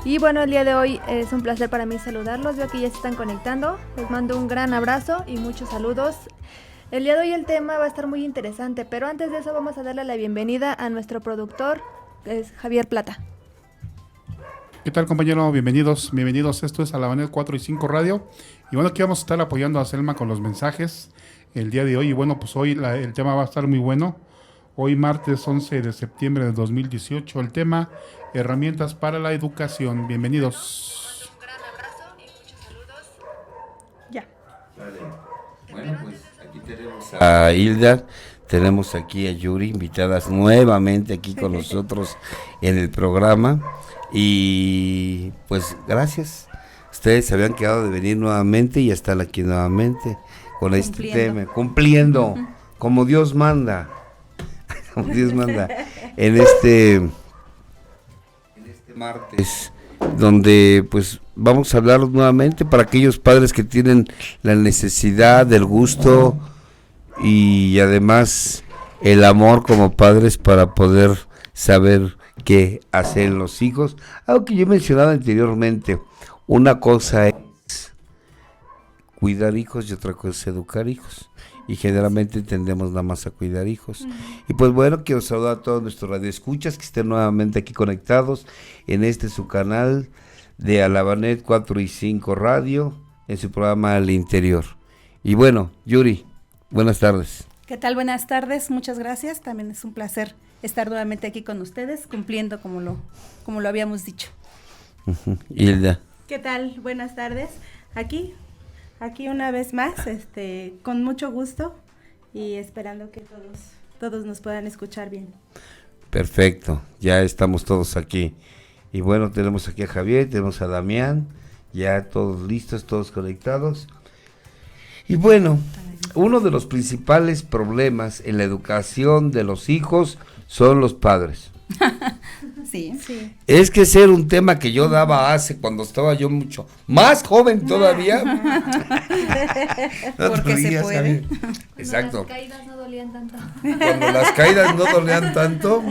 Y bueno, el día de hoy es un placer para mí saludarlos, veo que ya se están conectando, les mando un gran abrazo y muchos saludos. El día de hoy el tema va a estar muy interesante, pero antes de eso vamos a darle la bienvenida a nuestro productor, que es Javier Plata. ¿Qué tal, compañero? Bienvenidos. Esto es Alabanet 4 y 5 Radio. Y bueno, aquí vamos a estar apoyando a Selma con los mensajes el día de hoy. Y bueno, pues hoy el tema va a estar muy bueno. Hoy martes 11 de septiembre de 2018, el tema herramientas para la educación. Bienvenidos. Un gran abrazo y muchos saludos. Ya. Vale. Bueno, pues aquí tenemos a Hilda, tenemos aquí a Yuri, invitadas nuevamente aquí con nosotros en el programa. Y pues gracias. Ustedes se habían quedado de venir nuevamente y ya están aquí nuevamente con este tema, cumpliendo como Dios manda. Como Dios manda en este martes, donde pues vamos a hablar nuevamente para aquellos padres que tienen la necesidad, el gusto y además el amor como padres para poder saber qué hacen los hijos. Algo que yo he mencionado anteriormente, una cosa es cuidar hijos y otra cosa es educar hijos. Y generalmente tendemos nada más a cuidar hijos. Y pues bueno, quiero saludar a todos nuestros radioescuchas que estén nuevamente aquí conectados en su canal de Alabanet 4 y 5 Radio, en su programa Al Interior. Y bueno, Yuri, buenas tardes. ¿Qué tal? Buenas tardes, muchas gracias. También es un placer estar nuevamente aquí con ustedes, cumpliendo como lo habíamos dicho. Hilda. ¿Qué tal? Buenas tardes. Aquí una vez más, con mucho gusto y esperando que todos nos puedan escuchar bien. Perfecto, ya estamos todos aquí. Y bueno, tenemos aquí a Javier, tenemos a Damián, ya todos listos, todos conectados. Y bueno, uno de los principales problemas en la educación de los hijos son los padres. Sí. Es que ese era un tema que yo daba cuando estaba yo mucho más joven todavía. Porque se puede. Exacto. Cuando las caídas no dolían tanto. Cuando las caídas no dolían tanto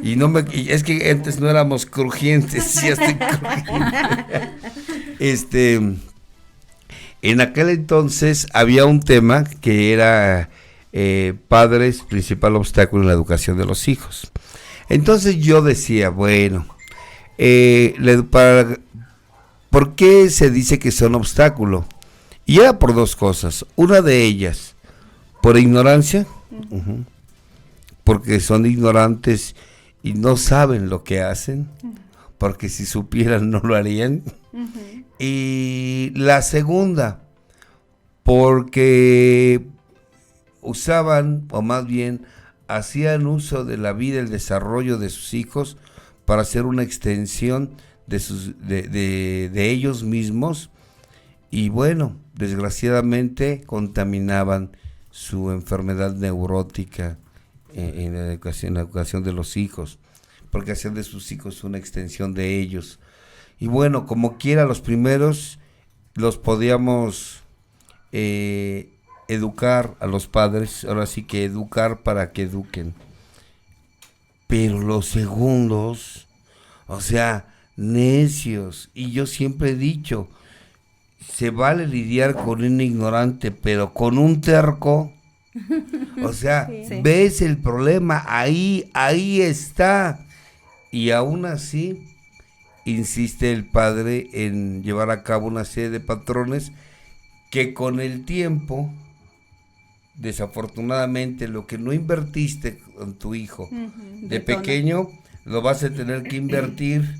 y es que antes no éramos crujientes, ya estoy crujiente. En aquel entonces había un tema que era padres, principal obstáculo en la educación de los hijos. Entonces yo decía, bueno, ¿por qué se dice que son obstáculo? Y era por dos cosas. Una de ellas, por ignorancia, porque son ignorantes y no saben lo que hacen, porque si supieran no lo harían. Y la segunda, porque usaban, o más bien, hacían uso de la vida, el desarrollo de sus hijos para hacer una extensión de ellos mismos y bueno, desgraciadamente contaminaban su enfermedad neurótica en la educación de los hijos, porque hacían de sus hijos una extensión de ellos. Y bueno, como quiera, los primeros los podíamos educar a los padres, ahora sí que educar para que eduquen. Pero los segundos, o sea, necios, y yo siempre he dicho, se vale lidiar con un ignorante, pero con un terco, o sea, sí. Ves el problema, ahí está, y aún así insiste el padre en llevar a cabo una serie de patrones que con el tiempo, desafortunadamente, lo que no invertiste con tu hijo de pequeño, lo vas a tener que invertir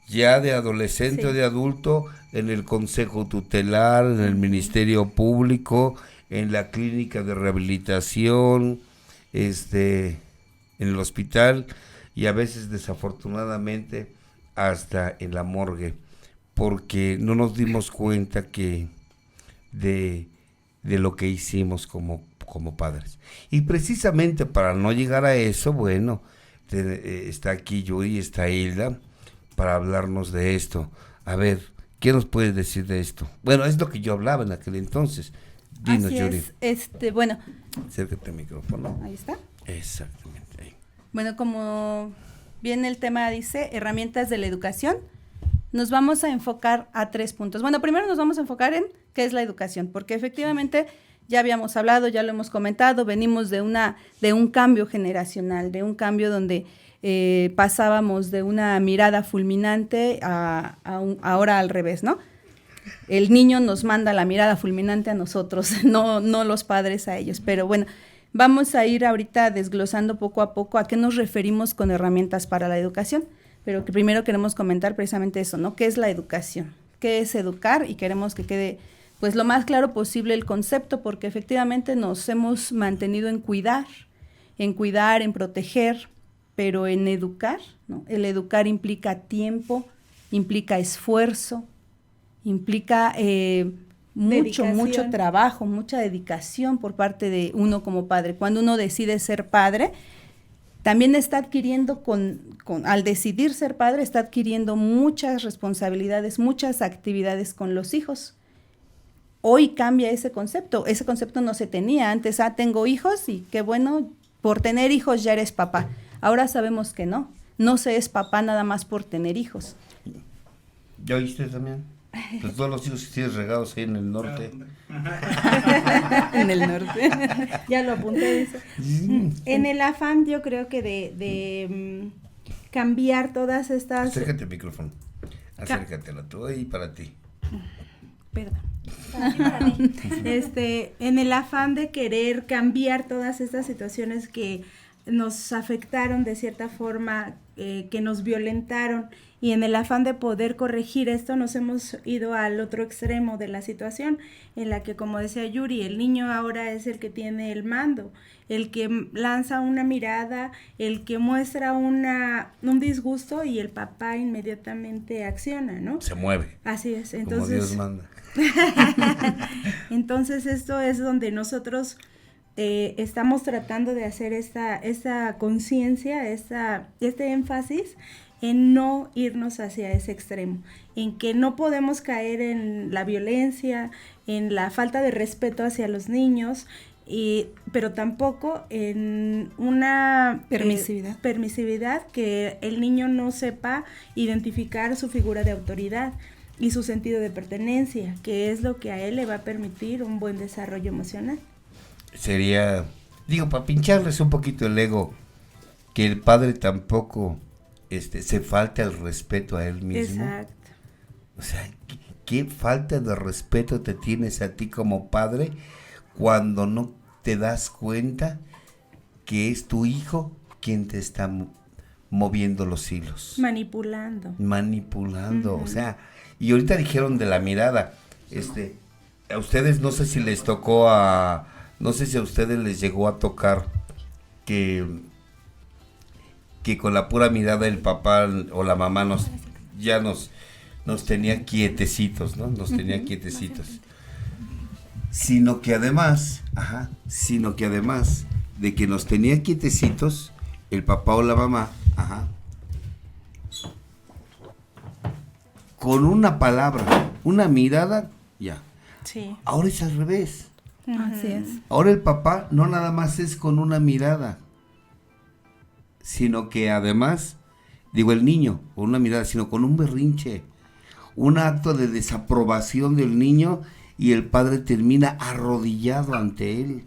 ya de adolescente o de adulto en el consejo tutelar, en el ministerio público, en la clínica de rehabilitación, en el hospital y a veces desafortunadamente hasta en la morgue, porque no nos dimos cuenta que de lo que hicimos como padres. Y precisamente para no llegar a eso, bueno, está aquí Yuri, está Hilda, para hablarnos de esto. A ver, ¿qué nos puedes decir de esto? Bueno, es lo que yo hablaba en aquel entonces. Dinos, así Yuri. Es, bueno. Acércate al micrófono. Ahí está. Exactamente. Ahí. Bueno, como bien el tema dice, herramientas de la educación. nos vamos a enfocar a 3 puntos. Bueno, primero nos vamos a enfocar en qué es la educación, porque efectivamente ya habíamos hablado, ya lo hemos comentado, venimos de un cambio generacional, de un cambio donde pasábamos de una mirada fulminante ahora al revés, ¿no? El niño nos manda la mirada fulminante a nosotros, no los padres a ellos. Pero bueno, vamos a ir ahorita desglosando poco a poco a qué nos referimos con herramientas para la educación. Pero que primero queremos comentar precisamente eso, ¿no? ¿Qué es la educación? ¿Qué es educar? Y queremos que quede pues lo más claro posible el concepto, porque efectivamente nos hemos mantenido en cuidar, en proteger, pero en educar, ¿no? El educar implica tiempo, implica esfuerzo, implica mucho trabajo, mucha dedicación por parte de uno como padre. Cuando uno decide ser padre, también está adquiriendo, al decidir ser padre, está adquiriendo muchas responsabilidades, muchas actividades con los hijos. Hoy cambia ese concepto no se tenía antes, tengo hijos y qué bueno, por tener hijos ya eres papá. Ahora sabemos que no se es papá nada más por tener hijos. ¿Ya oíste también? Pues todos los hijos que tienes regados ahí en el norte. En el norte. Ya lo apunté eso. En el afán yo creo que de cambiar todas estas... Acércate al micrófono. Acércatelo tú y para ti. Perdón. En el afán de querer cambiar todas estas situaciones que nos afectaron de cierta forma, que nos violentaron, y en el afán de poder corregir esto nos hemos ido al otro extremo de la situación, en la que, como decía Yuri, el niño ahora es el que tiene el mando, el que lanza una mirada, el que muestra un disgusto, y el papá inmediatamente acciona, ¿no? Se mueve. Así es. Entonces, como Dios manda. Entonces esto es donde nosotros estamos tratando de hacer esta conciencia, este énfasis en no irnos hacia ese extremo, en que no podemos caer en la violencia, en la falta de respeto hacia los niños, pero tampoco en una permisividad, que el niño no sepa identificar su figura de autoridad y su sentido de pertenencia, que es lo que a él le va a permitir un buen desarrollo emocional. Sería, para pincharles un poquito el ego, que el padre tampoco se falte al respeto a él mismo. Exacto. O sea, ¿qué falta de respeto te tienes a ti como padre cuando no te das cuenta que es tu hijo quien te está moviendo los hilos? Manipulando. Uh-huh. O sea, y ahorita dijeron de la mirada, a ustedes no sé si les tocó no sé si a ustedes les llegó a tocar que con la pura mirada el papá o la mamá nos tenía quietecitos, ¿no? Nos tenía quietecitos. Sino que además de que nos tenía quietecitos, el papá o la mamá, con una palabra, una mirada, ya. Sí. Ahora es al revés. Así es. Ahora el papá no nada más es con una mirada, sino que además, el niño, con una mirada, sino con un berrinche, un acto de desaprobación del niño, y el padre termina arrodillado ante él.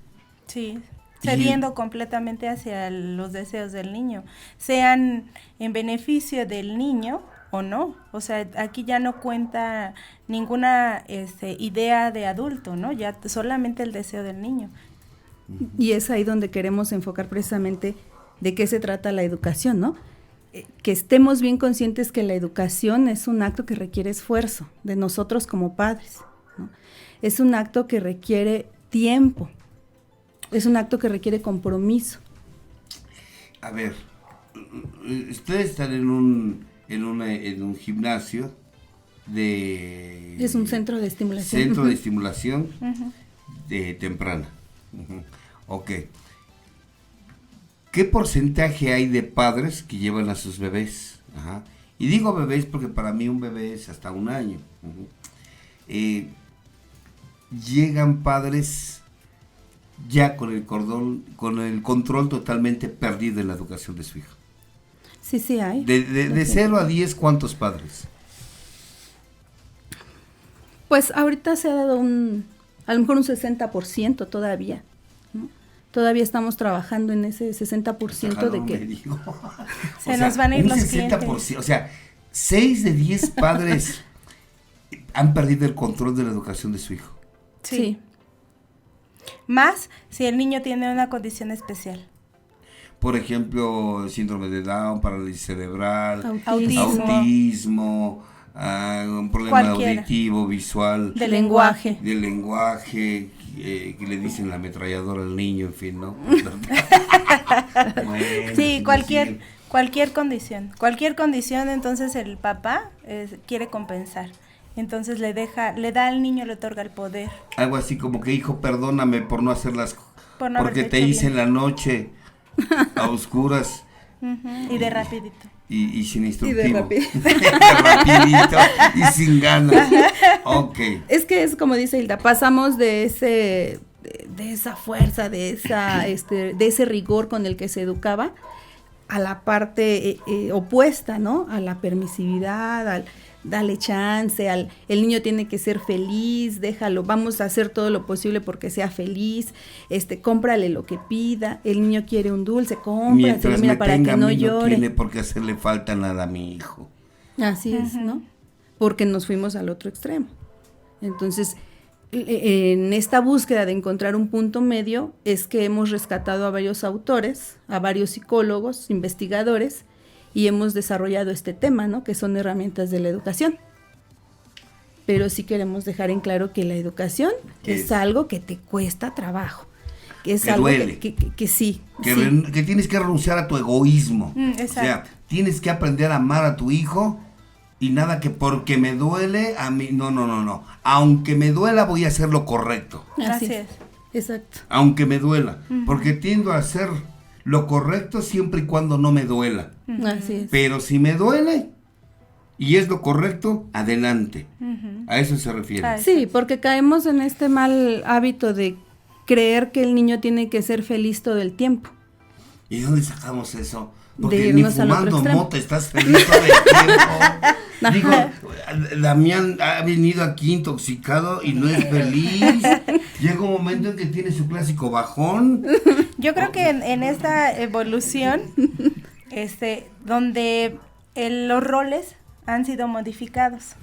Sí, cediendo completamente hacia los deseos del niño, sean en beneficio del niño o no. O sea, aquí ya no cuenta ninguna idea de adulto, ¿no? Ya solamente el deseo del niño. Y es ahí donde queremos enfocar precisamente de qué se trata la educación, ¿no? Que estemos bien conscientes que la educación es un acto que requiere esfuerzo de nosotros como padres, ¿no? Es un acto que requiere tiempo, es un acto que requiere compromiso. A ver, ustedes están en un gimnasio es un centro de estimulación. Centro de estimulación Uh-huh. de temprana. Uh-huh. Ok. ¿Qué porcentaje hay de padres que llevan a sus bebés? Ajá. Y digo bebés porque para mí un bebé es hasta 1 año. Uh-huh. Llegan padres ya con el control totalmente perdido en la educación de su hijo. Sí hay. De 0 a 10, ¿cuántos padres? Pues ahorita se ha dado a lo mejor un 60% todavía, ¿no? Todavía estamos trabajando en ese 60% de que... Se nos van a ir un los 60%, clientes. o sea, 6 de 10 padres han perdido el control de la educación de su hijo. Sí. Más si el niño tiene una condición especial. Por ejemplo, síndrome de Down, parálisis cerebral, Autismo. un problema Cualquiera. auditivo, visual, De lenguaje. del lenguaje, que le dicen la ametralladora al niño, en fin, ¿no? Bueno, Sí, siguen. cualquier condición, entonces el papá quiere compensar. Entonces le da al niño, le otorga el poder. Algo así como que, hijo, perdóname por no hacer las Por no porque haberte te hecho hice bien. en la noche a oscuras Y de rapidito. y sin instructivo. Y de rapidito. Rapidito y sin ganas. Ok. Es que es como dice Hilda, pasamos de esa fuerza, de ese rigor con el que se educaba, a la parte opuesta, ¿no? A la permisividad, al dale chance, el niño tiene que ser feliz, déjalo, vamos a hacer todo lo posible porque sea feliz, cómprale lo que pida, el niño quiere un dulce, cómpraselo, Mientras mira, me para tenga que a no mí, no llore. tiene por qué hacerle falta nada a mi hijo. Así es, ¿no? Porque nos fuimos al otro extremo. Entonces, en esta búsqueda de encontrar un punto medio es que hemos rescatado a varios autores, a varios psicólogos, investigadores, y hemos desarrollado este tema, ¿no? Que son herramientas de la educación. Pero sí queremos dejar en claro que la educación es algo que te cuesta trabajo, que es Que algo duele. que sí. Que, sí. que tienes que renunciar a tu egoísmo. Exacto. O sea, tienes que aprender a amar a tu hijo y nada que porque me duele a mí. No. Aunque me duela, voy a hacer lo correcto. Así es. Exacto. Aunque me duela. Porque tiendo a hacer lo correcto siempre y cuando no me duela. Así es. Pero si me duele y es lo correcto, adelante. A eso se refiere. Ah, Sí, porque caemos en este mal hábito de creer que el niño tiene que ser feliz todo el tiempo. ¿Y de dónde sacamos eso? De Porque ni irnos al otro fumando extremo. mota estás feliz todo el tiempo. Digo, Damián ha venido aquí intoxicado y no es feliz. Llega un momento en que tiene su clásico bajón. Yo creo que en esta evolución, donde los roles han sido modificados.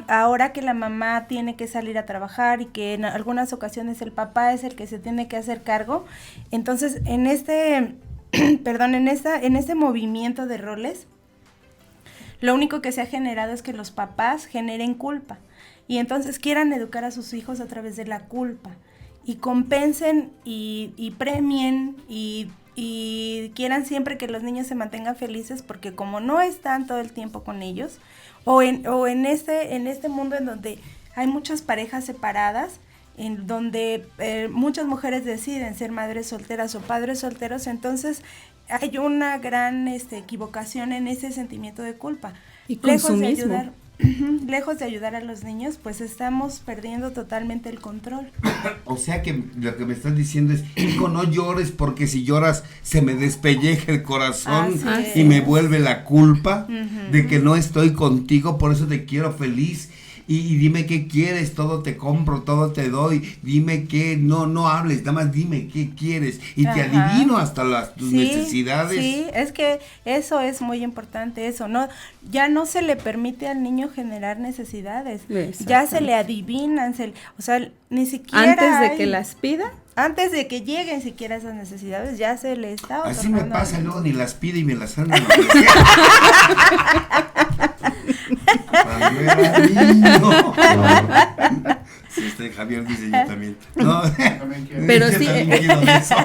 Ahora que la mamá tiene que salir a trabajar y que en algunas ocasiones el papá es el que se tiene que hacer cargo, entonces en este movimiento de roles, lo único que se ha generado es que los papás generen culpa y entonces quieran educar a sus hijos a través de la culpa y compensen y premien y quieran siempre que los niños se mantengan felices porque como no están todo el tiempo con ellos o en este mundo en donde hay muchas parejas separadas, en donde muchas mujeres deciden ser madres solteras o padres solteros, entonces hay una gran equivocación en ese sentimiento de culpa. Y consumismo. Lejos de ayudar a los niños, pues estamos perdiendo totalmente el control. O sea que lo que me estás diciendo es, hijo, no llores porque si lloras se me despelleja el corazón Así y es. me vuelve la culpa de que no estoy contigo, por eso te quiero feliz. Y dime qué quieres, todo te compro, todo te doy, dime qué, no hables, nada más dime qué quieres y te adivino hasta tus necesidades. Sí, es que eso es muy importante, eso, ya no se le permite al niño generar necesidades, ya se le adivinan, o sea, ni siquiera Antes de que las pida. Antes de que lleguen siquiera esas necesidades, ya se le está otorgando. Así me pasa, luego ni las pide y me las andan Cuando era niño. Sí, Javier dice yo también. No, Pero yo sí, también quiero de eso.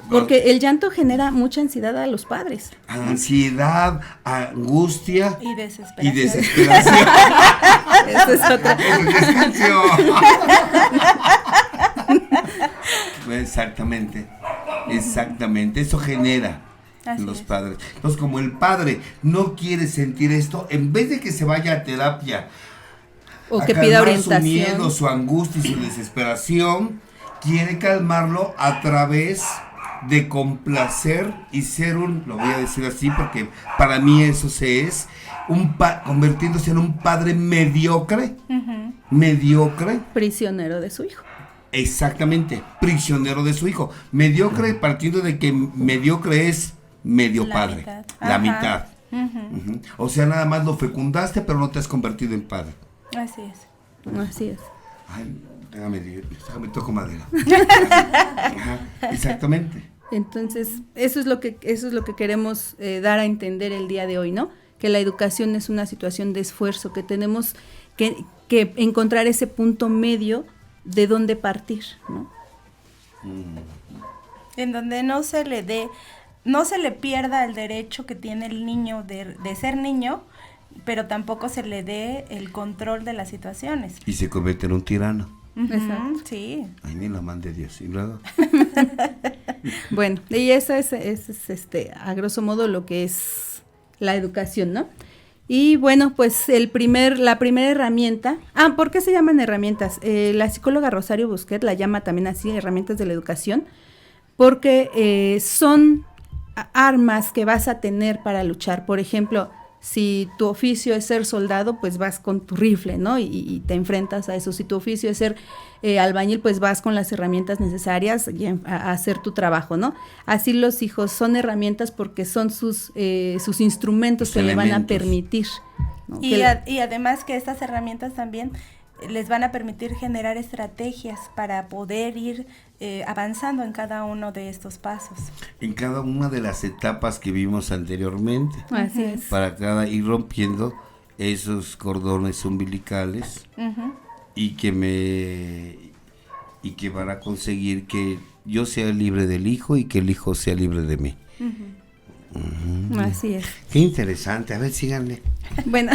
Porque el llanto genera mucha ansiedad a los padres. Ansiedad, angustia Y desesperación. y desesperación. Eso es otra. Eso ya es canción. Exactamente, eso genera Así los es. padres. Entonces, como el padre no quiere sentir esto, en vez de que se vaya a terapia O a que pida calmar su orientación. miedo, su angustia y su desesperación, quiere calmarlo a través de complacer y ser lo voy a decir así porque para mí eso se es, convirtiéndose en un padre mediocre, Prisionero de su hijo. exactamente, prisionero de su hijo, mediocre partiendo de que mediocre es medio La padre, mitad. la Ajá. mitad. Ujú. O sea, nada más lo fecundaste, pero no te has convertido en padre. Así es. Así es. Ay, déjame toco madera. Ajá, exactamente. Entonces, eso es lo que queremos dar a entender el día de hoy, ¿no? Que la educación es una situación de esfuerzo, que tenemos que encontrar ese punto medio de dónde partir, ¿no? En donde no se le pierda el derecho que tiene el niño de ser niño, pero tampoco se le dé el control de las situaciones. Y se convierte en un tirano. Exacto. Sí. Ay, ni la mande Dios. Y luego. Bueno, y eso es a grosso modo lo que es la educación, ¿no? Y bueno, pues la primera herramienta, ¿por qué se llaman herramientas? La psicóloga Rosario Busquet la llama también así, herramientas de la educación, porque son armas que vas a tener para luchar. Por ejemplo, si tu oficio es ser soldado, pues vas con tu rifle, ¿no? Y te enfrentas a eso. Si tu oficio es ser albañil, pues vas con las herramientas necesarias a hacer tu trabajo, ¿no? Así los hijos son herramientas porque son sus instrumentos que le van a permitir, ¿no? Y además que estas herramientas también les van a permitir generar estrategias para poder ir avanzando en cada uno de estos pasos. En cada una de las etapas que vimos anteriormente. Así es. Para ir rompiendo esos cordones umbilicales y que van a conseguir que yo sea libre del hijo y que el hijo sea libre de mí. Así es. Qué interesante, a ver, síganle. Bueno,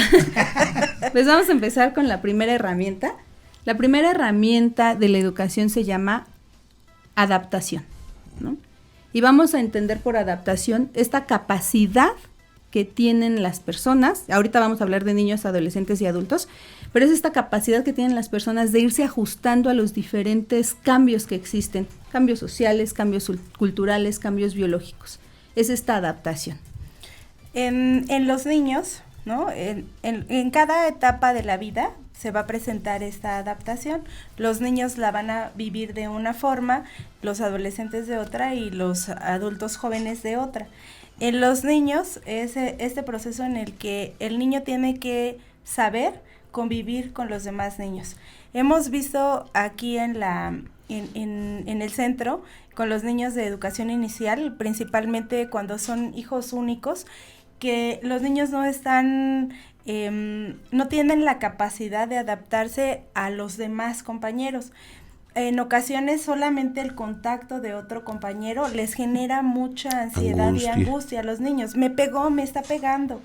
pues vamos a empezar con la primera herramienta. La primera herramienta de la educación se llama adaptación, ¿no? Y vamos a entender por adaptación esta capacidad que tienen las personas. Ahorita vamos a hablar de niños, adolescentes y adultos, pero es esta capacidad que tienen las personas de irse ajustando a los diferentes cambios que existen, cambios sociales, cambios culturales, cambios biológicos. Es esta adaptación. En los niños, ¿no? En cada etapa de la vida se va a presentar esta adaptación. Los niños la van a vivir de una forma, los adolescentes de otra y los adultos jóvenes de otra. En los niños es este proceso en el que el niño tiene que saber convivir con los demás niños. Hemos visto aquí en el centro con los niños de educación inicial, principalmente cuando son hijos únicos, que los niños no tienen la capacidad de adaptarse a los demás compañeros. En ocasiones solamente el contacto de otro compañero les genera mucha ansiedad y angustia a los niños. Me pegó, me está pegando,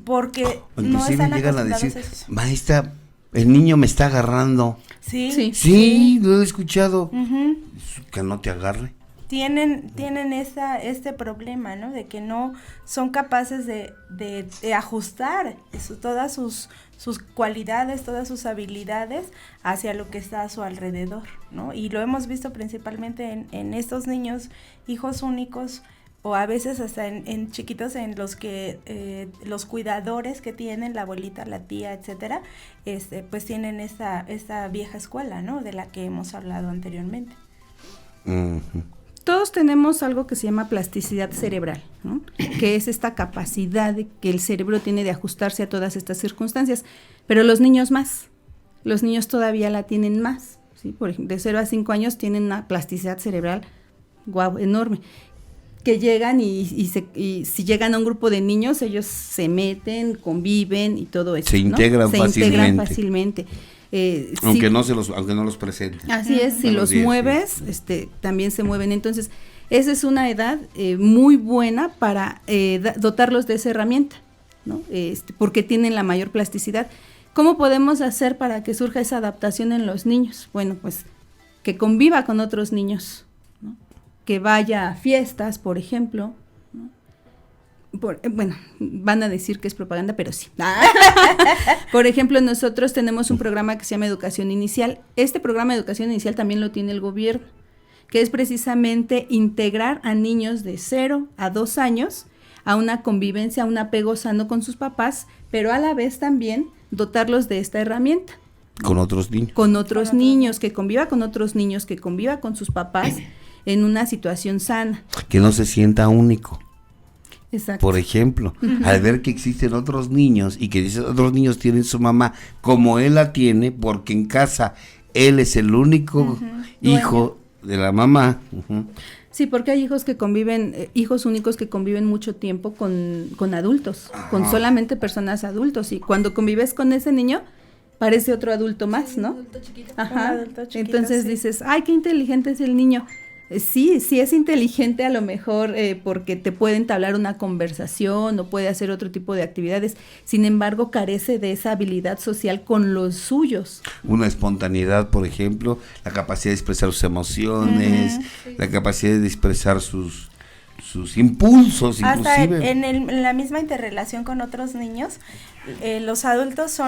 porque no están llegan a acostumbrados decir, a eso. maestra, el niño me está agarrando. Sí. Lo he escuchado. Ujú. Que no te agarre. Tienen este problema, ¿no? De que no son capaces de ajustar todas sus cualidades, todas sus habilidades hacia lo que está a su alrededor, ¿no? Y lo hemos visto principalmente en estos niños, hijos únicos, o a veces hasta en chiquitos en los que los cuidadores que tienen, la abuelita, la tía, etcétera, pues tienen esta vieja escuela, ¿no? De la que hemos hablado anteriormente. Todos tenemos algo que se llama plasticidad cerebral, ¿no? Que es esta capacidad que el cerebro tiene de ajustarse a todas estas circunstancias, pero los niños más, los niños todavía la tienen más, ¿sí? Por ejemplo, de 0 a 5 años tienen una plasticidad cerebral enorme, que llegan y si llegan a un grupo de niños, ellos se meten, conviven y todo eso, Se integran fácilmente. Aunque no los presenten. Así es, si los mueves, también se mueven. Entonces, esa es una edad muy buena para dotarlos de esa herramienta, ¿no? Porque tienen la mayor plasticidad. ¿Cómo podemos hacer para que surja esa adaptación en los niños? Bueno, pues que conviva con otros niños, ¿no? Que vaya a fiestas, por ejemplo, ¿no? Bueno, van a decir que es propaganda, pero sí. Por ejemplo, nosotros tenemos un programa que se llama Educación Inicial. Este programa de Educación Inicial también lo tiene el gobierno, que es precisamente integrar a niños de 0 a 2 años a una convivencia, a un apego sano con sus papás, pero a la vez también dotarlos de esta herramienta. Con otros niños. Con otros niños, que conviva con otros niños, que conviva con sus papás en una situación sana. Que no se sienta único. Exacto. Por ejemplo, al ver que existen otros niños y que esos otros niños tienen su mamá como él la tiene, porque en casa él es el único hijo de la mamá. Sí, porque hay hijos que conviven, hijos únicos que conviven mucho tiempo con adultos, con solamente personas adultos, y cuando convives con ese niño, parece otro adulto más, ¿no? Un adulto chiquito. Ajá. Un adulto chiquito, Entonces sí. dices, ay, qué inteligente es el niño. Sí es inteligente a lo mejor porque te puede entablar una conversación o puede hacer otro tipo de actividades, sin embargo carece de esa habilidad social con los suyos. Una espontaneidad, por ejemplo, la capacidad de expresar sus emociones, la capacidad de expresar sus impulsos, Hasta inclusive. en la misma interrelación con otros niños, los adultos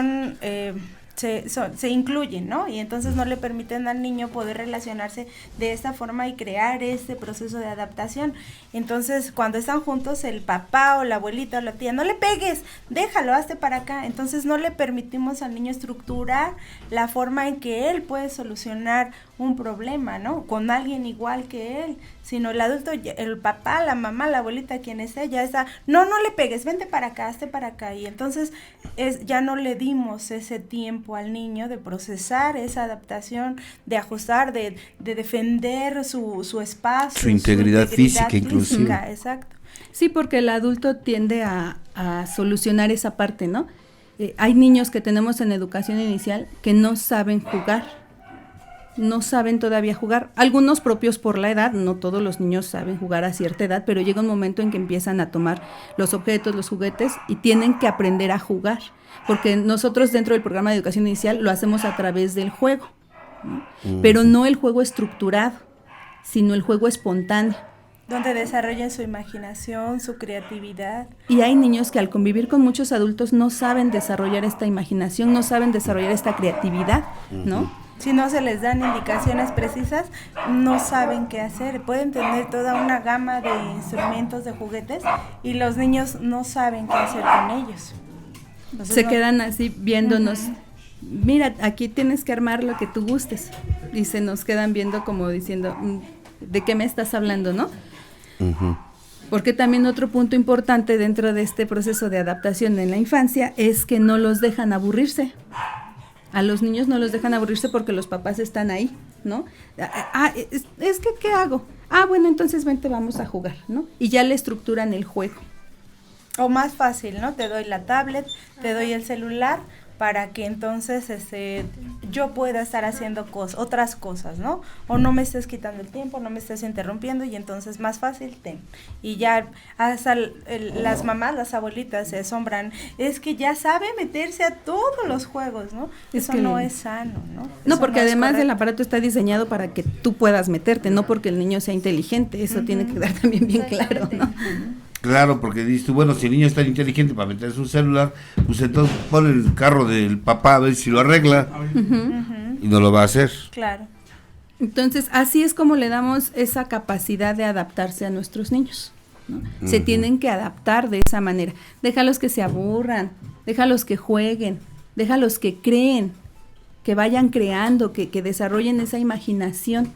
se incluyen, ¿no? Y entonces no le permiten al niño poder relacionarse de esta forma y crear este proceso de adaptación. Entonces, cuando están juntos, el papá o la abuelita o la tía, no le pegues, déjalo, hazte para acá. Entonces, no le permitimos al niño estructurar la forma en que él puede solucionar un problema, ¿no? Con alguien igual que él, sino el adulto, el papá, la mamá, la abuelita, quien esté, ya está, no le pegues, vente para acá, hazte para acá. Y entonces ya no le dimos ese tiempo al niño de procesar esa adaptación, de ajustar, de defender su espacio, Su integridad física, inclusive. Exacto. Sí, porque el adulto tiende a solucionar esa parte, ¿no? Hay niños que tenemos en educación inicial que no saben jugar. No saben todavía jugar, algunos propios por la edad, no todos los niños saben jugar a cierta edad, pero llega un momento en que empiezan a tomar los objetos, los juguetes y tienen que aprender a jugar, porque nosotros dentro del programa de educación inicial lo hacemos a través del juego, ¿no? Pero no el juego estructurado, sino el juego espontáneo. Donde desarrollan su imaginación, su creatividad. Y hay niños que al convivir con muchos adultos no saben desarrollar esta imaginación, no saben desarrollar esta creatividad, ¿no? Si no se les dan indicaciones precisas, no saben qué hacer. Pueden tener toda una gama de instrumentos, de juguetes, y los niños no saben qué hacer con ellos. Entonces, Se quedan así viéndonos. Mira, aquí tienes que armar lo que tú gustes. Y se nos quedan viendo como diciendo, ¿de qué me estás hablando, no? Porque también otro punto importante dentro de este proceso de adaptación en la infancia es que no los dejan aburrirse. A los niños no los dejan aburrirse porque los papás están ahí, ¿no? Es que, ¿qué hago? Bueno, entonces vente, vamos a jugar, ¿no? Y ya le estructuran el juego. O más fácil, ¿no? Te doy la tablet, te doy el celular, para que entonces yo pueda estar haciendo otras cosas, ¿no? O no me estés quitando el tiempo, no me estés interrumpiendo, y entonces más fácil, ten. Y ya hasta las mamás, las abuelitas se asombran, es que ya sabe meterse a todos los juegos, ¿no? Eso no es sano, ¿no? No, Eso porque es además correcto. el aparato está diseñado para que tú puedas meterte, no porque el niño sea inteligente, eso tiene que quedar también bien claro, ¿no? Claro, porque dices tú, bueno, si el niño es tan inteligente para meter su celular, pues entonces pone el carro del papá a ver si lo arregla, y no lo va a hacer. Claro. Entonces, así es como le damos esa capacidad de adaptarse a nuestros niños, ¿no? Se tienen que adaptar de esa manera. Déjalos que se aburran, déjalos que jueguen, déjalos que creen, que vayan creando, que desarrollen esa imaginación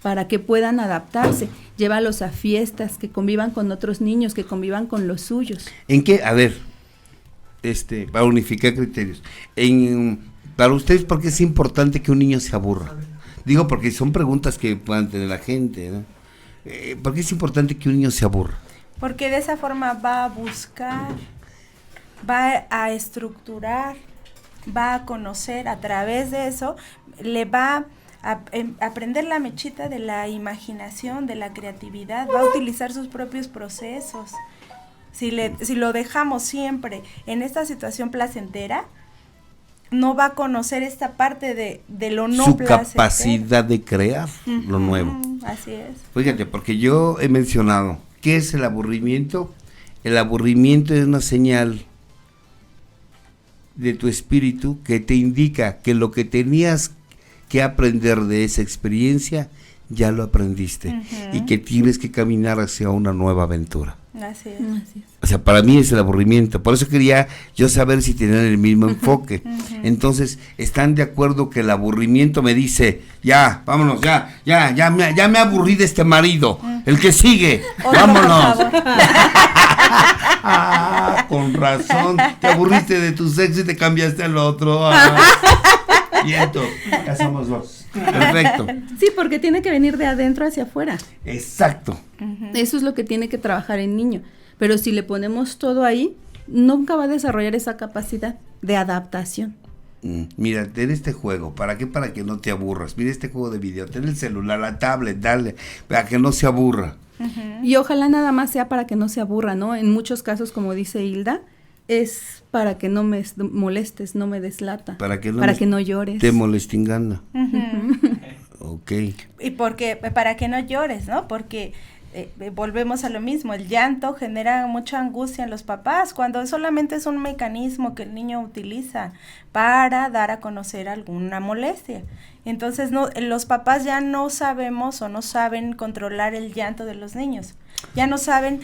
para que puedan adaptarse. Llévalos a fiestas, que convivan con otros niños, que convivan con los suyos. ¿En qué? A ver, para unificar criterios. Para ustedes, ¿por qué es importante que un niño se aburra? Digo, porque son preguntas que puedan tener la gente, ¿no? ¿Por qué es importante que un niño se aburra? Porque de esa forma va a buscar, va a estructurar, va a conocer, a través de eso le va a prender la mechita de la imaginación, de la creatividad, va a utilizar sus propios procesos. Si lo dejamos siempre en esta situación placentera, no va a conocer esta parte de lo no Su placentero. capacidad de crear lo nuevo. Así es. Fíjate, porque yo he mencionado, ¿qué es el aburrimiento? El aburrimiento es una señal de tu espíritu que te indica que lo que tenías que aprender de esa experiencia ya lo aprendiste y que tienes que caminar hacia una nueva aventura. Así es. O sea, para mí es el aburrimiento. Por eso quería yo saber si tenían el mismo enfoque. Entonces, ¿están de acuerdo que el aburrimiento me dice, ya, vámonos, ya me aburrí de este marido, el que sigue, vámonos? Con razón, te aburriste de tu sexo y te cambiaste al otro. Viento, ya somos dos. Perfecto. Sí, porque tiene que venir de adentro hacia afuera. Exacto. Eso es lo que tiene que trabajar el niño. Pero si le ponemos todo ahí, nunca va a desarrollar esa capacidad de adaptación. Mira, ten este juego. ¿Para qué? Para que no te aburras. Mira este juego de video. Ten el celular, la tablet, dale, para que no se aburra. Y ojalá nada más sea para que no se aburra, ¿no? En muchos casos, como dice Hilda, es para que no me molestes, no me deslata. Para que no llores. Te molestingando. Ok. Y porque, para que no llores, ¿no? Porque volvemos a lo mismo, el llanto genera mucha angustia en los papás, cuando solamente es un mecanismo que el niño utiliza para dar a conocer alguna molestia. Entonces, los papás ya no sabemos o no saben controlar el llanto de los niños, ya no saben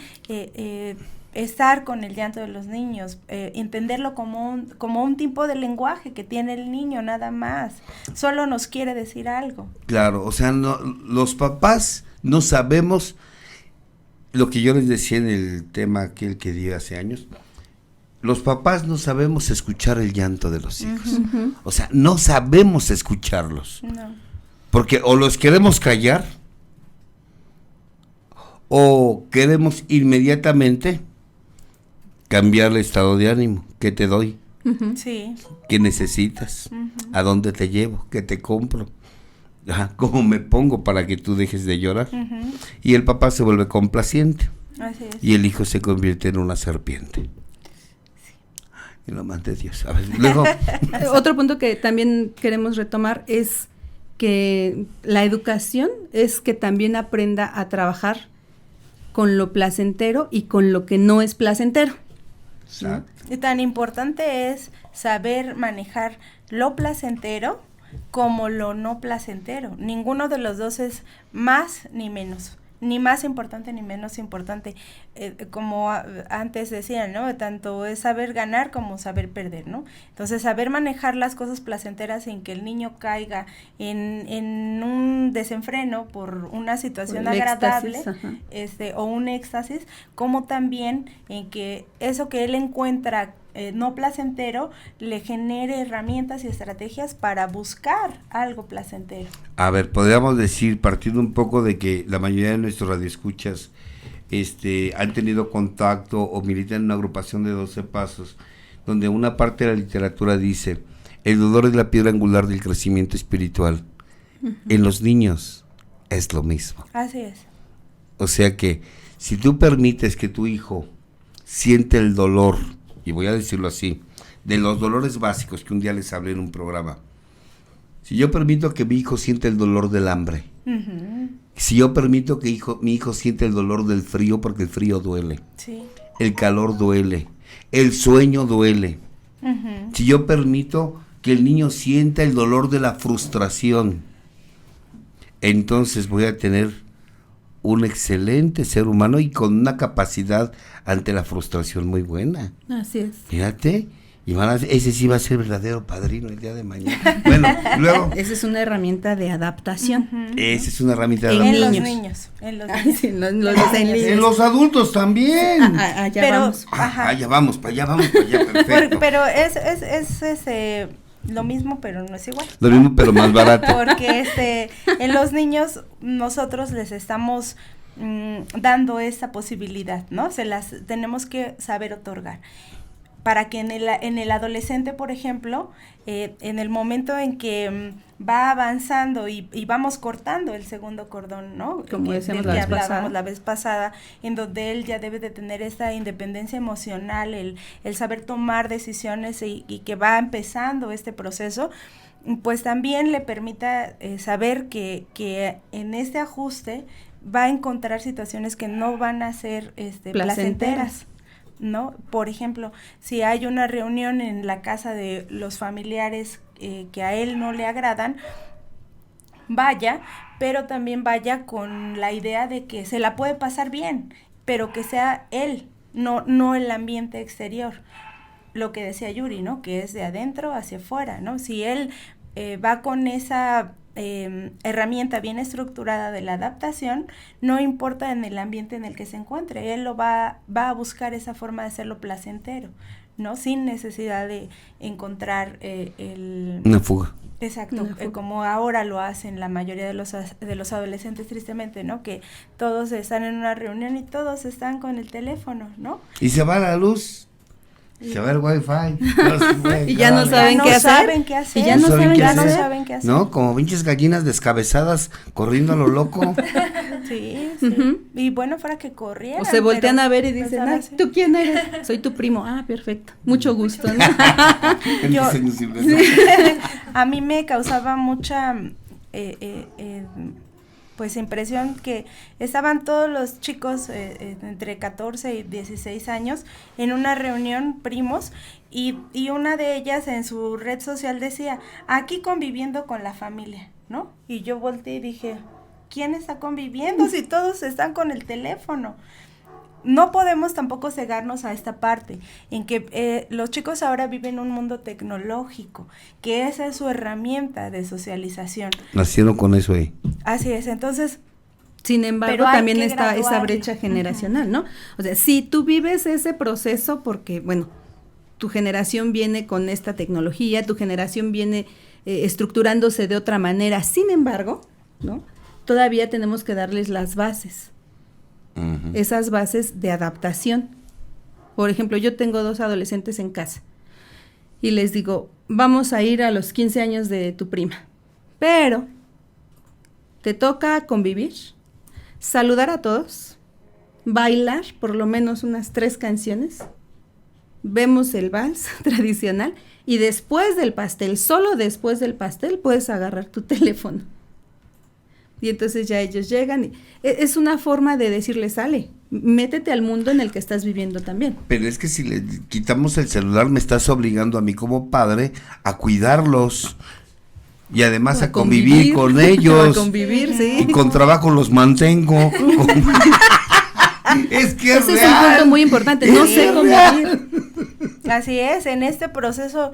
estar con el llanto de los niños, entenderlo como un tipo de lenguaje que tiene el niño, nada más, solo nos quiere decir algo. Claro, o sea, los papás no sabemos lo que yo les decía en el tema aquel que di hace años. Los papás no sabemos escuchar el llanto de los hijos. O sea, no sabemos escucharlos. No. Porque o los queremos callar o queremos inmediatamente cambiar el estado de ánimo. ¿Qué te doy? Sí. ¿Qué necesitas? ¿A dónde te llevo? ¿Qué te compro? ¿Cómo me pongo para que tú dejes de llorar? Y el papá se vuelve complaciente. Así es. Y el hijo se convierte en una serpiente. Y lo mande Dios. A ver, luego. Otro punto que también queremos retomar es que la educación es que también aprenda a trabajar con lo placentero y con lo que no es placentero. Exacto. Y tan importante es saber manejar lo placentero como lo no placentero. Ninguno de los dos es más ni menos, ni más importante ni menos importante. Como antes decían, ¿no? Tanto es saber ganar como saber perder, ¿no? Entonces, saber manejar las cosas placenteras sin que el niño caiga en un desenfreno por una situación Por el agradable, éxtasis, o un éxtasis, como también en que eso que él encuentra no placentero le genere herramientas y estrategias para buscar algo placentero. A ver, podríamos decir, partiendo un poco de que la mayoría de nuestros radioescuchas han tenido contacto o militan en una agrupación de 12 pasos, donde una parte de la literatura dice, el dolor es la piedra angular del crecimiento espiritual. En los niños es lo mismo. Así es. O sea que, si tú permites que tu hijo siente el dolor, y voy a decirlo así, de los dolores básicos que un día les hablé en un programa. Si yo permito que mi hijo sienta el dolor del hambre, si yo permito que mi hijo sienta el dolor del frío, porque el frío duele, Sí. el calor duele, el sueño duele, si yo permito que el niño sienta el dolor de la frustración, entonces voy a tener un excelente ser humano y con una capacidad ante la frustración muy buena. Así es. Fíjate, y ese sí va a ser verdadero padrino el día de mañana. Bueno, luego. Esa es una herramienta de adaptación. Esa es una herramienta de En adaptación. los niños. En los Ay, niños. sí, en En los adultos también. allá Pero, vamos. ajá. Allá vamos, para allá, perfecto. Pero es lo mismo, pero no es igual. Lo mismo, pero más barato. Porque en los niños nosotros les estamos dando esa posibilidad, ¿no? Se las tenemos que saber otorgar. Para que en el adolescente, por ejemplo, en el momento en que va avanzando y vamos cortando el segundo cordón, ¿no? Como decíamos del que la vez hablábamos pasada. la vez pasada, en donde él ya debe de tener esta independencia emocional, el saber tomar decisiones y que va empezando este proceso, pues también le permita saber que en este ajuste va a encontrar situaciones que no van a ser placenteras, ¿no? Por ejemplo, si hay una reunión en la casa de los familiares que a él no le agradan, vaya, pero también vaya con la idea de que se la puede pasar bien pero que sea él, no el ambiente exterior. Lo que decía Yuri, ¿no? Que es de adentro hacia afuera, ¿no? Si él va con esa herramienta bien estructurada de la adaptación, no importa en el ambiente en el que se encuentre, él va a buscar esa forma de hacerlo placentero, ¿no? Sin necesidad de encontrar una fuga. Exacto, como ahora lo hacen la mayoría de los adolescentes, tristemente, ¿no? Que todos están en una reunión y todos están con el teléfono, ¿no? Y se va la luz. Se va el wifi. Y ya no saben qué hacer. Y ya no saben qué hacer. ¿No? Como pinches gallinas descabezadas corriendo a lo loco. Sí. Uh-huh. Y bueno, fuera que corrieran. O se voltean a ver y dicen, pensaban ay, así. ¿tú quién eres? Soy tu primo. Ah, perfecto. Mucho gusto, ¿no? Yo- A mí me causaba mucha pues impresión que estaban todos los chicos entre 14 y 16 años en una reunión, primos, y una de ellas en su red social decía, aquí conviviendo con la familia, ¿no? Y yo volteé y dije, ¿quién está conviviendo si todos están con el teléfono? No podemos tampoco cegarnos a esta parte, en que los chicos ahora viven un mundo tecnológico, que esa es su herramienta de socialización. Nacieron con eso ahí. Así es, entonces, Sin embargo, Pero hay también que está esa graduarlo. brecha generacional, ¿no? O sea, si tú vives ese proceso porque, bueno, tu generación viene con esta tecnología, tu generación viene estructurándose de otra manera, sin embargo, ¿no? Todavía tenemos que darles las bases, esas bases de adaptación. Por ejemplo, yo tengo 2 adolescentes en casa y les digo, vamos a ir a los 15 años de tu prima, pero te toca convivir, saludar a todos, bailar por lo menos unas 3 canciones, vemos el vals tradicional y después del pastel, solo después del pastel puedes agarrar tu teléfono. Y entonces ya ellos llegan y es una forma de decirles, sale, métete al mundo en el que estás viviendo también. Pero es que si le quitamos el celular me estás obligando a mí como padre a cuidarlos y además a convivir con ellos. A convivir, sí. Y con trabajo los mantengo. Es que ese es un punto muy importante, no sé convivir. así es, en este proceso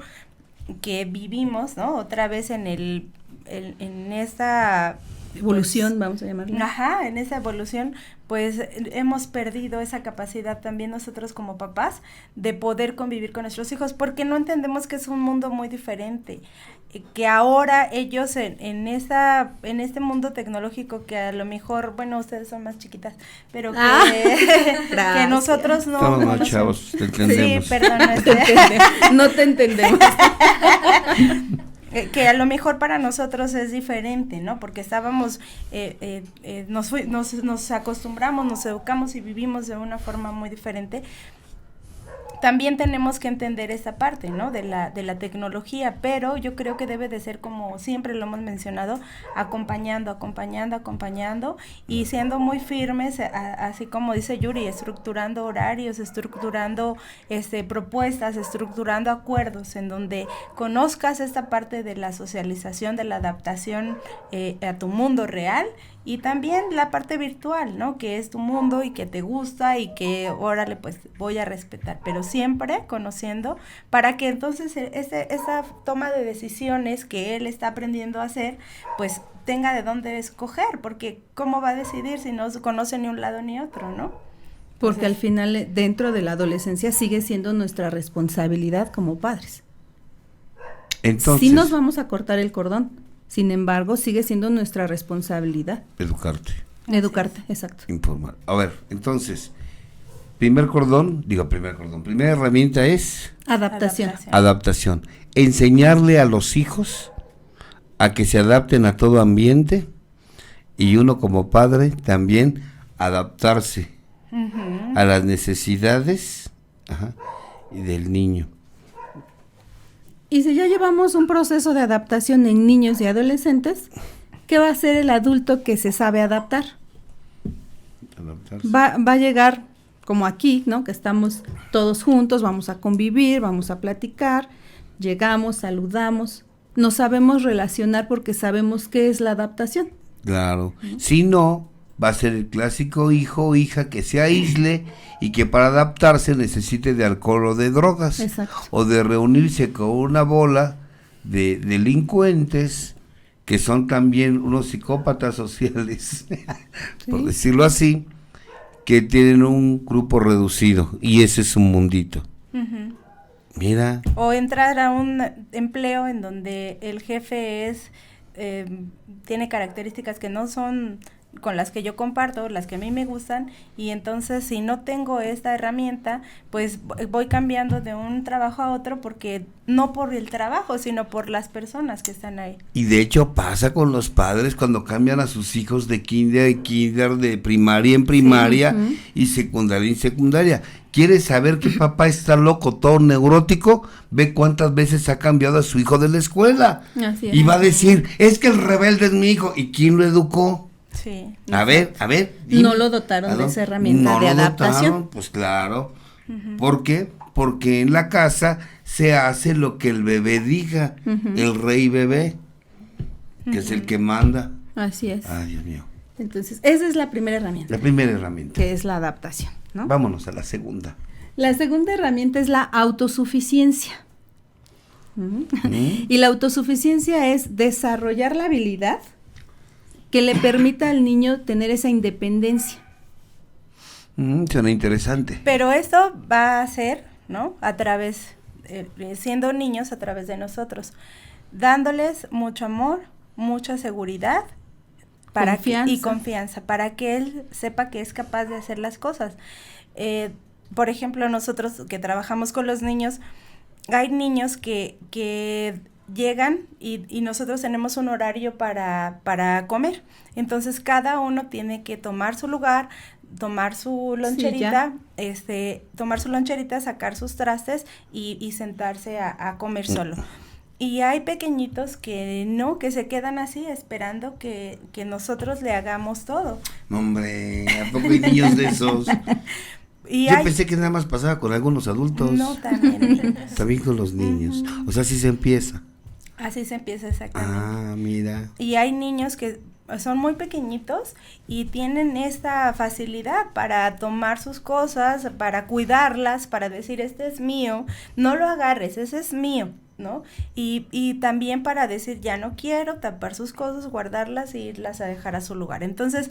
que vivimos, ¿no? Otra vez en esta Evolución, vamos a llamarla. Ajá, en esa evolución, pues hemos perdido esa capacidad también nosotros como papás de poder convivir con nuestros hijos, porque no entendemos que es un mundo muy diferente, que ahora ellos en este mundo tecnológico que a lo mejor, bueno, ustedes son más chiquitas, pero que nosotros no. Estamos más conocemos. chavos, te entendemos. Sí, perdón, No te entendemos. que a lo mejor para nosotros es diferente, ¿no? Porque estábamos, nos acostumbramos, nos educamos y vivimos de una forma muy diferente. También tenemos que entender esa parte, ¿no? De la tecnología, pero yo creo que debe de ser, como siempre lo hemos mencionado, acompañando y siendo muy firmes, así como dice Yuri, estructurando horarios, estructurando propuestas, estructurando acuerdos en donde conozcas esta parte de la socialización, de la adaptación a tu mundo real. Y también la parte virtual, ¿no? Que es tu mundo y que te gusta y que, órale, pues voy a respetar, pero siempre conociendo para que entonces esa toma de decisiones que él está aprendiendo a hacer, pues tenga de dónde escoger, porque ¿cómo va a decidir si no conoce ni un lado ni otro, no? Porque al final, dentro de la adolescencia, sigue siendo nuestra responsabilidad como padres. Entonces, Sí nos vamos a cortar el cordón. Sin embargo, sigue siendo nuestra responsabilidad. educarte, Educarte, exacto. informar. A ver, entonces, primera herramienta es Adaptación. adaptación. Enseñarle a los hijos a que se adapten a todo ambiente y uno como padre también adaptarse a las necesidades y del niño. Y si ya llevamos un proceso de adaptación en niños y adolescentes, ¿qué va a hacer el adulto que se sabe adaptar? Adaptarse. Va a llegar como aquí, ¿no? Que estamos todos juntos, vamos a convivir, vamos a platicar, llegamos, saludamos, nos sabemos relacionar porque sabemos qué es la adaptación. Claro. Si no, va a ser el clásico hijo o hija que se aísle y que para adaptarse necesite de alcohol o de drogas. Exacto. O de reunirse con una bola de delincuentes que son también unos psicópatas sociales, por decirlo así, que tienen un grupo reducido y ese es un mundito. Ujú. Mira. O entrar a un empleo en donde el jefe tiene características que no son con las que yo comparto, las que a mí me gustan, y entonces si no tengo esta herramienta, pues voy cambiando de un trabajo a otro, porque no por el trabajo, sino por las personas que están ahí. Y de hecho pasa con los padres cuando cambian a sus hijos de kinder, de primaria en primaria, y secundaria en secundaria. ¿Quieres saber que papá está loco, todo neurótico? Ve cuántas veces ha cambiado a su hijo de la escuela. Así es. Y va a decir, es que el rebelde es mi hijo. ¿Y quién lo educó? Sí. A ver, dime. No lo dotaron de esa herramienta de adaptación. Dotaron, pues claro. ¿Por qué? Porque en la casa se hace lo que el bebé diga, el rey bebé, que es el que manda. Así es. Ay, Dios mío. Entonces, esa es la primera herramienta, La primera herramienta. que es la adaptación, ¿no? Vámonos a la segunda. La segunda herramienta es la autosuficiencia. Y la autosuficiencia es desarrollar la habilidad que le permita al niño tener esa independencia. Suena interesante. Pero esto va a ser, ¿no? A través, siendo niños, a través de nosotros, dándoles mucho amor, mucha seguridad y confianza, para que él sepa que es capaz de hacer las cosas. Por ejemplo, nosotros que trabajamos con los niños, hay niños que llegan y nosotros tenemos un horario para comer. Entonces cada uno tiene que tomar su lugar, tomar su loncherita, sacar sus trastes y sentarse a comer solo. Y hay pequeñitos que se quedan así esperando que nosotros le hagamos todo. No, hombre, ¿a poco hay niños de esos? Yo pensé que nada más pasaba con algunos adultos. No, también. También con los niños. O sea, así se empieza. Así se empieza exactamente. Ah, mira. Y hay niños que son muy pequeñitos y tienen esta facilidad para tomar sus cosas, para cuidarlas, para decir, este es mío, no lo agarres, ese es mío, ¿no? Y también para decir, ya no quiero, tapar sus cosas, guardarlas e irlas a dejar a su lugar. Entonces,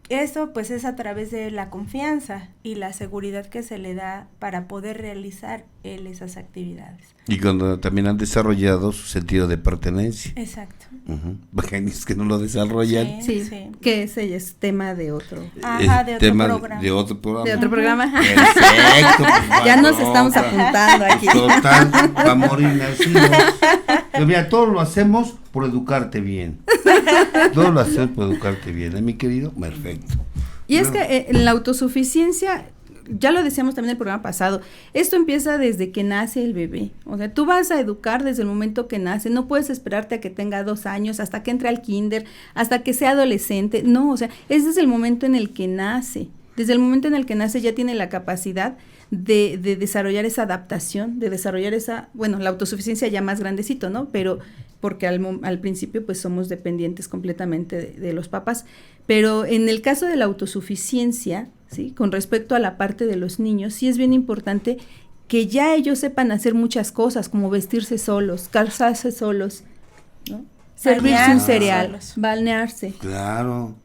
esto pues es a través de la confianza y la seguridad que se le da para poder realizar él esas actividades. Y cuando también han desarrollado su sentido de pertenencia. Exacto. Porque hay niños que no lo desarrollan. Sí, que ese es tema de otro. Ajá, de otro programa. De otro programa. De otro programa. Perfecto. Pues, Ya nos estamos apuntando aquí. Total, va a morir nacidos. Pero mira, todo lo hacemos por educarte bien. Todo lo hacemos por educarte bien, ¿eh, mi querido? Perfecto. Y es que en la autosuficiencia, ya lo decíamos también en el programa pasado, esto empieza desde que nace el bebé. O sea, tú vas a educar desde el momento que nace, no puedes esperarte a que tenga 2 años, hasta que entre al kinder, hasta que sea adolescente. No, o sea, es desde el momento en el que nace. Desde el momento en el que nace ya tiene la capacidad de desarrollar esa adaptación, de desarrollar la autosuficiencia ya más grandecito, ¿no? Pero porque al principio pues somos dependientes completamente de los papás. Pero en el caso de la autosuficiencia, ¿sí? Con respecto a la parte de los niños, sí es bien importante que ya ellos sepan hacer muchas cosas, como vestirse solos, calzarse solos, ¿no? Servirse un cereal, solos. balnearse, Claro.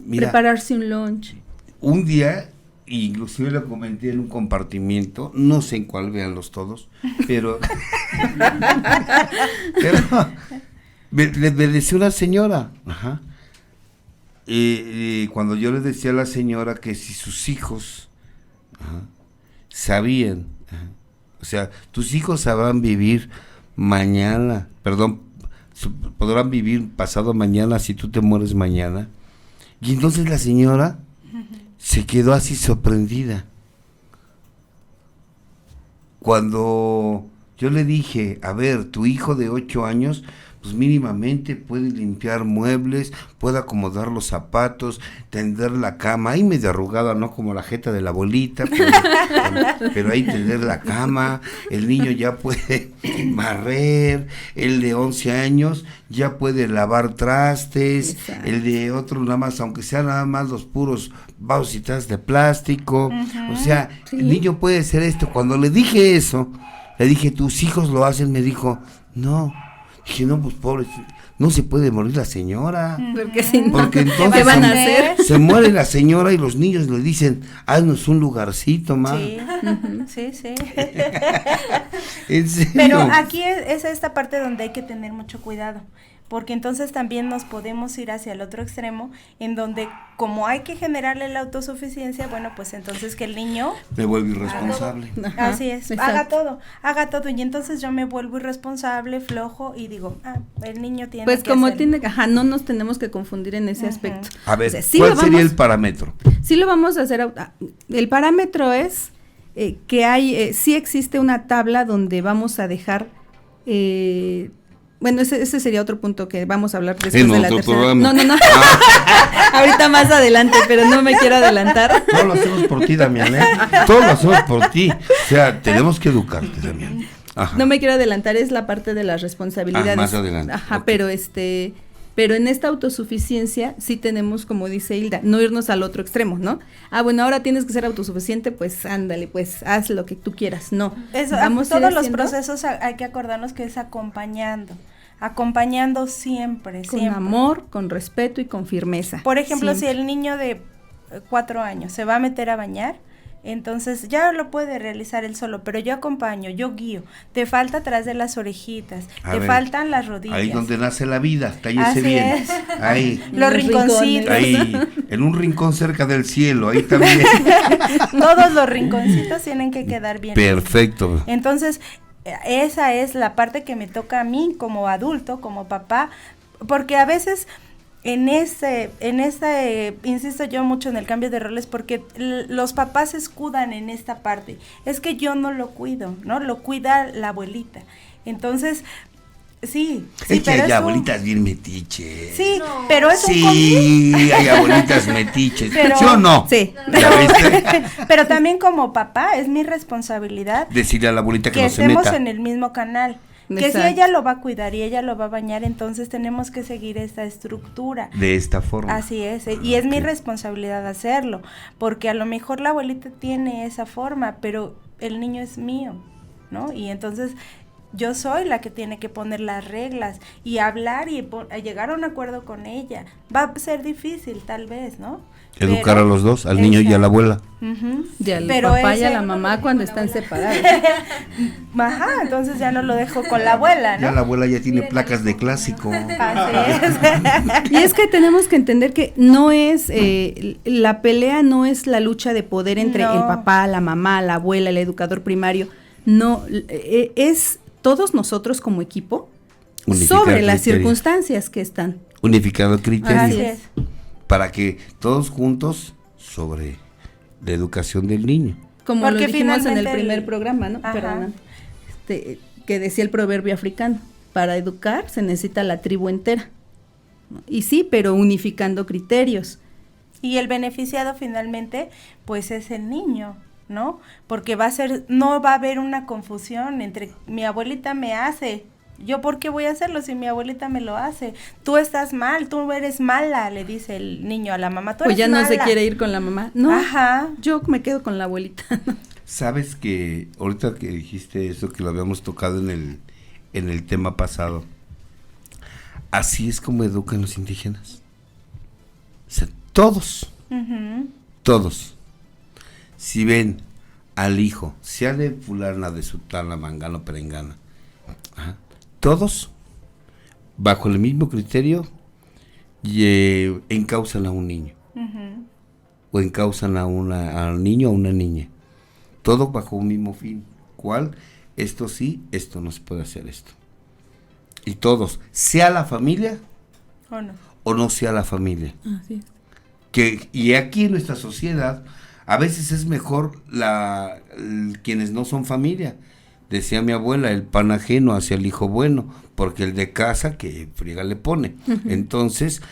Mira, prepararse un lunch. Un día, inclusive lo comenté en un compartimiento, no sé en cuál, véanlos todos, pero me decía una señora, cuando yo le decía a la señora que si sus hijos sabían, o sea, tus hijos sabrán vivir mañana, podrán vivir pasado mañana si tú te mueres mañana. Y entonces la señora se quedó así sorprendida. Cuando yo le dije, a ver, tu hijo de 8 años, pues mínimamente puede limpiar muebles, puede acomodar los zapatos, tender la cama, ahí medio arrugada, no como la jeta de la abuelita, pero ahí tender la cama, el niño ya puede barrer, el de 11 años ya puede lavar trastes, exacto. El de otro nada más, aunque sea nada más los puros vasos y trastes de plástico, o sea, sí. El niño puede hacer esto. Cuando le dije eso, le dije, tus hijos lo hacen, me dijo, no. Dije, no, pues pobre, no se puede morir la señora. Porque si no, Porque entonces ¿qué van a hacer? se muere la señora y los niños le dicen, haznos un lugarcito, ma. Sí, sí, sí. ¿En serio? Pero aquí es esta parte donde hay que tener mucho cuidado, porque entonces también nos podemos ir hacia el otro extremo, en donde como hay que generarle la autosuficiencia, bueno, pues entonces que el niño... Me vuelvo irresponsable. Ajá, Así es, exacto. haga todo, y entonces yo me vuelvo irresponsable, flojo, y digo, el niño tiene Pues que como hacerlo. no nos tenemos que confundir en ese aspecto. A ver, O sea, sí ¿cuál lo sería vamos- el parámetro? Sí lo vamos a hacer. El parámetro es que hay, sí existe una tabla donde vamos a dejar, bueno, ese sería otro punto que vamos a hablar después En de la otro tercera. programa. No. Ahorita más adelante, pero no me quiero adelantar. Todo lo hacemos por ti, Damián, ¿eh? Todo lo hacemos por ti. O sea, tenemos que educarte, Damián. Ajá. No me quiero adelantar, es la parte de las responsabilidades. Más adelante. Ajá, Ok. pero en esta autosuficiencia sí tenemos, como dice Hilda, no irnos al otro extremo, ¿no? Bueno, ahora tienes que ser autosuficiente, pues ándale, pues haz lo que tú quieras, no. Eso, Vamos a ir todos los haciendo procesos hay que acordarnos que es acompañando siempre, con siempre. amor, con respeto y con firmeza. Por ejemplo, si Siempre. el niño de 4 años se va a meter a bañar, entonces ya lo puede realizar él solo, pero yo acompaño, yo guío. Te falta atrás de las orejitas, A te ver, faltan las rodillas. Ahí donde nace la vida, tállese Así bien. es. Ahí, Los Los rinconcitos. ahí, en un rincón cerca del cielo, ahí también. Todos los rinconcitos tienen que quedar bien. Perfecto. Entonces, esa es la parte que me toca a mí como adulto, como papá, porque a veces insisto yo mucho en el cambio de roles, porque los papás se escudan en esta parte. Es que yo no lo cuido, ¿no? Lo cuida la abuelita. Entonces, sí, Es que pero hay eso- abuelitas bien metiches. Sí, pero es un Sí, hay abuelitas metiches. Pero- ¿Sí o no? Sí. ¿Ya viste? pero también como papá es mi responsabilidad Decirle a la abuelita que que no se estemos meta. en el mismo canal. Que si Exacto. ella lo va a cuidar y ella lo va a bañar, entonces tenemos que seguir esta estructura. De esta forma. Así es, y es mi Ok. responsabilidad hacerlo, porque a lo mejor la abuelita tiene esa forma, pero el niño es mío, ¿no? Y entonces yo soy la que tiene que poner las reglas y hablar y a llegar a un acuerdo con ella. Va a ser difícil, tal vez, ¿no? Educar Pero- a los dos, al niño y a la abuela. Ujú. Y al Pero papá y a ese- la mamá cuando están separados. Ajá, entonces ya no lo dejo con la abuela, Ya ¿no? la abuela ya tiene placas de clásico. Así es. Y es que tenemos que entender que no es, la pelea no es la lucha de poder entre No. el papá, la mamá, la abuela, el educador primario. No, es todos nosotros como equipo Unificar sobre las criterios. circunstancias que están. Unificado criterio. Así es. Para que todos juntos sobre la educación del niño. Como Porque lo dijimos en el finalmente primer el- programa, ¿no? Ajá. Perdona. Que decía el proverbio africano, para educar se necesita la tribu entera. ¿No? Y sí, pero unificando criterios. Y el beneficiado finalmente, pues es el niño, ¿no? Porque no va a haber una confusión entre mi abuelita me hace, yo por qué voy a hacerlo si mi abuelita me lo hace. Tú estás mal, tú eres mala, le dice el niño a la mamá. Tú Pues eres ya no se mala. quiere ir con la mamá. No, Ajá. yo me quedo con la abuelita. Sabes que ahorita que dijiste eso, que lo habíamos tocado en el tema pasado, así es como educan los indígenas. O sea, todos, Ujú. todos, si ven al hijo, sea de fulana, de sutana, mangano, perengana, ajá, todos, bajo el mismo criterio, encausan a un niño, Ujú. o encausan al niño o a una niña. Todo bajo un mismo fin. ¿Cuál? Esto sí, esto no se puede hacer esto. Y todos, sea la familia ¿O no? o no sea la familia. Así es. Y aquí en nuestra sociedad, a veces es mejor quienes no son familia. Decía mi abuela, el pan ajeno hacia el hijo bueno, porque el de casa que friega le pone. Entonces,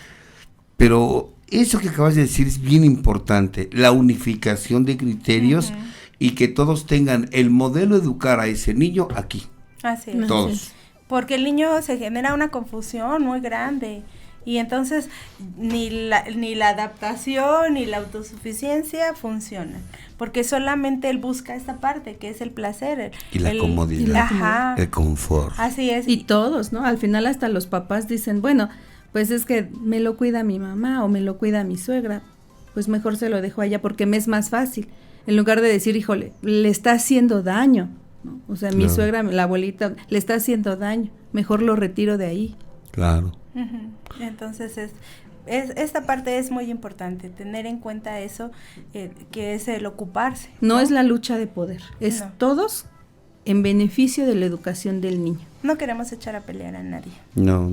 pero eso que acabas de decir es bien importante, la unificación de criterios y que todos tengan el modelo de educar a ese niño aquí. Así es. Todos. Porque el niño se genera una confusión muy grande y entonces ni la adaptación ni la autosuficiencia funcionan, porque solamente él busca esta parte que es el placer Y la comodidad, ajá, el confort. así es. Y todos, ¿no? Al final hasta los papás dicen, bueno, pues es que me lo cuida mi mamá o me lo cuida mi suegra, pues mejor se lo dejo a ella porque me es más fácil, en lugar de decir, híjole, le está haciendo daño, ¿no? O sea, mi suegra, la abuelita, le está haciendo daño, mejor lo retiro de ahí. Claro. Entonces esta parte es muy importante, tener en cuenta eso, que es el ocuparse. No es la lucha de poder, es todos en beneficio de la educación del niño. No queremos echar a pelear a nadie. No.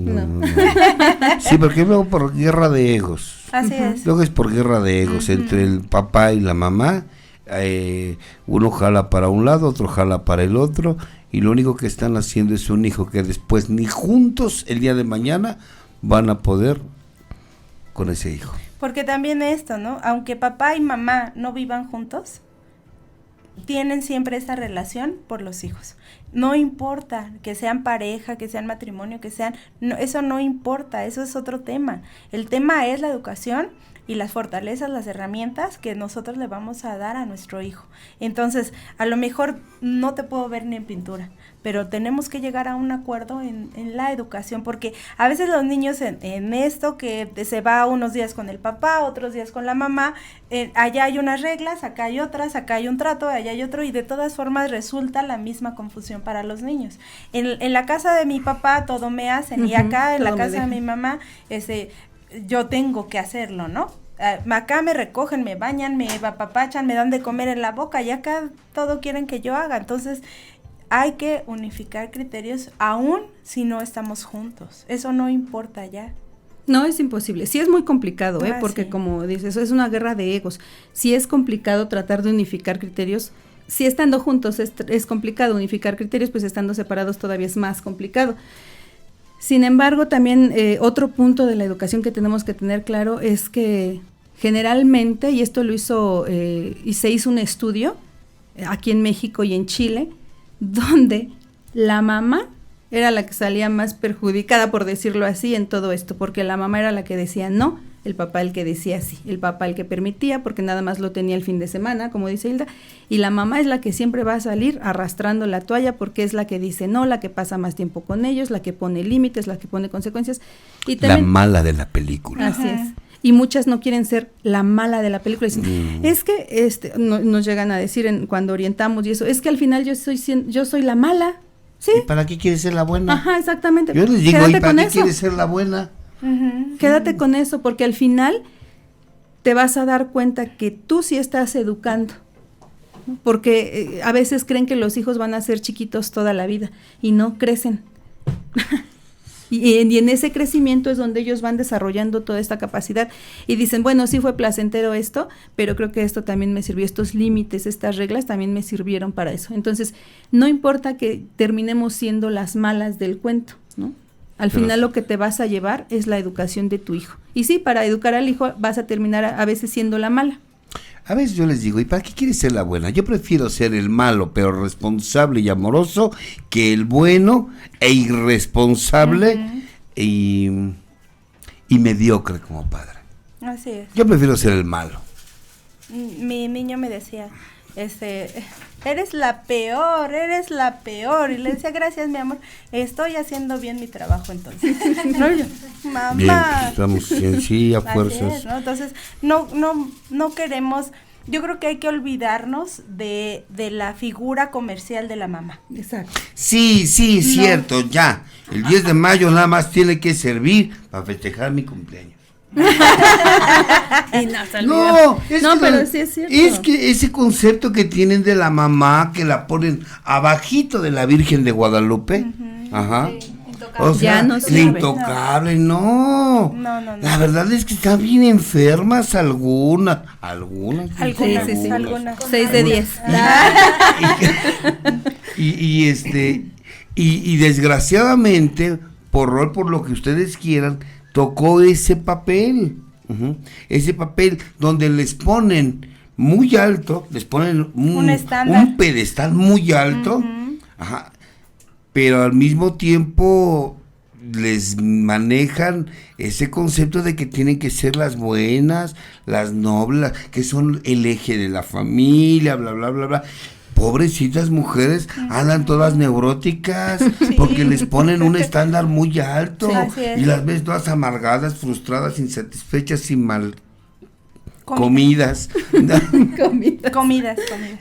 Sí, porque luego por guerra de egos. Así es. Luego es por guerra de egos entre el papá y la mamá. Uno jala para un lado, otro jala para el otro, y lo único que están haciendo es un hijo que después ni juntos el día de mañana van a poder con ese hijo. Porque también esto, ¿no? Aunque papá y mamá no vivan juntos, tienen siempre esta relación por los hijos. No importa que sean pareja, que sean matrimonio, que sean... No, eso no importa, eso es otro tema. El tema es la educación y las fortalezas, las herramientas que nosotros le vamos a dar a nuestro hijo. Entonces, a lo mejor no te puedo ver ni en pintura, pero tenemos que llegar a un acuerdo en la educación, porque a veces los niños en esto que se va unos días con el papá, otros días con la mamá, allá hay unas reglas, acá hay otras, acá hay un trato, allá hay otro, y de todas formas resulta la misma confusión para los niños. En la casa de mi papá todo me hacen, y acá en la casa de mi mamá, yo tengo que hacerlo, ¿no? Acá me recogen, me bañan, me apapachan, me dan de comer en la boca, y acá todo quieren que yo haga. Entonces hay que unificar criterios aún si no estamos juntos. Eso no importa ya. No, es imposible. Sí es muy complicado, porque sí. Como dices, eso es una guerra de egos. Sí es complicado tratar de unificar criterios. Si estando juntos es complicado unificar criterios, pues estando separados todavía es más complicado. Sin embargo, también otro punto de la educación que tenemos que tener claro es que generalmente, y esto lo hizo y se hizo un estudio aquí en México y en Chile, donde la mamá era la que salía más perjudicada, por decirlo así, en todo esto, porque la mamá era la que decía no, el papá el que decía sí, el papá el que permitía, porque nada más lo tenía el fin de semana, como dice Hilda, y la mamá es la que siempre va a salir arrastrando la toalla, porque es la que dice no, la que pasa más tiempo con ellos, la que pone límites, la que pone consecuencias. Y también, la mala de la película. Así es. Y muchas no quieren ser la mala de la película. Dicen, es que nos llegan a decir cuando orientamos y eso, es que al final yo soy la mala. ¿Sí? ¿Y para qué quieres ser la buena? Ajá, exactamente. Yo les digo, quédate ¿y para con qué eso. quieres ser la buena? Quédate con eso, porque al final te vas a dar cuenta que tú sí estás educando. Porque a veces creen que los hijos van a ser chiquitos toda la vida y no crecen. Y en ese crecimiento es donde ellos van desarrollando toda esta capacidad y dicen, bueno, sí fue placentero esto, pero creo que esto también me sirvió, estos límites, estas reglas también me sirvieron para eso. Entonces, no importa que terminemos siendo las malas del cuento, ¿no? Al final lo que te vas a llevar es la educación de tu hijo. Y sí, para educar al hijo vas a terminar a veces siendo la mala. A veces yo les digo, ¿y para qué quieres ser la buena? Yo prefiero ser el malo, pero responsable y amoroso, que el bueno e irresponsable y mediocre como padre. Así es. Yo prefiero ser el malo. Mi niño me decía, eres la peor. Y le decía, gracias, mi amor, estoy haciendo bien mi trabajo entonces. No, yo, mamá. Bien, estamos sí, a Así fuerzas. es, ¿no? Entonces, no queremos, yo creo que hay que olvidarnos de la figura comercial de la mamá. Exacto. Sí, cierto, ya. El 10 de mayo nada más tiene que servir para festejar mi cumpleaños. Pero sí es cierto. Es que ese concepto que tienen de la mamá, que la ponen abajito de la Virgen de Guadalupe, ajá. Sí, O sea, Ya no la sirve. intocable, no. No. La verdad es que están bien enfermas algunas. Algunas. Algunas. 6 de 10. Y desgraciadamente, por lo que ustedes quieran, tocó ese papel. Ese papel donde les ponen muy alto, les ponen Un estándar. un pedestal muy alto, ajá, pero al mismo tiempo les manejan ese concepto de que tienen que ser las buenas, las nobles, que son el eje de la familia, bla, bla, bla, bla. Pobrecitas mujeres andan todas neuróticas porque les ponen un estándar muy alto, Sí, así es. y las ves todas amargadas, frustradas, insatisfechas y mal comidas.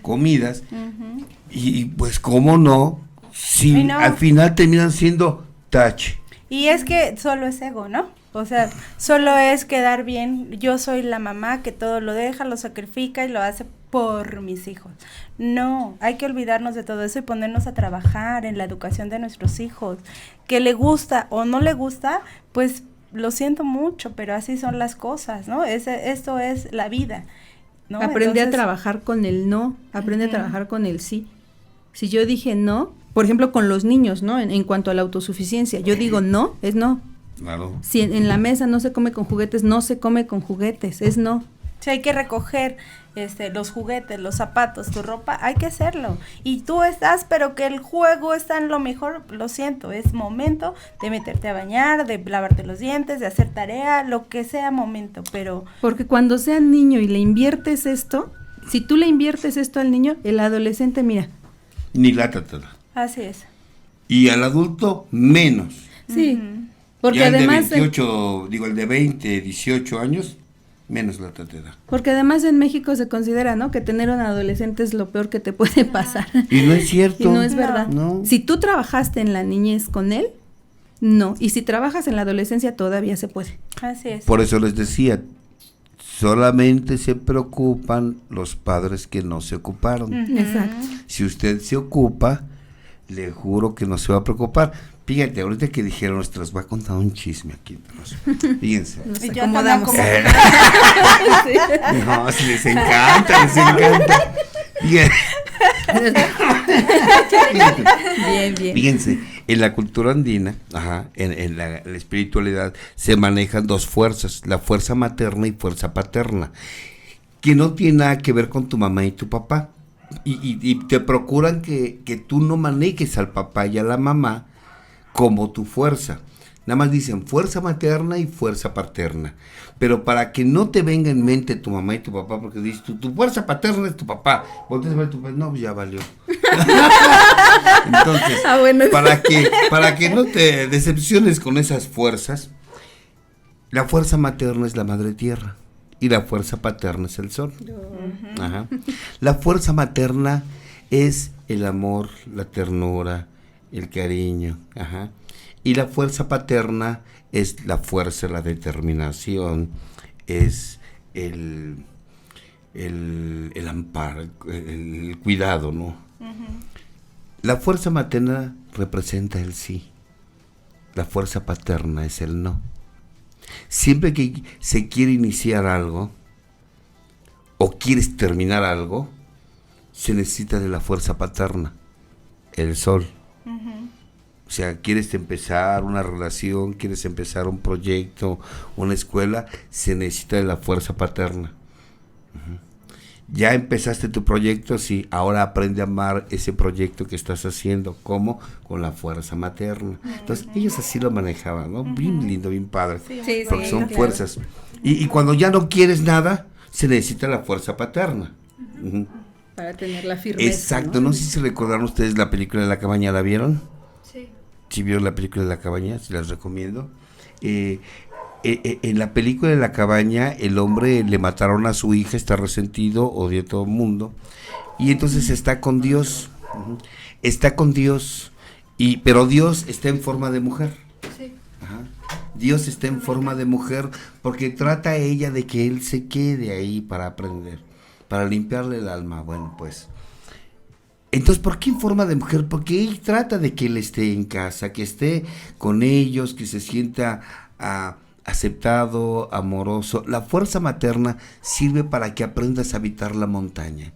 Comidas. Y pues cómo no, si Ay, no. al final terminan siendo tache. Y es que solo es ego, ¿no? O sea, solo es quedar bien. Yo soy la mamá que todo lo deja, lo sacrifica y lo hace por mis hijos. No, hay que olvidarnos de todo eso y ponernos a trabajar en la educación de nuestros hijos. Que le gusta o no le gusta, pues lo siento mucho, pero así son las cosas, ¿no? Esto es la vida, ¿no? Aprende a Entonces, trabajar con el no, aprende a trabajar con el sí. Si yo dije no, por ejemplo con los niños, ¿no? En cuanto a la autosuficiencia, yo digo no, es no. Claro. Si en la mesa no se come con juguetes, no se come con juguetes, es no. si hay que recoger los juguetes, los zapatos, tu ropa, hay que hacerlo. Y tú estás, pero que el juego está en lo mejor, lo siento, es momento de meterte a bañar, de lavarte los dientes, de hacer tarea, lo que sea momento, pero... Porque cuando sea niño y le inviertes esto, si tú le inviertes esto al niño, el adolescente, mira. Ni lata te da. Así es. Y al adulto, menos. Sí, porque Ya además... el de 20, 18 años, menos lata te da. Porque además en México se considera, ¿no? Que tener un adolescente es lo peor que te puede pasar. Y no es cierto. Y no es verdad. No. Si tú trabajaste en la niñez con él, no. Y si trabajas en la adolescencia, todavía se puede. Así es. Por eso les decía, solamente se preocupan los padres que no se ocuparon. Exacto. Si usted se ocupa, le juro que no se va a preocupar. Fíjate, ahorita que dijeron, les voy a contar un chisme aquí. Fíjense. Nos Y yo acomodamos. también No, si les encanta, les encanta. Fíjense. Bien, bien. Fíjense, en la cultura andina, en la espiritualidad, se manejan dos fuerzas, la fuerza materna y fuerza paterna, que no tiene nada que ver con tu mamá y tu papá. Y te procuran que tú no manejes al papá y a la mamá como tu fuerza. Nada más dicen fuerza materna y fuerza paterna. Pero para que no te venga en mente tu mamá y tu papá, porque dices, tu fuerza paterna es tu papá. Volteas a ver a tu papá, no, ya valió. Entonces, Bueno. para que no te decepciones con esas fuerzas, la fuerza materna es la madre tierra y la fuerza paterna es el sol. Ajá. La fuerza materna es el amor, la ternura, el cariño, ajá. Y la fuerza paterna es la fuerza, la determinación, es el amparo, el cuidado, ¿no? La fuerza materna representa el sí, la fuerza paterna es el no. Siempre que se quiere iniciar algo o quieres terminar algo, se necesita de la fuerza paterna, el sol. O sea, quieres empezar una relación, quieres empezar un proyecto, una escuela, se necesita de la fuerza paterna. Ya empezaste tu proyecto, sí, ahora aprende a amar ese proyecto que estás haciendo. ¿Cómo? Con la fuerza materna. Entonces, ellos así lo manejaban, ¿no? Bien lindo, bien padre. Sí, Porque sí, son claro. fuerzas. Y cuando ya no quieres nada, se necesita la fuerza paterna. Para tener la firmeza. Exacto, no sé si recordaron ustedes la película de La Cabaña, ¿la vieron? Sí. Si vieron la película de La Cabaña, se las recomiendo. En la película de La Cabaña, el hombre le mataron a su hija, está resentido, odia a todo el mundo, y entonces está con Dios, está con Dios, pero Dios está en forma de mujer. Sí. Ajá. Dios está en forma de mujer porque trata a ella de que él se quede ahí para aprender, para limpiarle el alma. Bueno, pues Entonces, ¿por qué en forma de mujer? Porque él trata de que él esté en casa, que esté con ellos, que se sienta aceptado, amoroso. La fuerza materna sirve para que aprendas a habitar la montaña,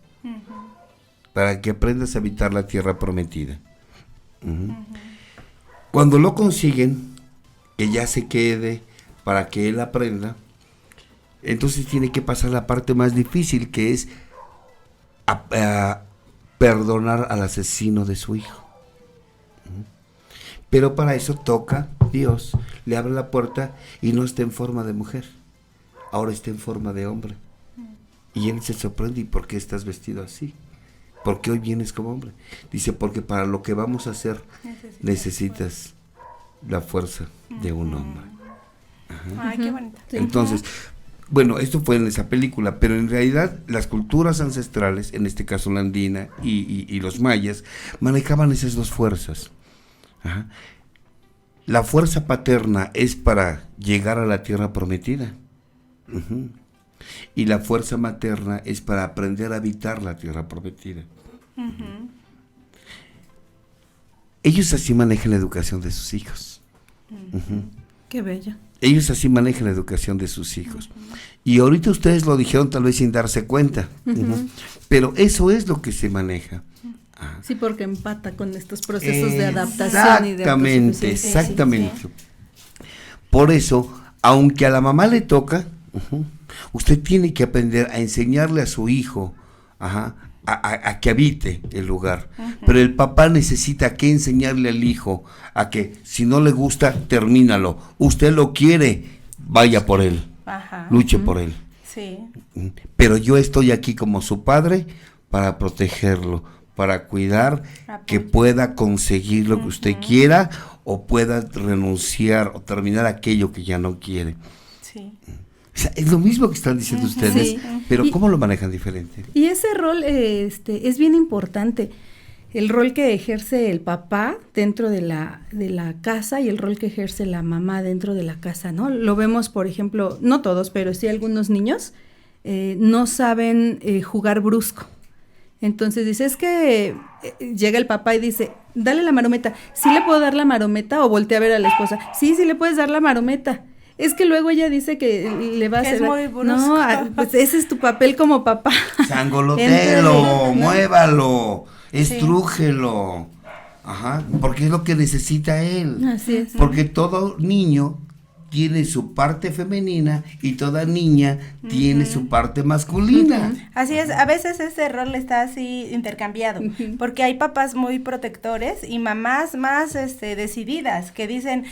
para que aprendas a habitar la tierra prometida. Cuando lo consiguen, que ya se quede para que él aprenda, entonces tiene que pasar la parte más difícil, que es perdonar al asesino de su hijo. Pero para eso toca Dios, le abre la puerta y no está en forma de mujer, ahora está en forma de hombre. Y él se sorprende: ¿y por qué estás vestido así? ¿Por qué hoy vienes como hombre? Dice: porque para lo que vamos a hacer necesitas la fuerza de un hombre. Ay, qué bonito. Entonces, bueno, esto fue en esa película, pero en realidad las culturas ancestrales, en este caso la andina y los mayas, manejaban esas dos fuerzas. La fuerza paterna es para llegar a la tierra prometida. Y la fuerza materna es para aprender a habitar la tierra prometida. Ellos así manejan la educación de sus hijos. Qué bello. Ellos así manejan la educación de sus hijos. Y ahorita ustedes lo dijeron tal vez sin darse cuenta. Pero eso es lo que se maneja. Sí, porque empata con estos procesos de adaptación y de autosuficiencia. Exactamente. Por eso, aunque a la mamá le toca, usted tiene que aprender a enseñarle a su hijo a que habite el lugar. Pero el papá necesita que enseñarle al hijo a que si no le gusta, termínalo. Usted lo quiere, vaya por él. Luche por él. Sí. Pero yo estoy aquí como su padre para protegerlo, para cuidar que pueda conseguir lo que usted quiera, o pueda renunciar o terminar aquello que ya no quiere. Sí. O sea, es lo mismo que están diciendo ustedes, Sí. pero ¿cómo lo manejan diferente? Y ese rol es bien importante. El rol que ejerce el papá dentro de la casa y el rol que ejerce la mamá dentro de la casa, ¿no? Lo vemos, por ejemplo, no todos, pero sí algunos niños no saben jugar brusco. Entonces dice, es que llega el papá y dice, dale la marometa. ¿Sí le puedo dar la marometa? O voltea a ver a la esposa. Sí le puedes dar la marometa. Es que luego ella dice que le va a hacer... Es muy brusco. No, pues ese es tu papel como papá. Sangolotelo, muévalo, estrújelo. Porque es lo que necesita él. Así es. Porque todo niño tiene su parte femenina y toda niña tiene su parte masculina. Así es, a veces ese rol está así intercambiado, porque hay papás muy protectores y mamás más decididas, que dicen,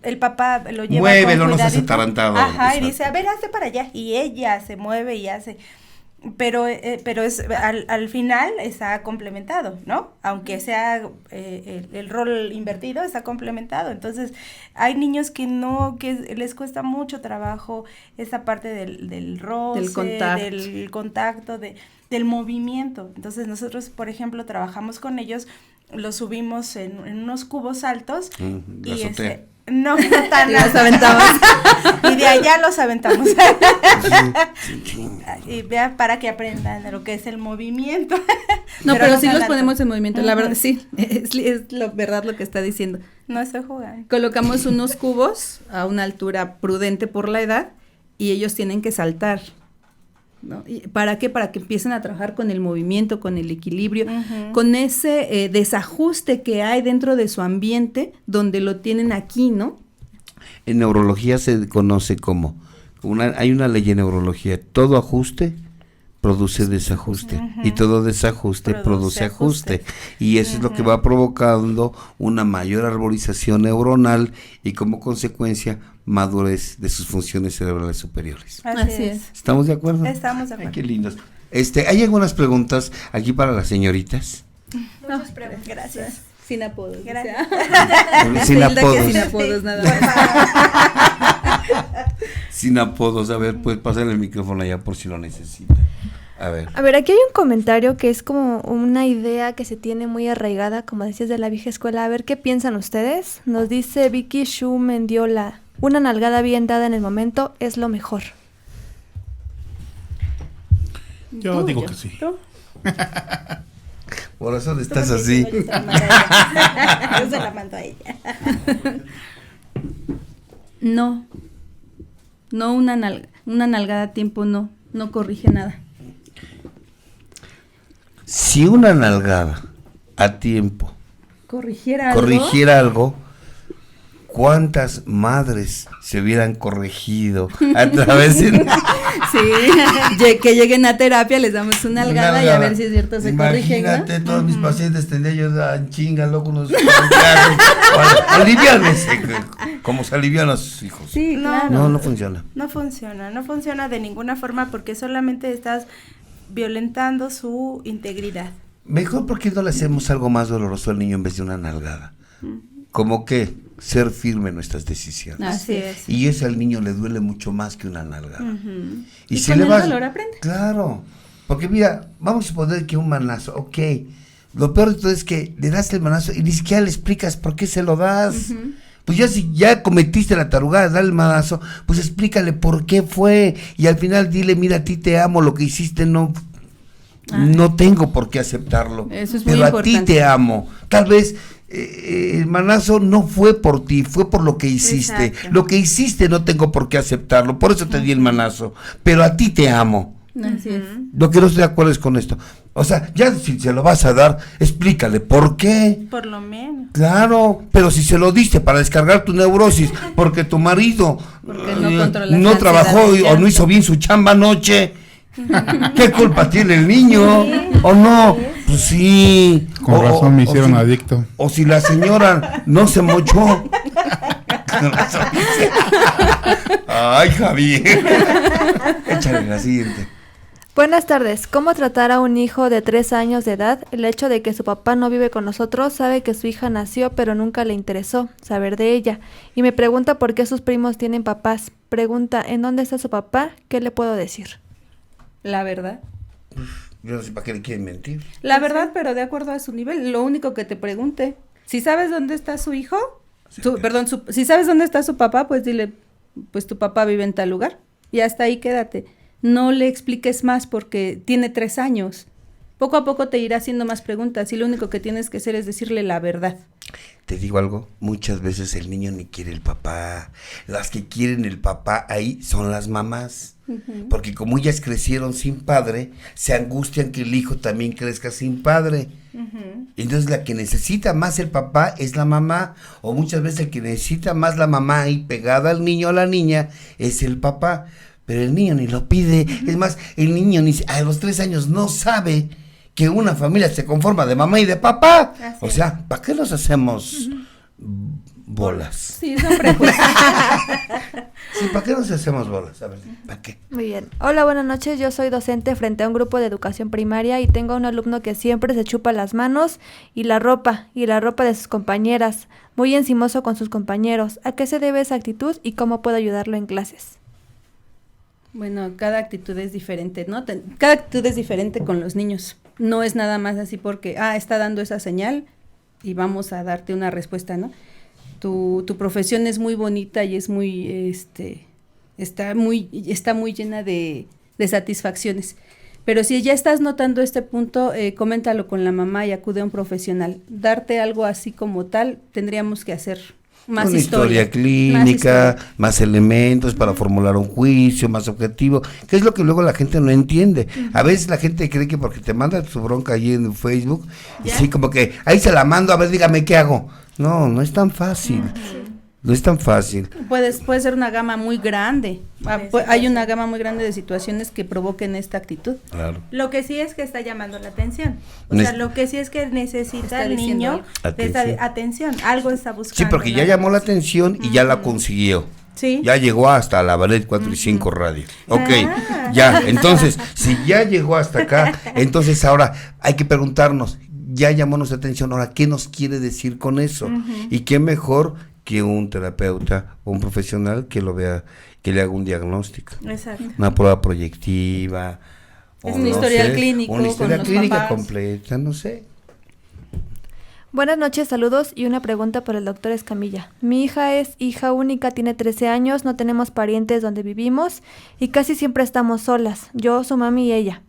el papá lo lleva Muévelo, con no seas cuidadito. atarantado. Y Exacto. dice, a ver, hazte para allá, y ella se mueve y hace... Pero es al final está complementado, ¿no? Aunque sea el rol invertido, está complementado. Entonces, hay niños que les cuesta mucho trabajo esa parte del roce, del contacto, del movimiento. Entonces, nosotros, por ejemplo, trabajamos con ellos, los subimos en unos cubos altos La azotea. No tan Los aventamos. Y de allá los aventamos. Y vea, para que aprendan lo que es el movimiento. No, pero sí tan los alto. ponemos en movimiento, la verdad, sí, es la verdad lo que está diciendo. No estoy jugando. Colocamos unos cubos a una altura prudente por la edad y ellos tienen que saltar, ¿no? ¿Para qué? Para que empiecen a trabajar con el movimiento, con el equilibrio, con ese desajuste que hay dentro de su ambiente, donde lo tienen aquí, ¿no? En neurología se conoce como, hay una ley en neurología: todo ajuste produce desajuste, y todo desajuste produce ajuste, y eso es lo que va provocando una mayor arborización neuronal y como consecuencia madurez de sus funciones cerebrales superiores. Así es. ¿Estamos de acuerdo? Estamos de Ay, acuerdo. qué lindos. ¿Hay algunas preguntas aquí para las señoritas? Muchas preguntas. Gracias. Sin apodos. Gracias. Sin apodos. Sin apodos, nada más. Sin apodos. A ver, pues pásale el micrófono allá por si lo necesita. A ver, aquí hay un comentario que es como una idea que se tiene muy arraigada, como decías, de la vieja escuela. A ver, ¿qué piensan ustedes? Nos dice Vicky Shu Mendiola: una nalgada bien dada en el momento es lo mejor. Yo digo que sí. Por razón estás así. Yo se la mando a ella. No, una nalgada a tiempo no corrige nada. Si una nalgada a tiempo Corrigiera algo, ¿cuántas madres se hubieran corregido a través de Sí, que lleguen a terapia, les damos una nalgada y a ver si es cierto se corrigen, ¿no? Imagínate, todos mis pacientes tendría yo en chinga, loco, unos aliviarles, como se alivian a sus hijos. Sí, claro. No funciona. No funciona de ninguna forma porque solamente estás violentando su integridad. Mejor porque no le hacemos algo más doloroso al niño en vez de una nalgada. Como que ser firme en nuestras decisiones. Así es. Y eso al niño le duele mucho más que una nalgada. Y si con le el vas, dolor aprende. Claro, porque mira, vamos a suponer que un manazo, ok, lo peor de todo es que le das el manazo y ni siquiera le explicas por qué se lo das. Pues ya si ya cometiste la tarugada de darle el manazo, pues explícale por qué fue y al final dile, mira, a ti te amo, lo que hiciste no tengo por qué aceptarlo, Eso es muy pero a importante. ti te amo. Tal vez el manazo no fue por ti, fue por lo que hiciste. Exacto. Lo que hiciste no tengo por qué aceptarlo, por eso te di el manazo, pero a ti te amo. Así es. Lo que no estoy de acuerdo es con esto. O sea, ya si se lo vas a dar, explícale por qué. Por lo menos. Claro, pero si se lo diste para descargar tu neurosis, porque tu marido Porque no controlas no la trabajó ansiedad, o no hizo bien su chamba anoche, ¿qué culpa tiene el niño? ¿O no? Pues sí. Con razón me hicieron adicto. O si la señora no se mochó. Con razón Ay, Javier. Échale la siguiente. Buenas tardes. ¿Cómo tratar a un hijo de 3 años de edad? El hecho de que su papá no vive con nosotros, sabe que su hija nació, pero nunca le interesó saber de ella. Y me pregunta por qué sus primos tienen papás. Pregunta, ¿en dónde está su papá? ¿Qué le puedo decir? La verdad. Yo no sé para qué le quieren mentir. La verdad, pero de acuerdo a su nivel. Lo único que te pregunte. Si sabes dónde está su hijo, si sabes dónde está su papá, pues dile, pues tu papá vive en tal lugar. Y hasta ahí quédate. No le expliques más porque tiene 3 años. Poco a poco te irá haciendo más preguntas y lo único que tienes que hacer es decirle la verdad. Te digo algo, muchas veces el niño ni quiere el papá. Las que quieren el papá ahí son las mamás. Porque como ellas crecieron sin padre, se angustian que el hijo también crezca sin padre. Entonces la que necesita más el papá es la mamá, o muchas veces el que necesita más la mamá ahí pegada al niño o a la niña es el papá. Pero el niño ni lo pide. Es más, el niño ni a los 3 años no sabe que una familia se conforma de mamá y de papá. O sea, ¿para qué nos hacemos bolas? Sí, son prejuicios. Sí, ¿para qué nos hacemos bolas? A ver, ¿para qué? Muy bien. Hola, buenas noches. Yo soy docente frente a un grupo de educación primaria y tengo un alumno que siempre se chupa las manos y la ropa de sus compañeras. Muy encimoso con sus compañeros. ¿A qué se debe esa actitud y cómo puedo ayudarlo en clases? Bueno, cada actitud es diferente, ¿no? Cada actitud es diferente con los niños. No es nada más así porque, está dando esa señal y vamos a darte una respuesta, ¿no? Tu profesión es muy bonita y es muy, está muy llena de satisfacciones. Pero si ya estás notando este punto, coméntalo con la mamá y acude a un profesional. Darte algo así como tal, tendríamos que hacer más una historia clínica, más elementos para formular un juicio, más objetivo, que es lo que luego la gente no entiende. A veces la gente cree que porque te manda su bronca allí en Facebook, así como que ahí se la mando, a ver, dígame qué hago. No es tan fácil. No es tan fácil. Puede ser una gama muy grande. Hay una gama muy grande de situaciones que provoquen esta actitud. Claro. Lo que sí es que está llamando la atención. O sea, lo que sí es que necesita Está el niño atención. atención. Algo está buscando. Sí, porque ya llamó la atención y ya la consiguió. Sí. Ya llegó hasta la Ballet 4 y 5 Radio. Ok, ya, entonces, si ya llegó hasta acá, entonces ahora hay que preguntarnos, ya llamó nuestra atención, ahora, ¿qué nos quiere decir con eso? Y qué mejor que un terapeuta o un profesional que lo vea, que le haga un diagnóstico. Exacto. Una prueba proyectiva. Es un historial clínico una historia con los clínica papás. completa, no sé. Buenas noches, saludos y una pregunta para el doctor Escamilla. Mi hija es hija única, tiene 13 años, no tenemos parientes donde vivimos y casi siempre estamos solas, yo, su mami y ella.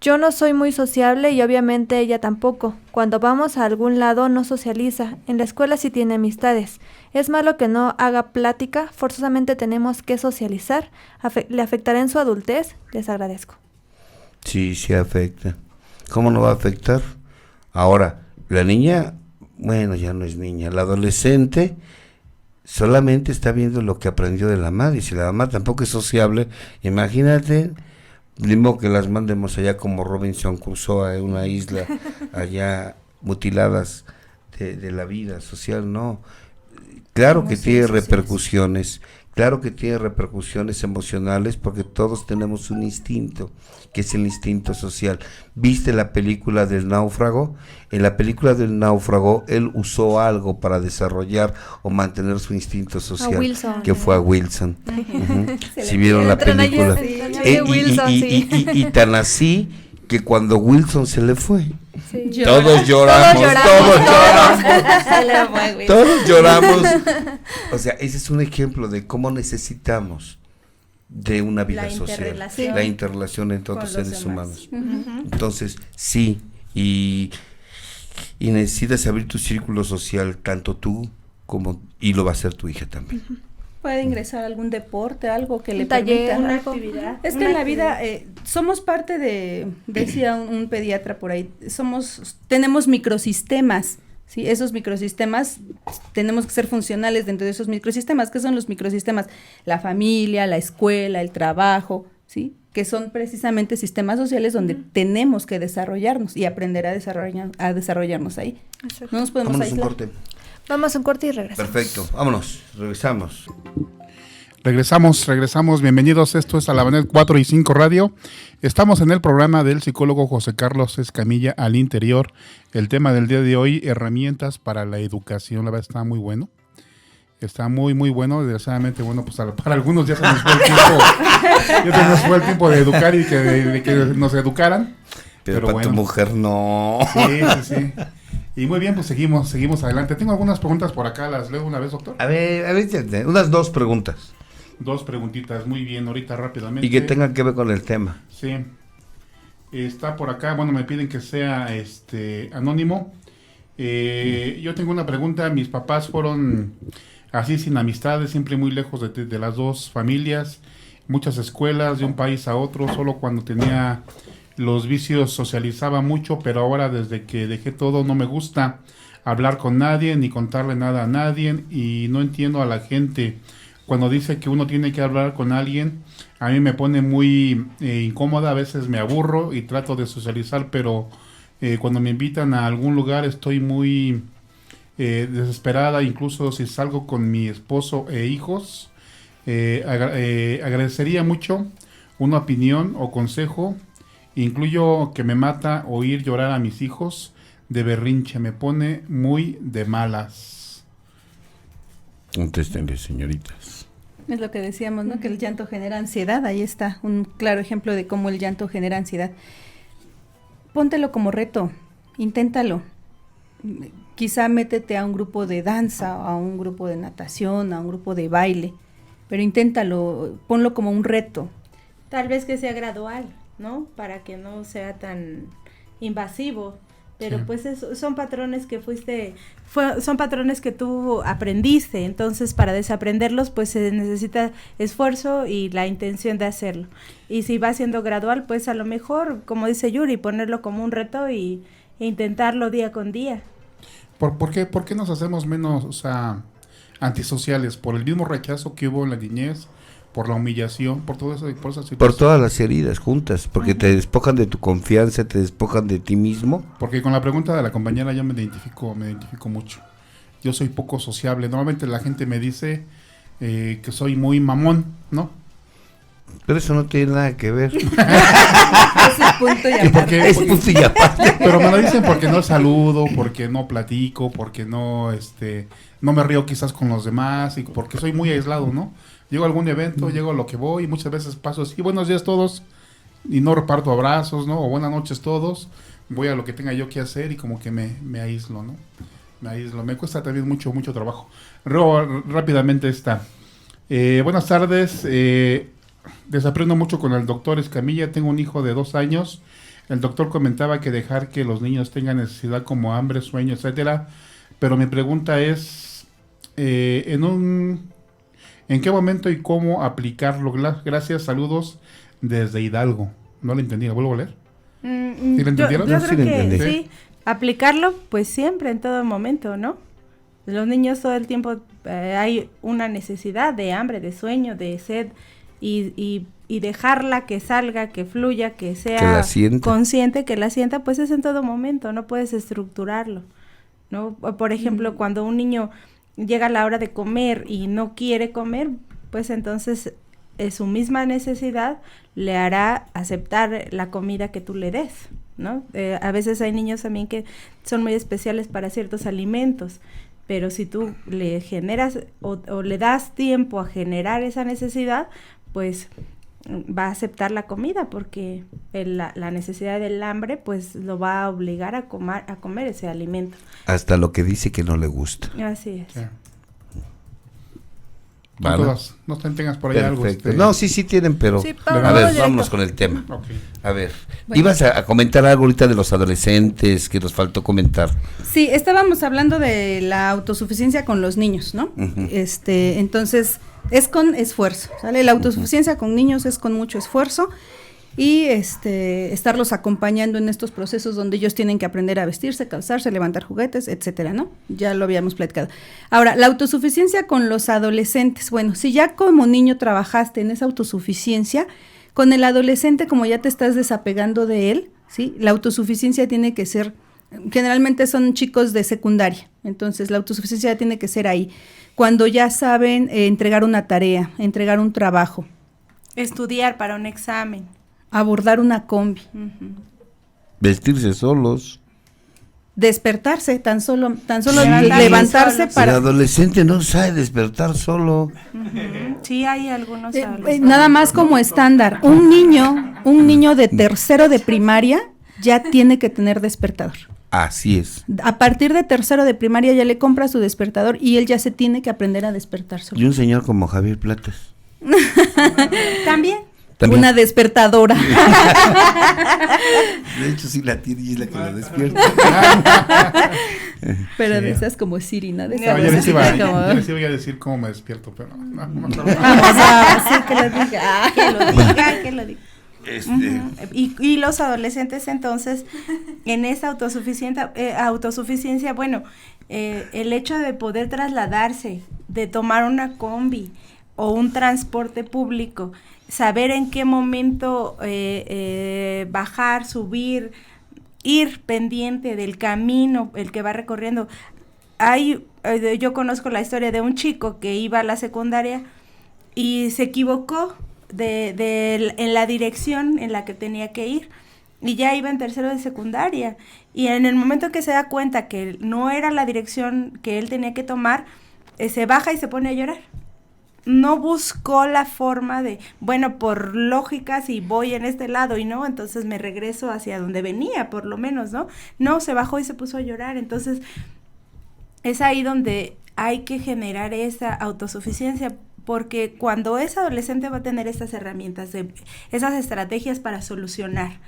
Yo no soy muy sociable y obviamente ella tampoco. Cuando vamos a algún lado no socializa. En la escuela sí tiene amistades. Es malo que no haga plática. Forzosamente tenemos que socializar. ¿Le afectará en su adultez? Les agradezco. Sí, sí afecta. ¿Cómo no va a afectar? Ahora, la niña, bueno, ya no es niña. La adolescente solamente está viendo lo que aprendió de la madre. Y si la mamá tampoco es sociable, imagínate, mismo que las mandemos allá como Robinson Crusoe a una isla, allá mutiladas de la vida social, no. Claro que tiene repercusiones, claro que tiene repercusiones emocionales, porque todos tenemos un instinto, que es el instinto social. ¿Viste la película del náufrago? En la película del náufrago, él usó algo para desarrollar o mantener su instinto social, Wilson, que fue a Wilson. Si vieron la película. Y tan así que cuando Wilson se le fue, Sí. todos lloramos. Todos lloramos. O sea, ese es un ejemplo de cómo necesitamos de una vida social, la interrelación entre otros seres humanos. Entonces, sí, y necesitas abrir tu círculo social, tanto tú como, y lo va a hacer tu hija también. Puede ingresar a algún deporte, algo que le taller, permita. una algo. actividad. Es que en la vida somos parte decía un pediatra por ahí, tenemos microsistemas, ¿sí? Esos microsistemas tenemos que ser funcionales dentro de esos microsistemas. ¿Qué son los microsistemas? La familia, la escuela, el trabajo, ¿sí? Que son precisamente sistemas sociales donde tenemos que desarrollarnos y aprender a desarrollarnos ahí. Exacto. No nos podemos Vámonos un aislar. corte. Vamos a un corte y regresamos. Perfecto, vámonos, regresamos. Regresamos, bienvenidos, esto es Alabanet 4 y 5 Radio. Estamos en el programa del psicólogo José Carlos Escamilla al Interior. El tema del día de hoy, herramientas para la educación, la verdad está muy bueno. Está muy, muy bueno, desgraciadamente, bueno, pues para algunos ya se nos fue el tiempo, ya se nos fue el tiempo de educar y de que nos educaran. Pero para bueno. tu mujer no. Sí. Y muy bien, pues seguimos adelante. Tengo algunas preguntas por acá, las leo una vez, doctor. A ver, unas 2 preguntas. 2 preguntitas, muy bien, ahorita rápidamente. Y que tengan que ver con el tema. Sí. Está por acá, bueno, me piden que sea anónimo. Yo tengo una pregunta, mis papás fueron así sin amistades, siempre muy lejos de las 2 familias, muchas escuelas, de un país a otro, solo cuando tenía los vicios socializaba mucho, pero ahora desde que dejé todo no me gusta hablar con nadie, ni contarle nada a nadie, y no entiendo a la gente cuando dice que uno tiene que hablar con alguien. A mí me pone muy incómoda, a veces me aburro y trato de socializar, pero cuando me invitan a algún lugar estoy muy desesperada, incluso si salgo con mi esposo e hijos. Agradecería mucho una opinión o consejo. Incluyo que me mata oír llorar a mis hijos de berrinche, me pone muy de malas. Contéstenle, señoritas. Es lo que decíamos, ¿no? Que el llanto genera ansiedad. Ahí está un claro ejemplo de cómo el llanto genera ansiedad. Póntelo como reto, inténtalo. Quizá métete a un grupo de danza, a un grupo de natación, a un grupo de baile, pero inténtalo, ponlo como un reto. Tal vez que sea gradual, ¿no? Para que no sea tan invasivo. Pero Sí. pues son patrones que son patrones que tú aprendiste, entonces para desaprenderlos pues se necesita esfuerzo y la intención de hacerlo. Y si va siendo gradual, pues a lo mejor, como dice Yuri, ponerlo como un reto e intentarlo día con día. ¿Por qué nos hacemos menos antisociales? ¿Por el mismo rechazo que hubo en la niñez? ¿Por la humillación? ¿Por todo eso? ¿Por esa situación? Por todas las heridas juntas, porque te despojan de tu confianza, te despojan de ti mismo. Porque con la pregunta de la compañera yo me identifico mucho. Yo soy poco sociable. Normalmente la gente me dice que soy muy mamón, ¿no? Pero eso no tiene nada que ver. Es punto y aparte. Es punto y aparte. Pero me lo dicen porque no saludo, porque no platico, porque no me río quizás con los demás y porque soy muy aislado, ¿no? Llego a algún evento, llego a lo que voy y muchas veces paso así, buenos días todos, y no reparto abrazos, ¿no? O buenas noches todos, voy a lo que tenga yo que hacer y como que me aíslo, ¿no? Me cuesta también mucho trabajo. Rápidamente esta. Buenas tardes, desaprendo mucho con el doctor Escamilla, tengo un hijo de 2 años, el doctor comentaba que dejar que los niños tengan necesidad como hambre, sueño, etcétera, pero mi pregunta es, ¿en qué momento y cómo aplicarlo? Gracias, saludos desde Hidalgo. No lo entendí, ¿lo vuelvo a leer? ¿Sí lo entendieron? Yo Sí creo lo que entendí. sí, aplicarlo pues siempre, en todo momento, ¿no? Los niños todo el tiempo hay una necesidad de hambre, de sueño, de sed, y dejarla que salga, que fluya, que sea Que la sienta. consciente, que la sienta, pues es en todo momento, no puedes estructurarlo, ¿no? Por ejemplo, cuando un niño llega la hora de comer y no quiere comer, pues entonces su misma necesidad le hará aceptar la comida que tú le des, ¿no? A veces hay niños también que son muy especiales para ciertos alimentos, pero si tú le generas o le das tiempo a generar esa necesidad, pues va a aceptar la comida, porque la necesidad del hambre pues lo va a obligar a comer ese alimento. Hasta lo que dice que no le gusta. Así es. Sí. ¿Vale? Todas, no tengas por ahí algo. Perfecto. No, sí tienen, pero Sí, a vamos ver, directo. vámonos con el tema. Ok. A ver, Bueno. ibas a comentar algo ahorita de los adolescentes que nos faltó comentar. Sí, estábamos hablando de la autosuficiencia con los niños, ¿no? Ujú. Entonces, es con esfuerzo, ¿sale? La autosuficiencia con niños es con mucho esfuerzo y estarlos acompañando en estos procesos donde ellos tienen que aprender a vestirse, calzarse, levantar juguetes, etcétera, ¿no? Ya lo habíamos platicado. Ahora, la autosuficiencia con los adolescentes. Bueno, si ya como niño trabajaste en esa autosuficiencia, con el adolescente, como ya te estás desapegando de él, ¿sí? La autosuficiencia tiene que ser, generalmente son chicos de secundaria, entonces la autosuficiencia tiene que ser ahí, cuando ya saben entregar una tarea, entregar un trabajo, Estudiar para un examen. abordar una combi, Ujú. Vestirse solos. despertarse, tan solo Levantarse levantarse solos. El para... adolescente no sabe despertar solo. Ujú. Sí, hay algunos Nada más como estándar, un niño de tercero de primaria ya tiene que tener despertador. Así es. A partir de tercero de primaria ya le compra su despertador y él ya se tiene que aprender a despertar solo. Y un señor como Javier Platas. También. También. Una despertadora. De hecho, sí la tiene y es la que la despierta. Pero Sí. de esas como Sirina, de No, esas yo les iba como- a decir cómo me despierto, pero no. Vamos a sí que les diga. Que lo diga, que lo diga. Este, Ujú. Y los adolescentes entonces en esa autosuficiencia, bueno, el hecho de poder trasladarse, de tomar una combi o un transporte público, saber en qué momento bajar, subir, ir pendiente del camino, el que va recorriendo. Yo conozco la historia de un chico que iba a la secundaria y se equivocó en la dirección en la que tenía que ir, y ya iba en tercero de secundaria, y en el momento que se da cuenta que no era la dirección que él tenía que tomar, se baja y se pone a llorar. No buscó la forma de, bueno, por lógica, si voy en este lado y no, entonces me regreso hacia donde venía, por lo menos, ¿no? No, se bajó y se puso a llorar. Entonces, es ahí donde hay que generar esa autosuficiencia, porque cuando es adolescente va a tener esas herramientas, esas estrategias para solucionar.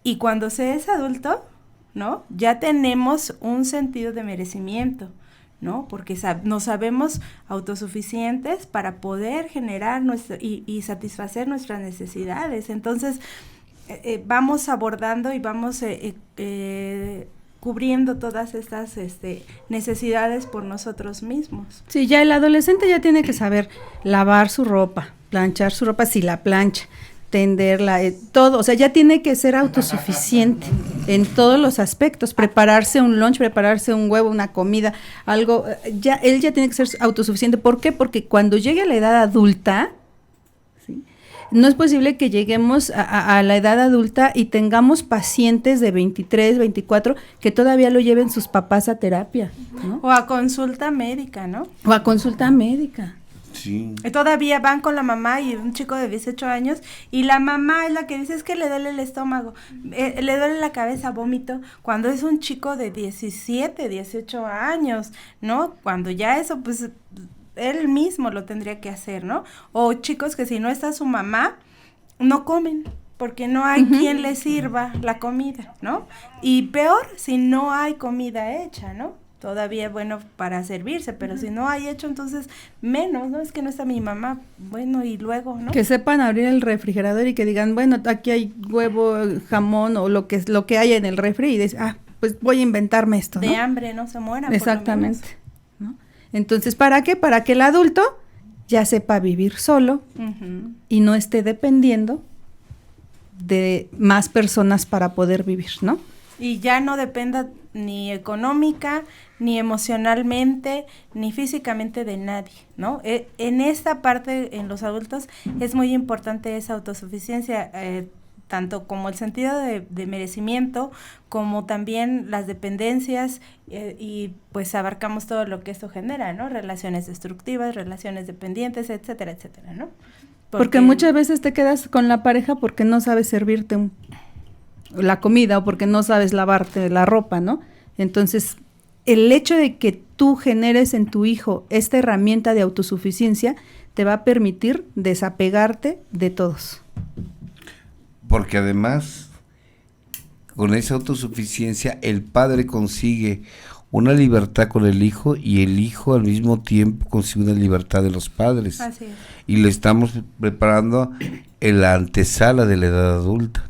Y cuando se es adulto, ¿no? Ya tenemos un sentido de merecimiento, ¿no? Porque nos sabemos autosuficientes para poder generar y satisfacer nuestras necesidades. Entonces, vamos abordando y vamos cubriendo todas estas necesidades por nosotros mismos. Sí, ya el adolescente ya tiene que saber lavar su ropa, planchar su ropa si la plancha, tenderla, todo, o sea, ya tiene que ser autosuficiente en todos los aspectos, prepararse un lunch, prepararse un huevo, una comida, algo, él ya tiene que ser autosuficiente. ¿Por qué? Porque cuando llegue a la edad adulta, ¿sí?, no es posible que lleguemos a la edad adulta y tengamos pacientes de 23, 24 que todavía lo lleven sus papás a terapia, ¿no? O a consulta médica, ¿no? O a consulta médica. sí. Todavía van con la mamá y un chico de 18 años, y la mamá es la que dice, es que le duele el estómago, le duele la cabeza, vómito, cuando es un chico de 17, 18 años, ¿no? Cuando ya eso, pues, él mismo lo tendría que hacer, ¿no? O chicos que si no está su mamá, no comen, porque no hay quien le sirva la comida, ¿no? Y peor si no hay comida hecha, ¿no? Todavía bueno para servirse, pero si no hay hecho, entonces menos, ¿no? Es que no está mi mamá, bueno, y luego, ¿no? Que sepan abrir el refrigerador y que digan, bueno, aquí hay huevo, jamón o lo que haya en el refri, y decir, pues voy a inventarme esto, ¿no? De hambre no se mueran. Exactamente, ¿no? Entonces, ¿para qué? Para que el adulto ya sepa vivir solo y no esté dependiendo de más personas para poder vivir, ¿no? Y ya no dependa ni económica, ni emocionalmente, ni físicamente de nadie, ¿no? En esta parte, en los adultos, es muy importante esa autosuficiencia, tanto como el sentido de merecimiento, como también las dependencias, y pues abarcamos todo lo que esto genera, ¿no? Relaciones destructivas, relaciones dependientes, etcétera, etcétera, ¿no? Porque muchas veces te quedas con la pareja porque no sabes servirte la comida o porque no sabes lavarte la ropa, ¿no? Entonces, el hecho de que tú generes en tu hijo esta herramienta de autosuficiencia te va a permitir desapegarte de todos. Porque además, con esa autosuficiencia, el padre consigue una libertad con el hijo y el hijo al mismo tiempo consigue una libertad de los padres. Así es. Y le estamos preparando en la antesala de la edad adulta.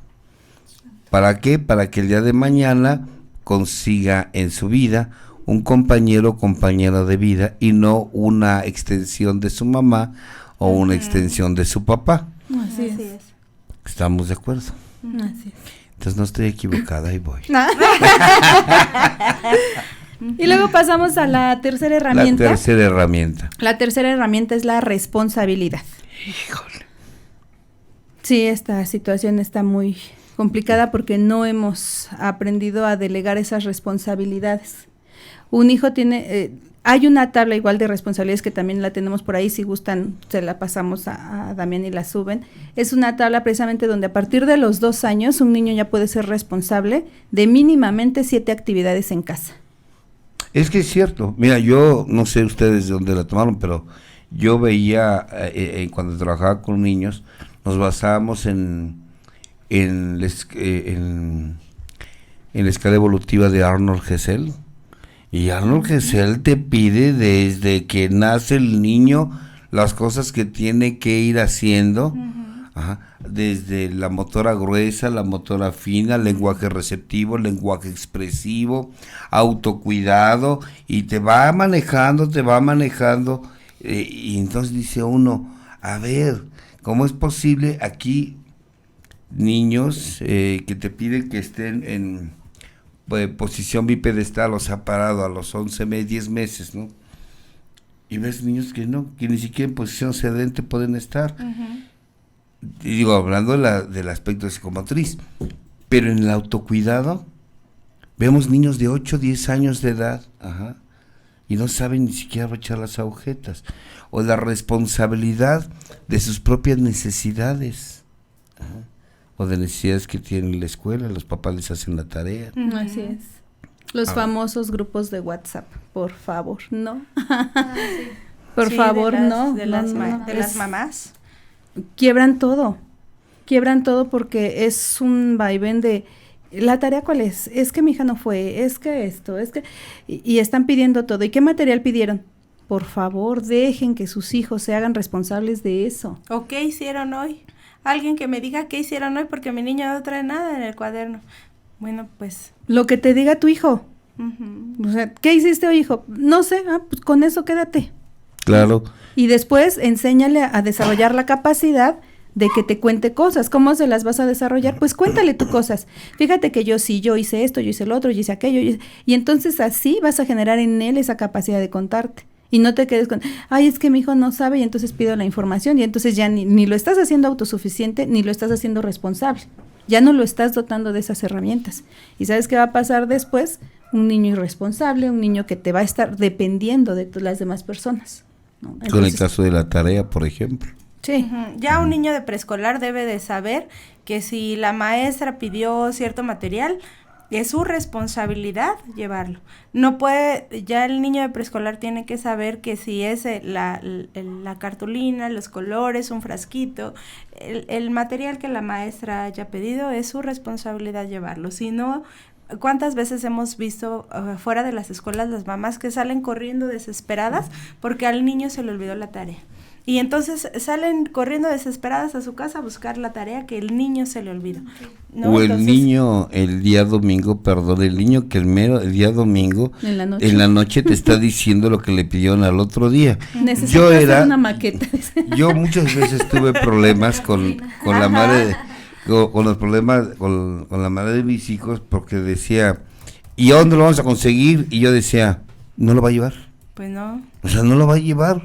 ¿Para qué? Para que el día de mañana consiga en su vida un compañero o compañera de vida y no una extensión de su mamá o una extensión de su papá. Así es. ¿Estamos de acuerdo? Así es. Entonces no estoy equivocada, ahí voy. Y luego pasamos a la tercera herramienta. La tercera herramienta. La tercera herramienta es la responsabilidad. Híjole. Sí, esta situación está muy complicada porque no hemos aprendido a delegar esas responsabilidades. Un hijo tiene, hay una tabla igual de responsabilidades que también la tenemos por ahí, si gustan se la pasamos a Damián y la suben. Es una tabla precisamente donde a partir de los 2 años un niño ya puede ser responsable de mínimamente 7 actividades en casa. Es que es cierto, mira, yo no sé ustedes de dónde la tomaron, pero yo veía, cuando trabajaba con niños, nos basábamos en la escala evolutiva de Arnold Gesell, y Arnold Gesell te pide desde que nace el niño las cosas que tiene que ir haciendo, desde la motora gruesa, la motora fina, lenguaje receptivo, lenguaje expresivo, autocuidado, y te va manejando, y entonces dice uno, a ver, ¿cómo es posible aquí niños que te piden que estén en posición bipedestal, o sea, parado a los 10 meses, ¿no? Y ves niños que ni siquiera en posición sedente pueden estar. Y digo, hablando del aspecto psicomotriz, pero en el autocuidado vemos niños de 8, 10 años de edad, y no saben ni siquiera echar las agujetas, o la responsabilidad de sus propias necesidades, o de necesidades que tienen la escuela, los papás les hacen la tarea. Así es. Los famosos grupos de WhatsApp, por favor, no. Por favor, no. De las mamás. Quiebran todo porque es un vaivén de, ¿la tarea cuál es? Es que mi hija no fue, es que esto, es que, y están pidiendo todo. ¿Y qué material pidieron? Por favor, dejen que sus hijos se hagan responsables de eso. ¿O qué hicieron hoy? Alguien que me diga qué hicieron hoy porque mi niño no trae nada en el cuaderno. Bueno, pues. Lo que te diga tu hijo. O sea, ¿qué hiciste hoy, hijo? No sé, pues con eso quédate. Claro. Y después enséñale a desarrollar la capacidad de que te cuente cosas. ¿Cómo se las vas a desarrollar? Pues cuéntale tú cosas. Fíjate que yo hice esto, yo hice lo otro, yo hice aquello. Y entonces así vas a generar en él esa capacidad de contarte. Y no te quedes con, es que mi hijo no sabe y entonces pido la información. Y entonces ya ni lo estás haciendo autosuficiente, ni lo estás haciendo responsable. Ya no lo estás dotando de esas herramientas. ¿Y sabes qué va a pasar después? Un niño irresponsable, un niño que te va a estar dependiendo de las demás personas, ¿no? Entonces, con el caso de la tarea, por ejemplo. Sí. Ya un niño de preescolar debe de saber que si la maestra pidió cierto material, es su responsabilidad llevarlo. No puede, ya el niño de preescolar tiene que saber que si es la cartulina, los colores, un frasquito, el material que la maestra haya pedido, es su responsabilidad llevarlo. Si no, ¿cuántas veces hemos visto fuera de las escuelas las mamás que salen corriendo desesperadas porque al niño se le olvidó la tarea? Y entonces salen corriendo desesperadas a su casa a buscar la tarea que el niño se le olvidó, ¿no? O el Entonces, niño el día domingo, el niño que el día domingo en la noche te está diciendo lo que le pidieron al otro día. Necesito hacer una maqueta. Yo muchas veces tuve problemas con la madre, con los problemas con la madre de mis hijos, porque decía, ¿y a dónde lo vamos a conseguir? Y yo decía, ¿no lo va a llevar? Pues no. O sea, no lo va a llevar.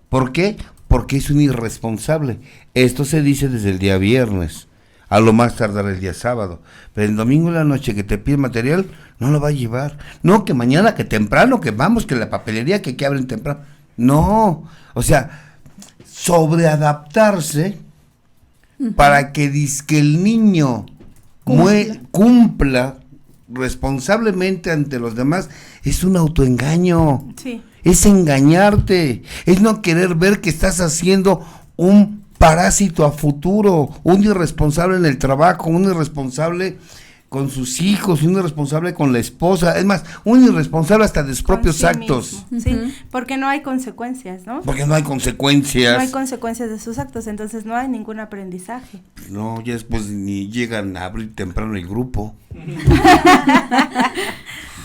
¿Por qué? Porque es un irresponsable. Esto se dice desde el día viernes, a lo más tardar el día sábado. Pero el domingo en la noche que te pide material, no lo va a llevar. No, que mañana, que temprano, que vamos, que la papelería, que abren temprano. No, o sea, sobreadaptarse para que el niño cumpla responsablemente ante los demás, es un autoengaño. Sí. Es engañarte, es no querer ver que estás haciendo un parásito a futuro, un irresponsable en el trabajo, un irresponsable con sus hijos, un irresponsable con la esposa, es más, un irresponsable hasta de sus propios actos. Mismo. Sí, porque no hay consecuencias, ¿no? Porque no hay consecuencias. No hay consecuencias de sus actos, entonces no hay ningún aprendizaje. No, ya después ni llegan a abrir temprano el grupo.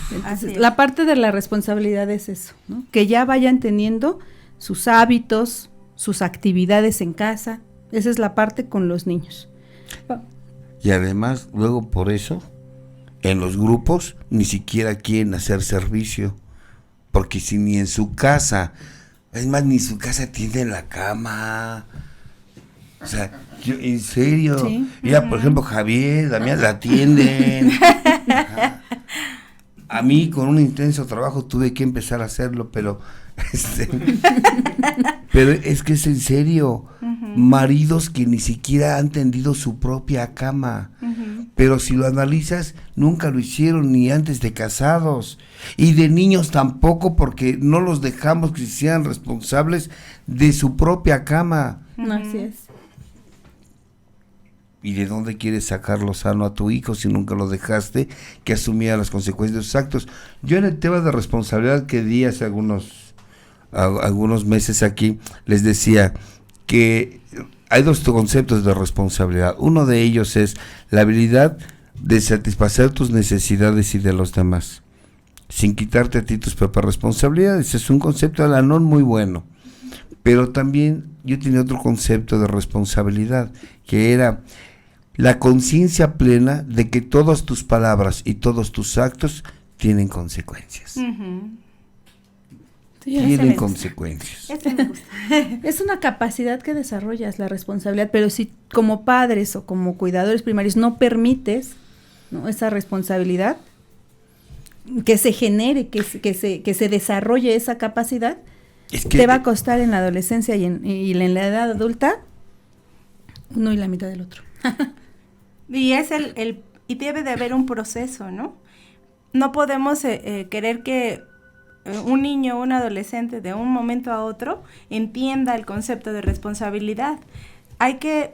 Entonces, la parte de la responsabilidad es eso, ¿no? Que ya vayan teniendo sus hábitos, sus actividades en casa. Esa es la parte con los niños. Y además, luego por eso, en los grupos ni siquiera quieren hacer servicio, porque si ni en su casa, es más, ni su casa tiene la cama. O sea, yo, en serio, sí. Mira, por ejemplo, Javier, Damián la atienden. A mí con un intenso trabajo tuve que empezar a hacerlo, pero pero es que es en serio. Maridos que ni siquiera han tendido su propia cama, pero si lo analizas, nunca lo hicieron ni antes de casados, y de niños tampoco, porque no los dejamos que sean responsables de su propia cama. Así es. ¿Y de dónde quieres sacarlo sano a tu hijo si nunca lo dejaste que asumiera las consecuencias de sus actos? Yo en el tema de responsabilidad que di hace algunos meses aquí, les decía que hay dos conceptos de responsabilidad. Uno de ellos es la habilidad de satisfacer tus necesidades y de los demás, sin quitarte a ti tus propias responsabilidades. Es un concepto de la NON muy bueno. Pero también yo tenía otro concepto de responsabilidad, que era la conciencia plena de que todas tus palabras y todos tus actos tienen consecuencias. Tienen consecuencias. Es una capacidad que desarrollas, la responsabilidad, pero si como padres o como cuidadores primarios no permites, ¿no?, esa responsabilidad, que se genere, que se desarrolle esa capacidad, es que te va a costar en la adolescencia y en la edad adulta uno y la mitad del otro. Y es y debe de haber un proceso, ¿no? No podemos querer que un niño o un adolescente de un momento a otro entienda el concepto de responsabilidad. Hay que,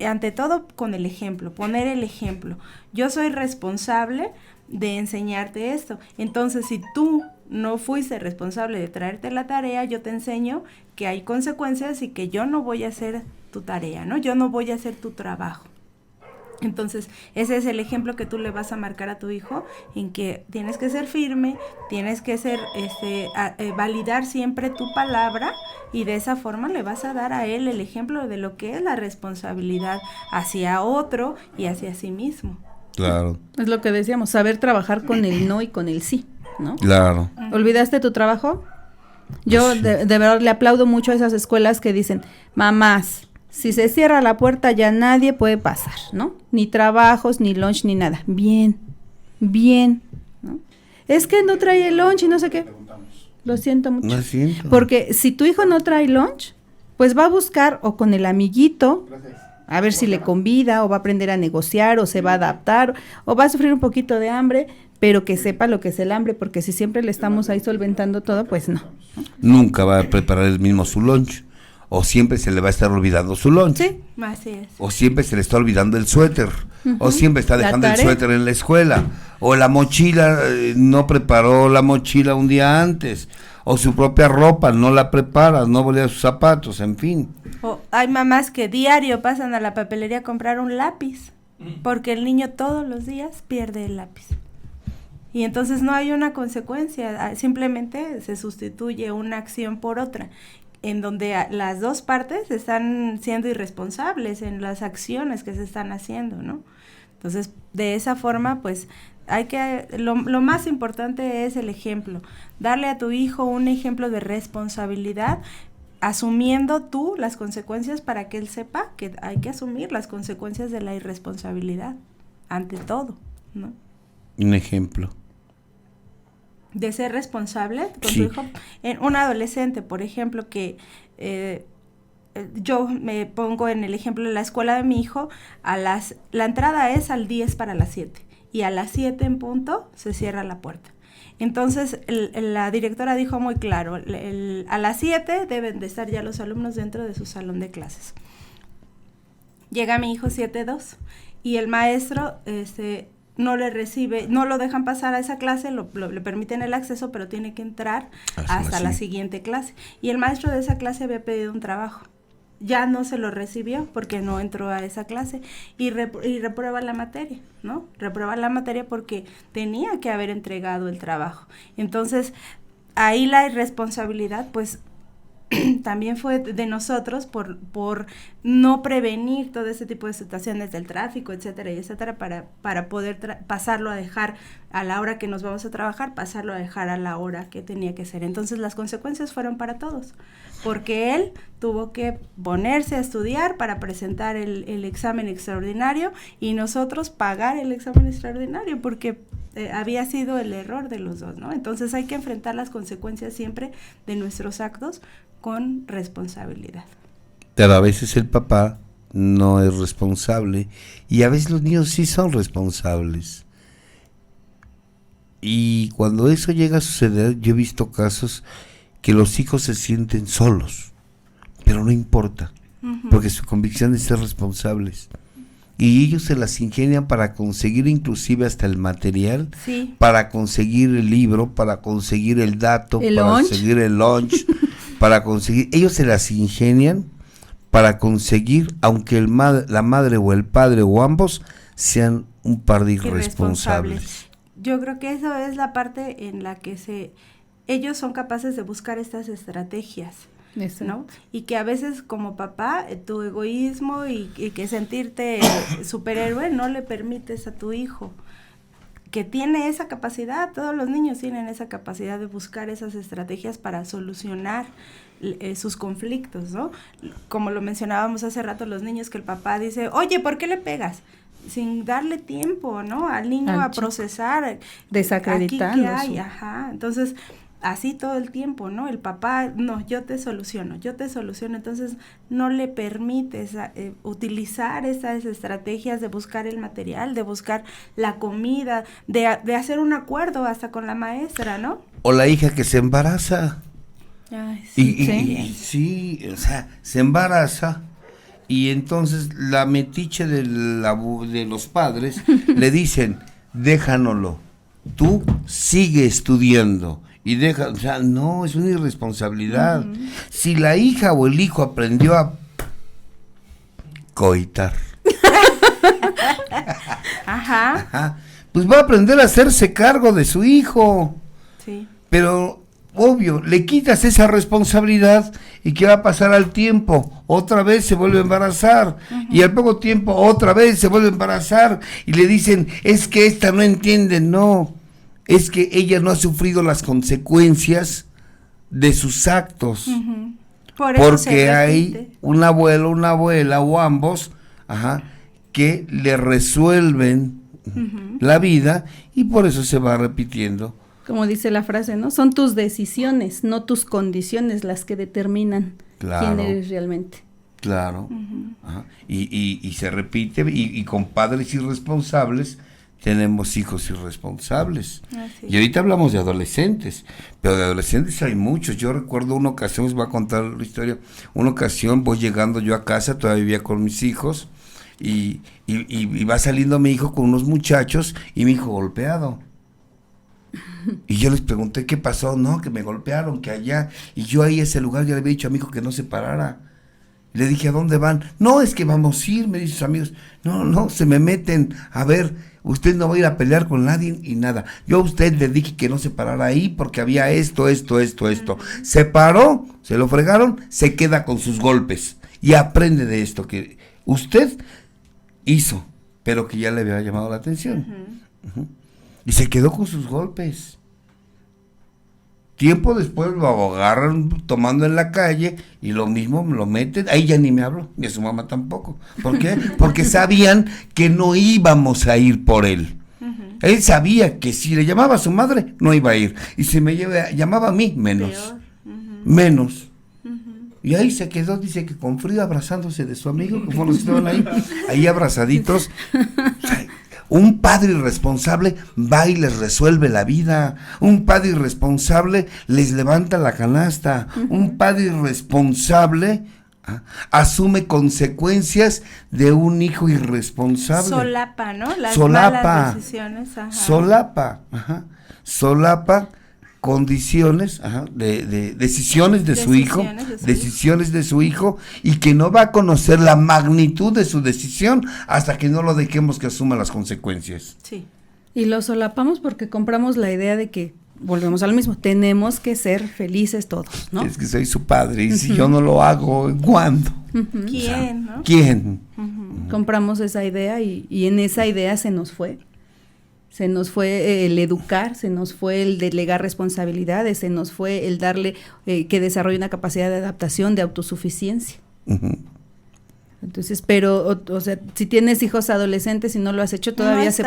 ante todo, con el ejemplo, poner el ejemplo. Yo soy responsable de enseñarte esto. Entonces, si tú no fuiste responsable de traerte la tarea, yo te enseño que hay consecuencias y que yo no voy a hacer tu tarea, ¿no? Yo no voy a hacer tu trabajo. Entonces, ese es el ejemplo que tú le vas a marcar a tu hijo, en que tienes que ser firme, tienes que ser, validar siempre tu palabra, y de esa forma le vas a dar a él el ejemplo de lo que es la responsabilidad hacia otro y hacia sí mismo. Claro. Es lo que decíamos, saber trabajar con el no y con el sí, ¿no? Claro. ¿Olvidaste tu trabajo? Yo de verdad le aplaudo mucho a esas escuelas que dicen, mamás, si se cierra la puerta ya nadie puede pasar, ¿no? Ni trabajos, ni lunch, ni nada. Bien, ¿no? Es que no trae el lunch y no sé qué. Lo siento mucho. Lo siento. Porque si tu hijo no trae lunch, pues va a buscar o con el amiguito, a ver si le convida o va a aprender a negociar o se va a adaptar o va a sufrir un poquito de hambre, pero que sepa lo que es el hambre, porque si siempre le estamos ahí solventando todo, pues no. Nunca va a preparar el mismo su lunch, o siempre se le va a estar olvidando su lunch. Sí. Así es. O siempre se le está olvidando el suéter, o siempre está La dejando el tarea. suéter en la escuela, o la mochila, no preparó la mochila un día antes, o su propia ropa, no la prepara, no volea sus zapatos, en fin. O hay mamás que diario pasan a la papelería a comprar un lápiz, porque el niño todos los días pierde el lápiz. Y entonces no hay una consecuencia, simplemente se sustituye una acción por otra, en donde las dos partes están siendo irresponsables en las acciones que se están haciendo, ¿no? Entonces, de esa forma, pues, lo más importante es el ejemplo, darle a tu hijo un ejemplo de responsabilidad, asumiendo tú las consecuencias para que él sepa que hay que asumir las consecuencias de la irresponsabilidad, ante todo, ¿no? Un ejemplo. De ser responsable con Sí. tu hijo. En un adolescente, por ejemplo, que yo me pongo en el ejemplo de la escuela de mi hijo, la entrada es al 10 para las 7 y a las 7 en punto se cierra la puerta. Entonces la directora dijo muy claro, a las 7 deben de estar ya los alumnos dentro de su salón de clases. Llega mi hijo 7:02 y el maestro no le recibe, no lo dejan pasar a esa clase, le permiten el acceso, pero tiene que entrar hasta la siguiente clase. Y el maestro de esa clase había pedido un trabajo. Ya no se lo recibió porque no entró a esa clase y reprueba la materia, ¿no? Reprueba la materia porque tenía que haber entregado el trabajo. Entonces, ahí la irresponsabilidad, pues, también fue de nosotros por no prevenir todo ese tipo de situaciones del tráfico, etcétera, y etcétera, para poder pasarlo a dejar a la hora que nos vamos a trabajar, pasarlo a dejar a la hora que tenía que ser. Entonces las consecuencias fueron para todos, porque él tuvo que ponerse a estudiar para presentar el examen extraordinario y nosotros pagar el examen extraordinario, porque había sido el error de los dos, ¿no? Entonces hay que enfrentar las consecuencias siempre de nuestros actos con responsabilidad. Pero a veces el papá no es responsable y a veces los niños sí son responsables. Y cuando eso llega a suceder, yo he visto casos que los hijos se sienten solos, pero no importa, porque su convicción es ser responsables. Y ellos se las ingenian para conseguir inclusive hasta el material, Sí. para conseguir el libro, para conseguir el dato, El para lunch. conseguir el lunch, para conseguir, ellos se las ingenian para conseguir, aunque la madre o el padre o ambos sean un par de irresponsables. Yo creo que eso es la parte en la que ellos son capaces de buscar estas estrategias, ¿no? Y que a veces como papá, tu egoísmo y que sentirte superhéroe no le permites a tu hijo, que tiene esa capacidad, todos los niños tienen esa capacidad de buscar esas estrategias para solucionar sus conflictos, ¿no? Como lo mencionábamos hace rato, los niños que el papá dice, oye, ¿por qué le pegas? Sin darle tiempo, ¿no? Al niño a procesar. Desacreditando. Aquí qué hay, ajá. Entonces, así todo el tiempo, ¿no? El papá, no, yo te soluciono. Entonces, no le permites utilizar esas estrategias de buscar el material, de buscar la comida, de hacer un acuerdo hasta con la maestra, ¿no? O la hija que se embaraza. Ay, Y sí, o sea, se embaraza y entonces la metiche de los padres le dicen, déjanoslo, tú sigue estudiando y o sea, no, es una irresponsabilidad. Si la hija o el hijo aprendió a coitar, Ajá, pues va a aprender a hacerse cargo de su hijo, sí. pero obvio, le quitas esa responsabilidad y ¿qué va a pasar al tiempo? Otra vez se vuelve a embarazar y al poco tiempo otra vez se vuelve a embarazar y le dicen, es que esta no entiende, no, es que ella no ha sufrido las consecuencias de sus actos, Por eso se porque hay repite. un abuelo, una abuela o ambos, que le resuelven la vida y por eso se va repitiendo. Como dice la frase, ¿no? Son tus decisiones, no tus condiciones las que determinan Claro. quién eres realmente. Claro. Ajá. Y se repite, y con padres irresponsables tenemos hijos irresponsables. Y ahorita hablamos de adolescentes, pero de adolescentes hay muchos. Yo recuerdo una ocasión, les voy a contar la historia, una ocasión voy llegando yo a casa, todavía vivía con mis hijos, y va saliendo mi hijo con unos muchachos, y mi hijo golpeado. Y yo les pregunté qué pasó. No, que me golpearon, que allá. Y yo ahí ese lugar ya le había dicho a mi hijo que no se parara. Le dije, ¿a dónde van? No, es que vamos a ir, me dicen sus amigos. No, se me meten. A ver, usted no va a ir a pelear con nadie y nada. Yo a usted le dije que no se parara ahí porque había esto. Se paró, se lo fregaron, se queda con sus golpes. Y aprende de esto que usted hizo, pero que ya le había llamado la atención. Y se quedó con sus golpes. Tiempo después lo agarran tomando en la calle y lo mismo lo meten. Ahí ya ni me habló, ni a su mamá tampoco. ¿Por qué? Porque sabían que no íbamos a ir por él. Él sabía que si le llamaba a su madre, no iba a ir. Y si me llamaba a mí, menos. Menos. Y ahí se quedó, dice que con frío, abrazándose de su amigo, como los estaban ahí abrazaditos. Un padre irresponsable va y les resuelve la vida. Un padre irresponsable les levanta la canasta. Un padre irresponsable asume consecuencias de un hijo irresponsable. Solapa, ¿no? Las malas decisiones. Solapa condiciones, de decisiones de su hijo, decisiones de su hijo, y que no va a conocer la magnitud de su decisión hasta que no lo dejemos que asuma las consecuencias. Sí. Y lo solapamos porque compramos la idea de que, volvemos al mismo, tenemos que ser felices todos, ¿no? Es que soy su padre, y si yo no lo hago, ¿cuándo? ¿Quién? O sea, ¿no? ¿Quién? Compramos esa idea y en esa idea se nos fue el educar, se nos fue el delegar responsabilidades, se nos fue el darle que desarrolle una capacidad de adaptación, de autosuficiencia. Entonces, pero, o sea, si tienes hijos adolescentes y no lo has hecho, todavía se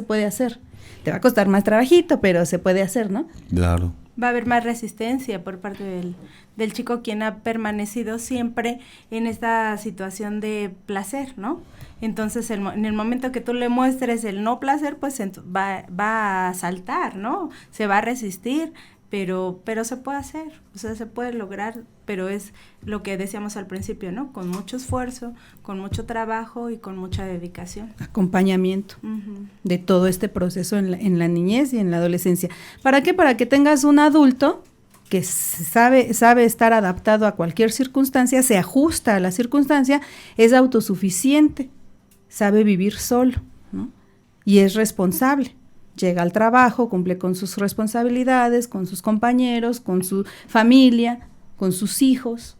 puede hacer. Te va a costar más trabajito, pero se puede hacer, ¿no? Claro. Va a haber más resistencia por parte del chico, quien ha permanecido siempre en esta situación de placer, ¿no? Entonces, en el momento que tú le muestres el no placer, pues va a saltar, ¿no? Se va a resistir, pero se puede hacer, o sea, se puede lograr, pero es lo que decíamos al principio, ¿no? Con mucho esfuerzo, con mucho trabajo y con mucha dedicación. Acompañamiento de todo este proceso en la niñez y en la adolescencia. ¿Para qué? Para que tengas un adulto que sabe estar adaptado a cualquier circunstancia, se ajusta a la circunstancia, es autosuficiente, sabe vivir solo, ¿no? Y es responsable. Llega al trabajo, cumple con sus responsabilidades, con sus compañeros, con su familia, con sus hijos.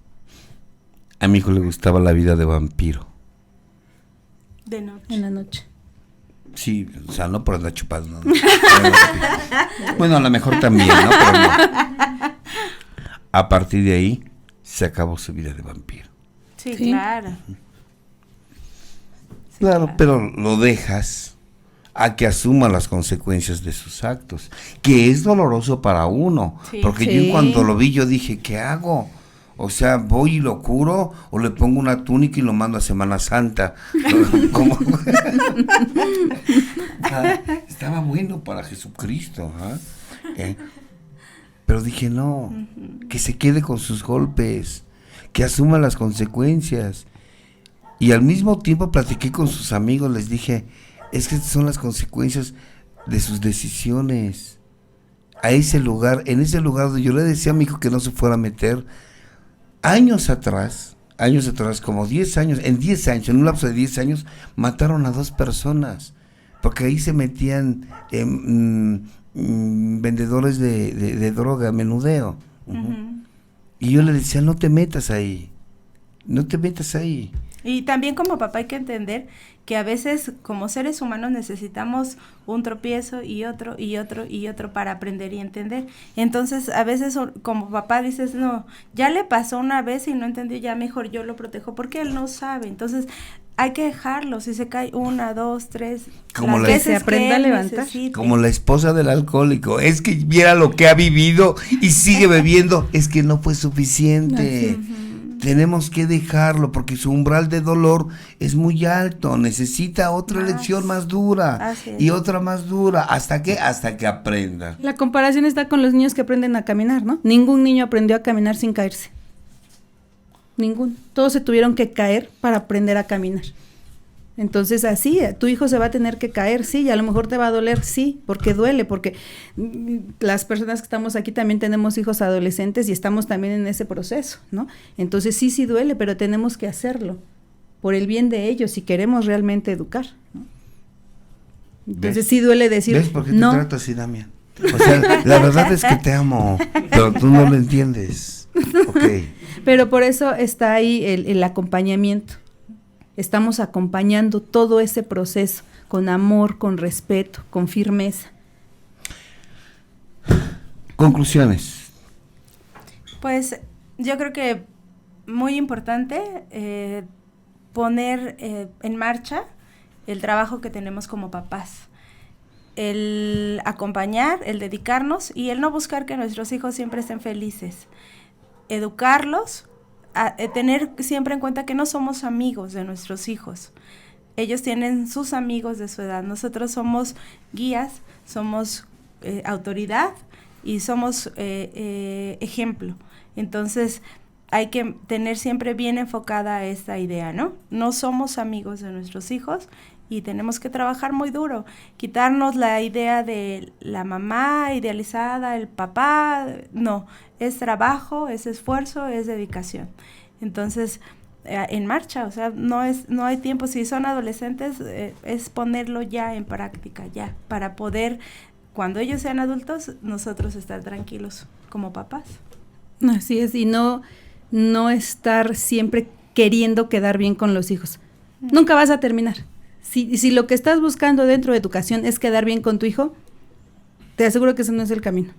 A mi hijo le gustaba la vida de vampiro. De noche. En la noche. Sí, o sea, no por andar chupando. No. Bueno, a lo mejor también, ¿no? Pero no. A partir de ahí, se acabó su vida de vampiro. Sí, claro. Claro, pero lo dejas a que asuma las consecuencias de sus actos, que es doloroso para uno, porque yo cuando lo vi yo dije, ¿qué hago? O sea, voy y lo curo, o le pongo una túnica y lo mando a Semana Santa. Estaba bueno para Jesucristo, pero dije, no, que se quede con sus golpes, que asuma las consecuencias. Y al mismo tiempo platiqué con sus amigos, les dije, es que estas son las consecuencias de sus decisiones. En ese lugar donde yo le decía a mi hijo que no se fuera a meter, años atrás, como 10 años, en un lapso de 10 años, mataron a 2 personas, porque ahí se metían vendedores de droga, menudeo. Y yo le decía, no te metas ahí. Y también como papá hay que entender que a veces como seres humanos necesitamos un tropiezo y otro para aprender y entender. Entonces a veces como papá dices, no, ya le pasó una vez y no entendió, ya mejor yo lo protejo porque él no sabe. Entonces hay que dejarlo, si se cae 1, 2, 3, como que se aprenda a levantar. Como la esposa del alcohólico, es que viera lo que ha vivido y sigue bebiendo, es que no fue suficiente. tenemos que dejarlo porque su umbral de dolor es muy alto, necesita otra lección más dura y otra más dura, ¿hasta qué? Hasta que aprenda. La comparación está con los niños que aprenden a caminar, ¿no? Ningún niño aprendió a caminar sin caerse. Ninguno. Todos se tuvieron que caer para aprender a caminar. Entonces así, tu hijo se va a tener que caer, sí, y a lo mejor te va a doler, sí, porque duele, porque las personas que estamos aquí también tenemos hijos adolescentes y estamos también en ese proceso, ¿no? Entonces sí duele, pero tenemos que hacerlo por el bien de ellos si queremos realmente educar, ¿no? Entonces sí duele decir, ¿ves por qué no. te trato así, Damián? O sea, la verdad es que te amo, pero tú no lo entiendes. Okay. Pero por eso está ahí el acompañamiento. Estamos acompañando todo ese proceso con amor, con respeto, con firmeza. Conclusiones. Pues yo creo que muy importante poner en marcha el trabajo que tenemos como papás. El acompañar, el dedicarnos y el no buscar que nuestros hijos siempre estén felices. Educarlos, tener siempre en cuenta que no somos amigos de nuestros hijos. Ellos tienen sus amigos de su edad. Nosotros somos guías, somos autoridad y somos ejemplo. Entonces hay que tener siempre bien enfocada esta idea, ¿no? No somos amigos de nuestros hijos y tenemos que trabajar muy duro, quitarnos la idea de la mamá idealizada, el papá, no, es trabajo, es esfuerzo, es dedicación. Entonces, en marcha, o sea, no hay tiempo, si son adolescentes, es ponerlo ya en práctica, ya, para poder, cuando ellos sean adultos, nosotros estar tranquilos como papás. Así es, y no estar siempre queriendo quedar bien con los hijos. Nunca vas a terminar. Si lo que estás buscando dentro de educación es quedar bien con tu hijo, te aseguro que ese no es el camino.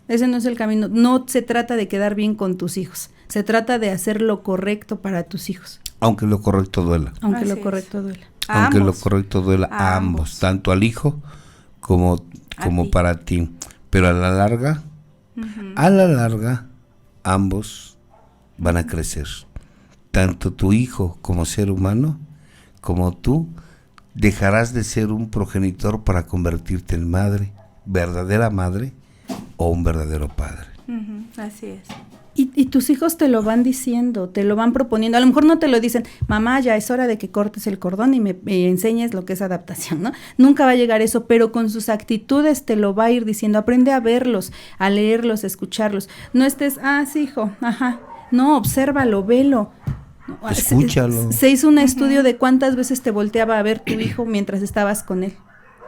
Ese no es el camino. No se trata de quedar bien con tus hijos. Se trata de hacer lo correcto para tus hijos. Aunque lo correcto duela. Aunque Así lo es. correcto duela. Aunque lo correcto duela a ambos, tanto al hijo como para ti. Pero a la larga, ambos van a crecer. Tanto tu hijo como ser humano, como tú, dejarás de ser un progenitor para convertirte en madre, verdadera madre o un verdadero padre. Así es. Y tus hijos te lo van diciendo, te lo van proponiendo. A lo mejor no te lo dicen, mamá, ya es hora de que cortes el cordón y me enseñes lo que es adaptación, ¿no? Nunca va a llegar eso, pero con sus actitudes te lo va a ir diciendo. Aprende a verlos, a leerlos, a escucharlos. No estés, sí, hijo, ajá. No, obsérvalo, velo. Escúchalo. Se hizo un estudio de cuántas veces te volteaba a ver tu hijo mientras estabas con él,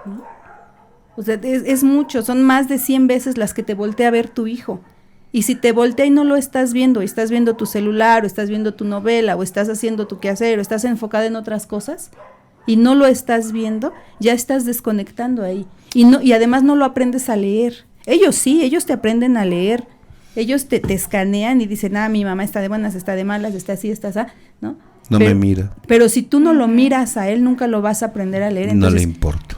¿no? O sea, es mucho, son más de 100 veces las que te voltea a ver tu hijo. Y si te voltea y no lo estás viendo, y estás viendo tu celular, o estás viendo tu novela, o estás haciendo tu quehacer, o estás enfocada en otras cosas, y no lo estás viendo, ya estás desconectando ahí. Y además no lo aprendes a leer. Ellos sí, ellos te aprenden a leer. Ellos te escanean y dicen, mi mamá está de buenas, está de malas, está así, está así, ¿no? Me mira. Pero si tú no lo miras a él, nunca lo vas a aprender a leer. Entonces, no le importa.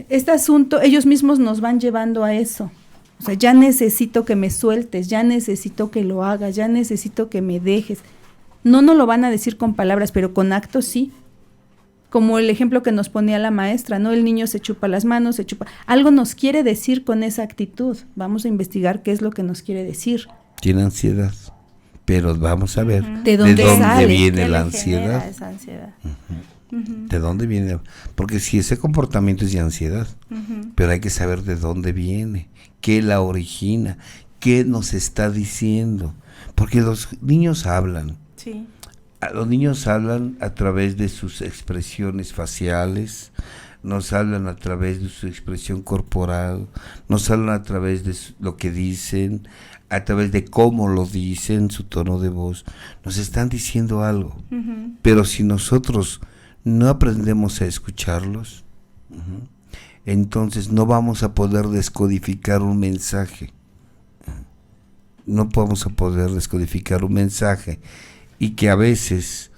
Este asunto, ellos mismos nos van llevando a eso. O sea, ya necesito que me sueltes, ya necesito que lo hagas, ya necesito que me dejes. No nos lo van a decir con palabras, pero con actos sí. Como el ejemplo que nos ponía la maestra, ¿no? El niño se chupa las manos, algo nos quiere decir con esa actitud. Vamos a investigar qué es lo que nos quiere decir. Tiene ansiedad, pero vamos a ver de dónde viene la ansiedad. Esa ansiedad. ¿De dónde viene? Porque si ese comportamiento es de ansiedad, pero hay que saber de dónde viene, qué la origina, qué nos está diciendo. Porque los niños hablan. Sí. Los niños hablan a través de sus expresiones faciales, nos hablan a través de su expresión corporal, nos hablan a través de lo que dicen, a través de cómo lo dicen, su tono de voz. Nos están diciendo algo. Pero si nosotros no aprendemos a escucharlos, entonces no vamos a poder descodificar un mensaje. No vamos a poder descodificar un mensaje. Y que a veces,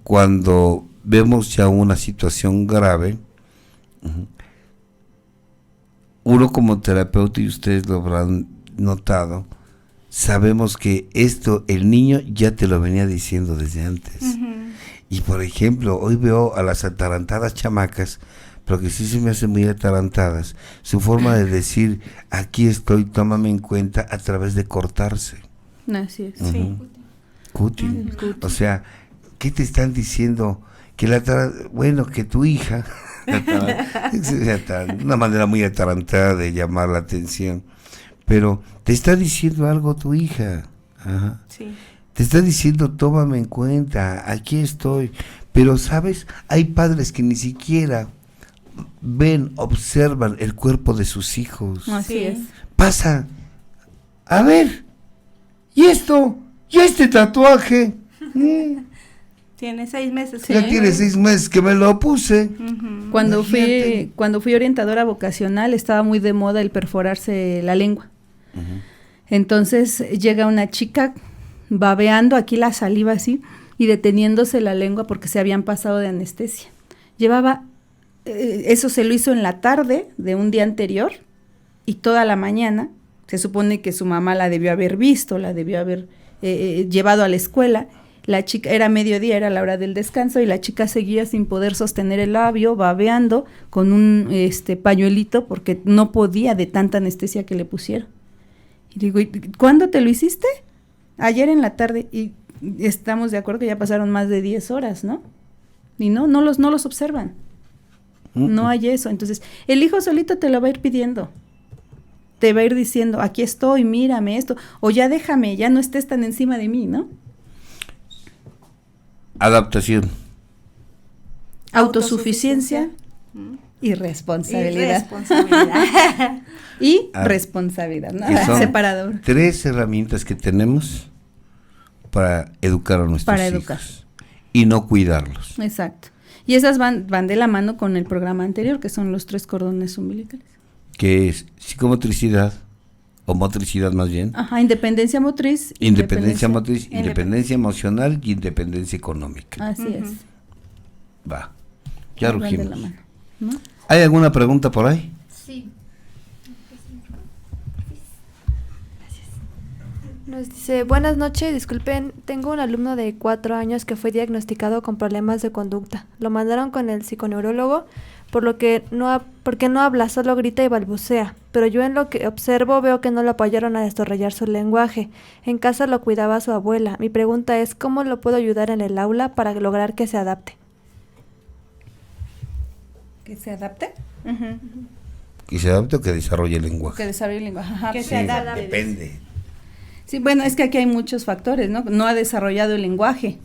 cuando vemos ya una situación grave, uno como terapeuta, y ustedes lo habrán notado, sabemos que esto el niño ya te lo venía diciendo desde antes. Y por ejemplo, hoy veo a las atarantadas chamacas, pero que sí se me hacen muy atarantadas, su forma de decir, aquí estoy, tómame en cuenta, a través de cortarse. Así es. Sí. Cuti. O sea, ¿qué te están diciendo? Que que tu hija, una manera muy atarantada de llamar la atención, pero te está diciendo algo tu hija. Ajá. Sí. Te está diciendo, tómame en cuenta, aquí estoy. Pero, ¿sabes? Hay padres que ni siquiera observan el cuerpo de sus hijos. Así es. Pasa, a ver, ¿y esto? ¿Y este tatuaje? Tiene 6 meses. Ya tiene 6 meses que me lo puse. Cuando Imagínate. fui orientadora vocacional, estaba muy de moda el perforarse la lengua. Entonces llega una chica babeando aquí la saliva así y deteniéndose la lengua porque se habían pasado de anestesia. Llevaba, eso se lo hizo en la tarde de un día anterior y toda la mañana. Se supone que su mamá la debió haber visto, la debió haber llevado a la escuela. La chica, era mediodía, era la hora del descanso y la chica seguía sin poder sostener el labio, babeando con un pañuelito porque no podía de tanta anestesia que le pusieron. Y digo, ¿y cuándo te lo hiciste? Ayer en la tarde. Y estamos de acuerdo que ya pasaron más de 10 horas, ¿no? Y no los observan. No hay eso. Entonces, el hijo solito te lo va a ir pidiendo. Te va a ir diciendo, aquí estoy, mírame esto. O ya déjame, ya no estés tan encima de mí, ¿no? Adaptación. Autosuficiencia y responsabilidad. Y responsabilidad, ¿no? Que son Separador. 3 herramientas que tenemos para educar a nuestros hijos. Educar. Y no cuidarlos. Exacto. Y esas van de la mano con el programa anterior, que son los 3 cordones umbilicales. Que es psicomotricidad, o motricidad más bien. Ajá, independencia motriz. Independencia motriz, independencia emocional y independencia económica. Así es. Va, ya Van de rugimos. la mano, ¿no? ¿Hay alguna pregunta por ahí? Sí. Nos dice, buenas noches, disculpen, tengo un alumno de 4 años que fue diagnosticado con problemas de conducta. Lo mandaron con el psiconeurólogo, porque no habla, solo grita y balbucea. Pero yo en lo que observo veo que no lo apoyaron a desarrollar su lenguaje. En casa lo cuidaba su abuela. Mi pregunta es, ¿cómo lo puedo ayudar en el aula para lograr que se adapte? ¿Que se adapte? Que se adapte o que desarrolle el lenguaje. Que desarrolle el lenguaje. Ajá, Que pues, se adapte. Depende. Sí, bueno, es que aquí hay muchos factores, ¿no? No ha desarrollado el lenguaje,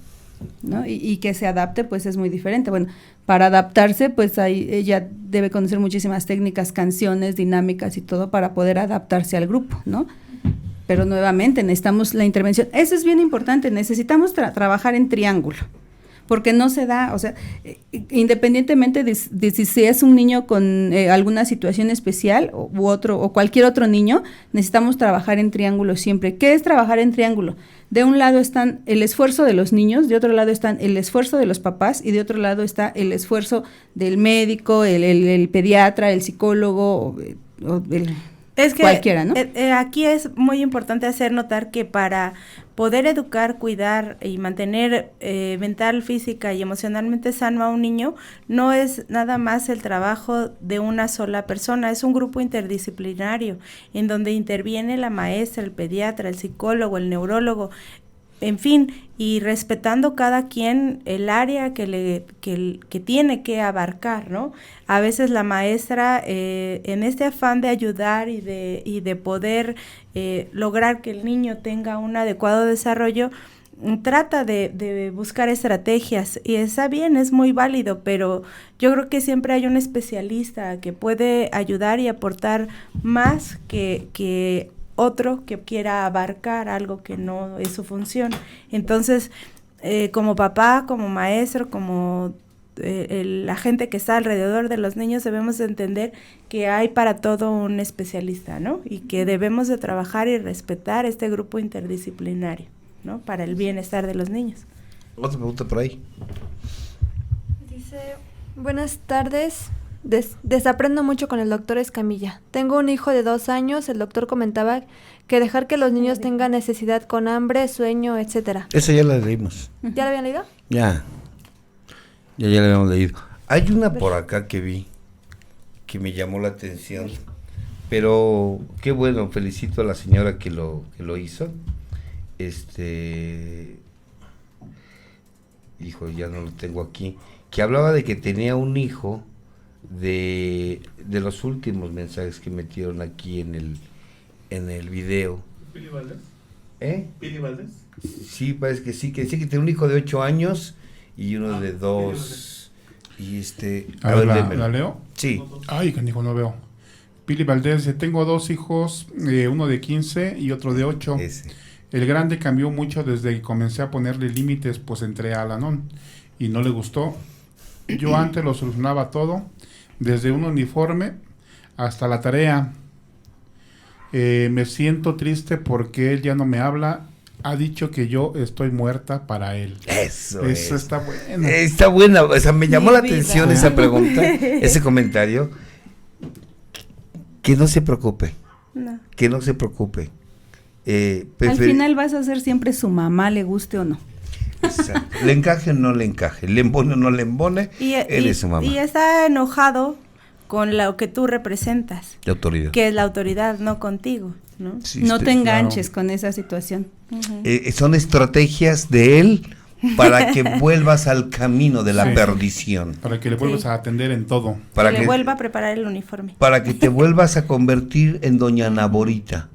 ¿no? Y que se adapte, pues es muy diferente. Bueno, para adaptarse, pues ella debe conocer muchísimas técnicas, canciones, dinámicas y todo para poder adaptarse al grupo, ¿no? Pero nuevamente necesitamos la intervención. Eso es bien importante, necesitamos trabajar en triángulo, porque no se da, o sea, independientemente de si es un niño con alguna situación especial o cualquier otro niño, necesitamos trabajar en triángulo siempre. ¿Qué es trabajar en triángulo? De un lado están el esfuerzo de los niños, de otro lado están el esfuerzo de los papás y de otro lado está el esfuerzo del médico, el pediatra, el psicólogo o Es que cualquiera, ¿no? Aquí es muy importante hacer notar que para poder educar, cuidar y mantener mental, física y emocionalmente sano a un niño, no es nada más el trabajo de una sola persona, es un grupo interdisciplinario en donde interviene la maestra, el pediatra, el psicólogo, el neurólogo, en fin, y respetando cada quien el área que tiene que abarcar, ¿no? A veces la maestra, en este afán de ayudar y de poder lograr que el niño tenga un adecuado desarrollo, trata de buscar estrategias, y está bien, es muy válido, pero yo creo que siempre hay un especialista que puede ayudar y aportar más que otro que quiera abarcar algo que no es su función. Entonces, como papá, como maestro, como la gente que está alrededor de los niños, debemos de entender que hay para todo un especialista, ¿no? Y que debemos de trabajar y respetar este grupo interdisciplinario, ¿no? Para el bienestar de los niños. Otra pregunta por ahí. Dice, buenas tardes. Desaprendo mucho con el doctor Escamilla. Tengo un hijo de 2 años. El doctor comentaba que dejar que los niños tengan necesidad con hambre, sueño, etcétera. Eso ya la leímos. ¿Ya lo habían leído? Ya la habíamos leído. Hay una por acá que vi que me llamó la atención, pero qué bueno, felicito a la señora que lo hizo. Hijo, ya no lo tengo aquí, que hablaba de que tenía un hijo de los últimos mensajes que metieron aquí en el video. ¿Pili Valdés? ¿Eh? ¿Pili Valdés? Sí, parece que sí, que decía que tiene un hijo de 8 años y uno de 2. Y A ver, léemelo. ¿la leo? Sí. Ay, canijo, no veo. Pili Valdés dice, tengo 2 hijos, uno de 15 y otro de 8. Ese. El grande cambió mucho desde que comencé a ponerle límites, pues entré a Al-Anon y no le gustó. Yo antes lo solucionaba todo, desde un uniforme hasta la tarea. Me siento triste porque él ya no me habla. Ha dicho que yo estoy muerta para él. Eso está bueno. Está buena, o sea, me llamó Mi la vida. atención esa pregunta, ese comentario. Que no se preocupe, No. que no se preocupe. Al final vas a ser siempre su mamá, le guste o no. Exacto. Le encaje o no le encaje, le embone o no le embone, él es su mamá. Y está enojado con lo que tú representas, La autoridad. que es la autoridad, no contigo, ¿no? Sí, No te enganches claro. con esa situación. Son estrategias de él para que vuelvas al camino de la Sí. perdición. Para que le vuelvas Sí. a atender en todo. Para que que, le vuelva a preparar el uniforme. para que te vuelvas a convertir en doña Naborita.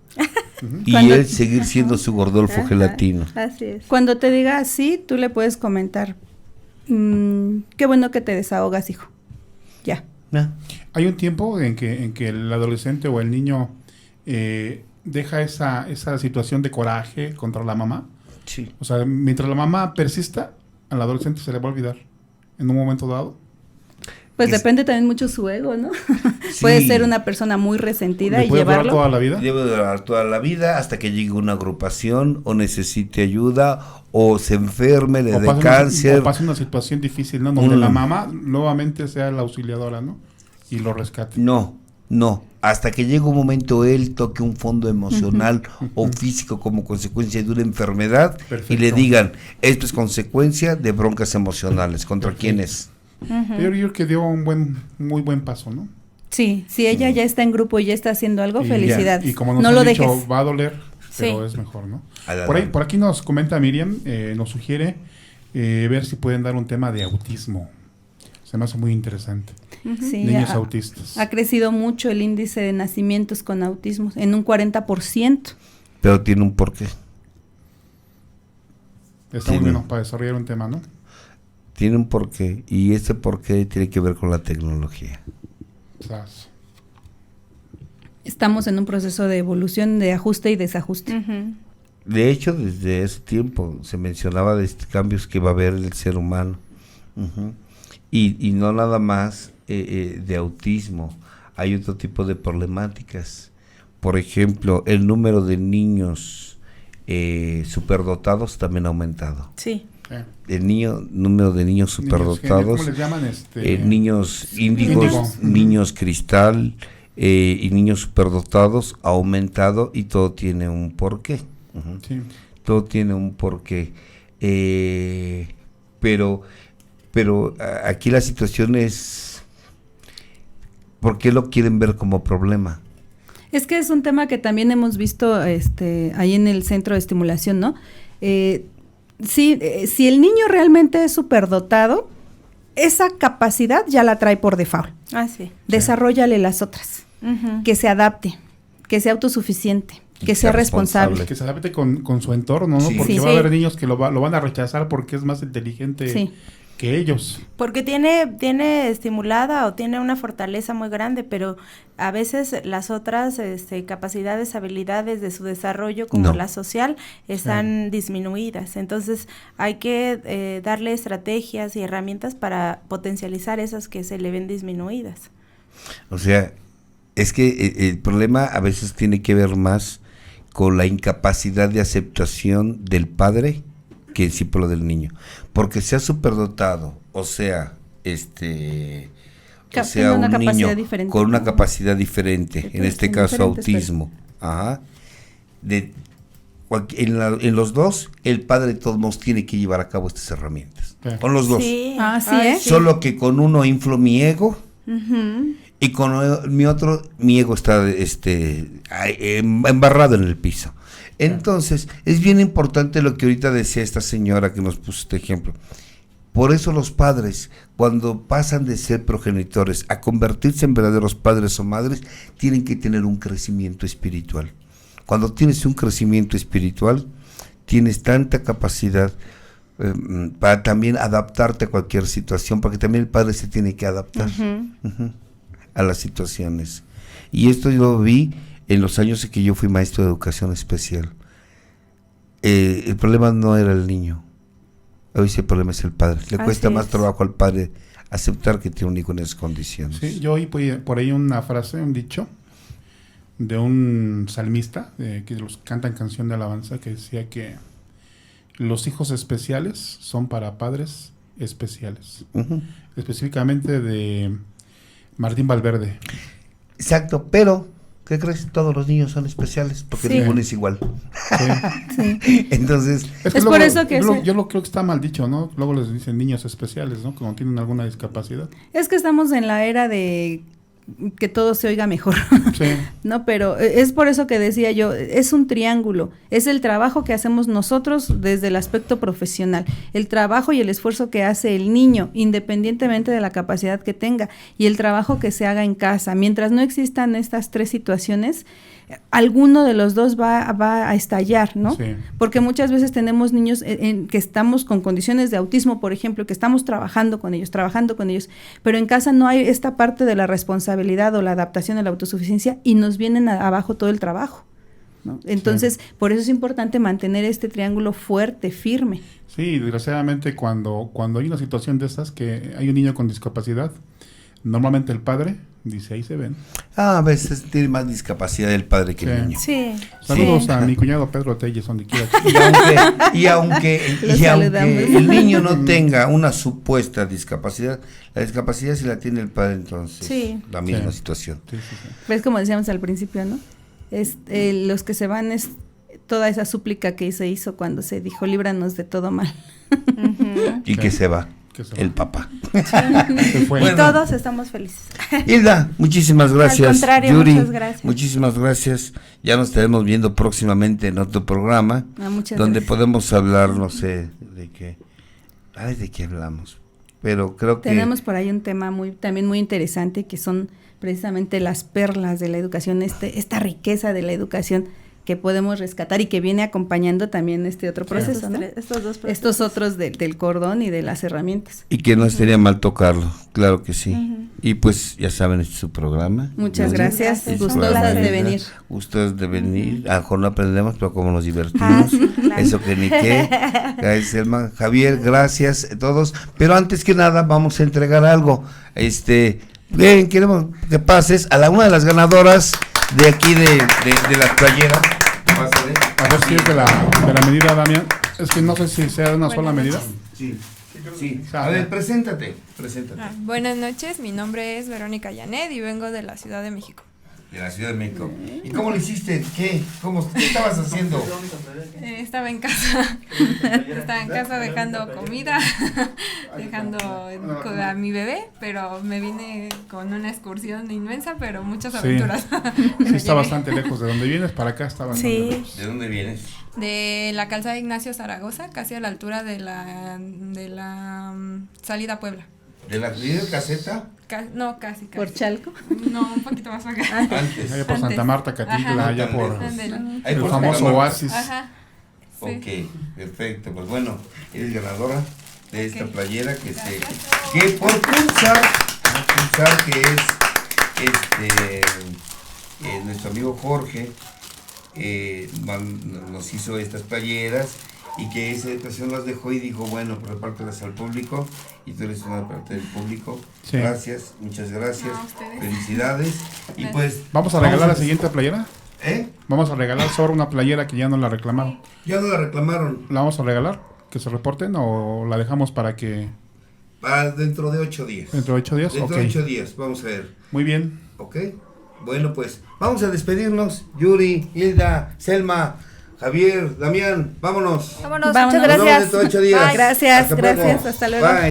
Y Cuando- él seguir siendo su Gordolfo Ajá, gelatino. Así es. Cuando te diga así, tú le puedes comentar, qué bueno que te desahogas, hijo. Ya. ¿No? Hay un tiempo en que el adolescente o el niño deja esa situación de coraje contra la mamá. Sí. O sea, mientras la mamá persista, al adolescente se le va a olvidar en un momento dado. Pues Es- depende también mucho su ego, ¿no? Sí. Puede ser una persona muy resentida ¿Le y puede durar llevarlo. toda la vida? Debe durar toda la vida hasta que llegue una agrupación o necesite ayuda o se enferme, le dé cáncer. O pasa una situación difícil, ¿no? Donde Mm. la mamá nuevamente sea la auxiliadora, ¿no? Y lo rescate. No, hasta que llegue un momento él toque un fondo emocional o físico como consecuencia de una enfermedad y Perfecto. le digan, esto es consecuencia de broncas emocionales. ¿Contra Perfecto. quién es? Yo creo que dio un muy buen paso, ¿no? Sí, si ella ya está en grupo y ya está haciendo algo, Y- felicidades. Y como nos no han lo dicho, dejes. va a doler, pero Sí. es mejor, ¿no? Adelante. Por aquí nos comenta Miriam, nos sugiere ver si pueden dar un tema de autismo. Se me hace muy interesante. Sí, Niños ha- autistas. Ha crecido mucho el índice de nacimientos con autismo, en un 40%. Pero tiene un porqué. Está muy tiene- bueno para desarrollar un tema, ¿no? Tiene un porqué y ese porqué tiene que ver con la tecnología. Sas. Estamos en un proceso de evolución, de ajuste y desajuste. Ujú. De hecho, desde ese tiempo se mencionaba de cambios que va a haber en el ser humano. Ujú. Y no nada más de autismo. Hay otro tipo de problemáticas. Por ejemplo, el número de niños superdotados también ha aumentado. Sí. El número de niños superdotados, ¿Cómo les llaman? niños índigos, Índigo. niños cristal y niños superdotados ha aumentado y todo tiene un porqué. Ujú. Sí. Todo tiene un porqué. Pero aquí la situación es, ¿por qué lo quieren ver como problema? Es que es un tema que también hemos visto ahí en el centro de estimulación, ¿no? Si el niño realmente es superdotado, esa capacidad ya la trae por default. Ah, sí. Desarróllale las otras, Ujú. que se adapte, que sea autosuficiente, que sea responsable. Que se adapte con su entorno, ¿no? Sí. Porque Sí. va a Sí. haber niños que lo van a rechazar porque es más inteligente Sí. que ellos. Porque tiene estimulada o tiene una fortaleza muy grande, pero a veces las otras capacidades, habilidades de su desarrollo, como No. la social, están disminuidas. Entonces hay que darle estrategias y herramientas para potencializar esas que se le ven disminuidas. O sea, es que el problema a veces tiene que ver más con la incapacidad de aceptación del padre que el discípulo del niño. Porque sea superdotado, o sea, Tenga una un capacidad niño diferente, con una ¿no? capacidad diferente, Que en todos este son caso diferentes, autismo, ajá, en los dos, el padre de todos modos tiene que llevar a cabo estas herramientas. Claro. Con los dos. Sí. Ay, Solo que con uno inflo mi ego y con mi otro, mi ego está embarrado en el piso. Entonces, es bien importante lo que ahorita decía esta señora que nos puso este ejemplo. Por eso los padres, cuando pasan de ser progenitores a convertirse en verdaderos padres o madres, tienen que tener un crecimiento espiritual. Cuando tienes un crecimiento espiritual, tienes tanta capacidad para también adaptarte a cualquier situación, porque también el padre se tiene que adaptar a las situaciones. Y esto yo lo vi en los años en que yo fui maestro de educación especial. El problema no era el niño. Hoy sí el problema es el padre. Le cuesta más trabajo al padre aceptar que tiene un hijo en esas condiciones. Sí, yo oí por ahí una frase, un dicho de un salmista que los cantan canción de alabanza, que decía que los hijos especiales son para padres especiales. Específicamente de Martín Valverde. Exacto, pero ¿qué crees? Todos los niños son especiales porque ninguno es igual. Sí. Entonces, Es por luego, eso que yo lo creo que está mal dicho, ¿no? Luego les dicen niños especiales, ¿no? Cuando tienen alguna discapacidad. Es que estamos en la era de que todo se oiga mejor, Sí. ¿no? Pero es por eso que decía yo, es un triángulo, es el trabajo que hacemos nosotros desde el aspecto profesional, el trabajo y el esfuerzo que hace el niño, independientemente de la capacidad que tenga, y el trabajo que se haga en casa. Mientras no existan estas tres situaciones, alguno de los dos va a estallar, ¿no? Sí. Porque muchas veces tenemos niños que estamos con condiciones de autismo, por ejemplo, que estamos trabajando con ellos, pero en casa no hay esta parte de la responsabilidad o la adaptación a la autosuficiencia y nos vienen abajo todo el trabajo, ¿no? Entonces, por eso es importante mantener este triángulo fuerte, firme. Sí, desgraciadamente cuando hay una situación de estas, que hay un niño con discapacidad, normalmente el padre dice, ahí se ven. a veces tiene más discapacidad el padre que el niño. Sí. Saludos a mi cuñado Pedro Telles, donde quiera. Y aunque el niño no tenga una supuesta discapacidad, la discapacidad si la tiene el padre, entonces la misma situación. Sí. ¿Ves? Como decíamos al principio, ¿no? Los que se van es toda esa súplica que se hizo cuando se dijo, líbranos de todo mal. Y que se va. El va. papá. Se fue. Y todos estamos felices. Hilda, muchísimas gracias. Al contrario, Yuri, muchas gracias. muchísimas gracias. Ya nos estaremos viendo próximamente en otro programa, Muchas donde gracias. podemos hablar, no sé, de qué hablamos. Pero creo que Tenemos por ahí un tema también muy interesante, que son precisamente las perlas de la educación, esta riqueza de la educación que podemos rescatar y que viene acompañando también este otro proceso, ¿no? Estos dos procesos. Estos otros del cordón y de las herramientas. y que no estaría mal tocarlo, claro que sí. Y pues ya saben, este es su programa. Muchas Yuri. gracias, Gracias, gustosas placer. de venir. Gustosas de venir. A lo mejor no aprendemos, pero como nos divertimos. Sí, claro. Eso que ni qué. Gracias, Elma. Javier, gracias a todos. Pero antes que nada, vamos a entregar algo. Bien, queremos que pases a una de las ganadoras de aquí de las playeras. Pásale. A ver si es de la medida, Damián. Es que no sé si sea de una sola medida. Sí. A ver, preséntate. Buenas noches, mi nombre es Verónica Yanet y vengo de la Ciudad de México. De la Ciudad de México. ¿Y cómo lo hiciste? ¿Qué estabas haciendo? Estaba en casa, dejando comida, dejando a mi bebé, pero me vine con una excursión inmensa, pero muchas aventuras. Sí, está bastante lejos. De donde vienes para acá está bastante Sí. lejos. ¿De dónde vienes? De la calzada Ignacio Zaragoza, casi a la altura de la salida a Puebla. ¿De la Líder Caseta? No, casi. ¿Por Chalco? No, un poquito más para acá. Antes. Allá por Santa Antes. Marta, Catitla, Ajá. allá por Ándele. Ahí el por famoso Santa Marta. oasis. Ajá. Sí. Ok, perfecto. Pues bueno, eres ganadora de esta playera que por pulsar que es nuestro amigo Jorge nos hizo estas playeras y que esa educación las dejó y dijo, bueno, pues repártelas al público y tú eres una parte del público. Sí. Gracias, muchas gracias. No, a ustedes. Felicidades. Y pues ¿Vamos a regalar la siguiente playera? ¿Eh? Vamos a regalar solo una playera que ya no la reclamaron. Ya no la reclamaron. ¿La vamos a regalar? ¿Que se reporten o la dejamos para que Para dentro de 8 días. dentro de 8 días? Dentro Ok. de 8 días, vamos a ver. Muy bien. ¿Ok? Bueno, pues vamos a despedirnos. Yuri, Hilda, Selma, Javier, Damián, vámonos. Vámonos, Vámonos. muchas Nos vemos gracias. dentro de 8 días. Gracias, Hasta luego. gracias, hasta luego. Bye.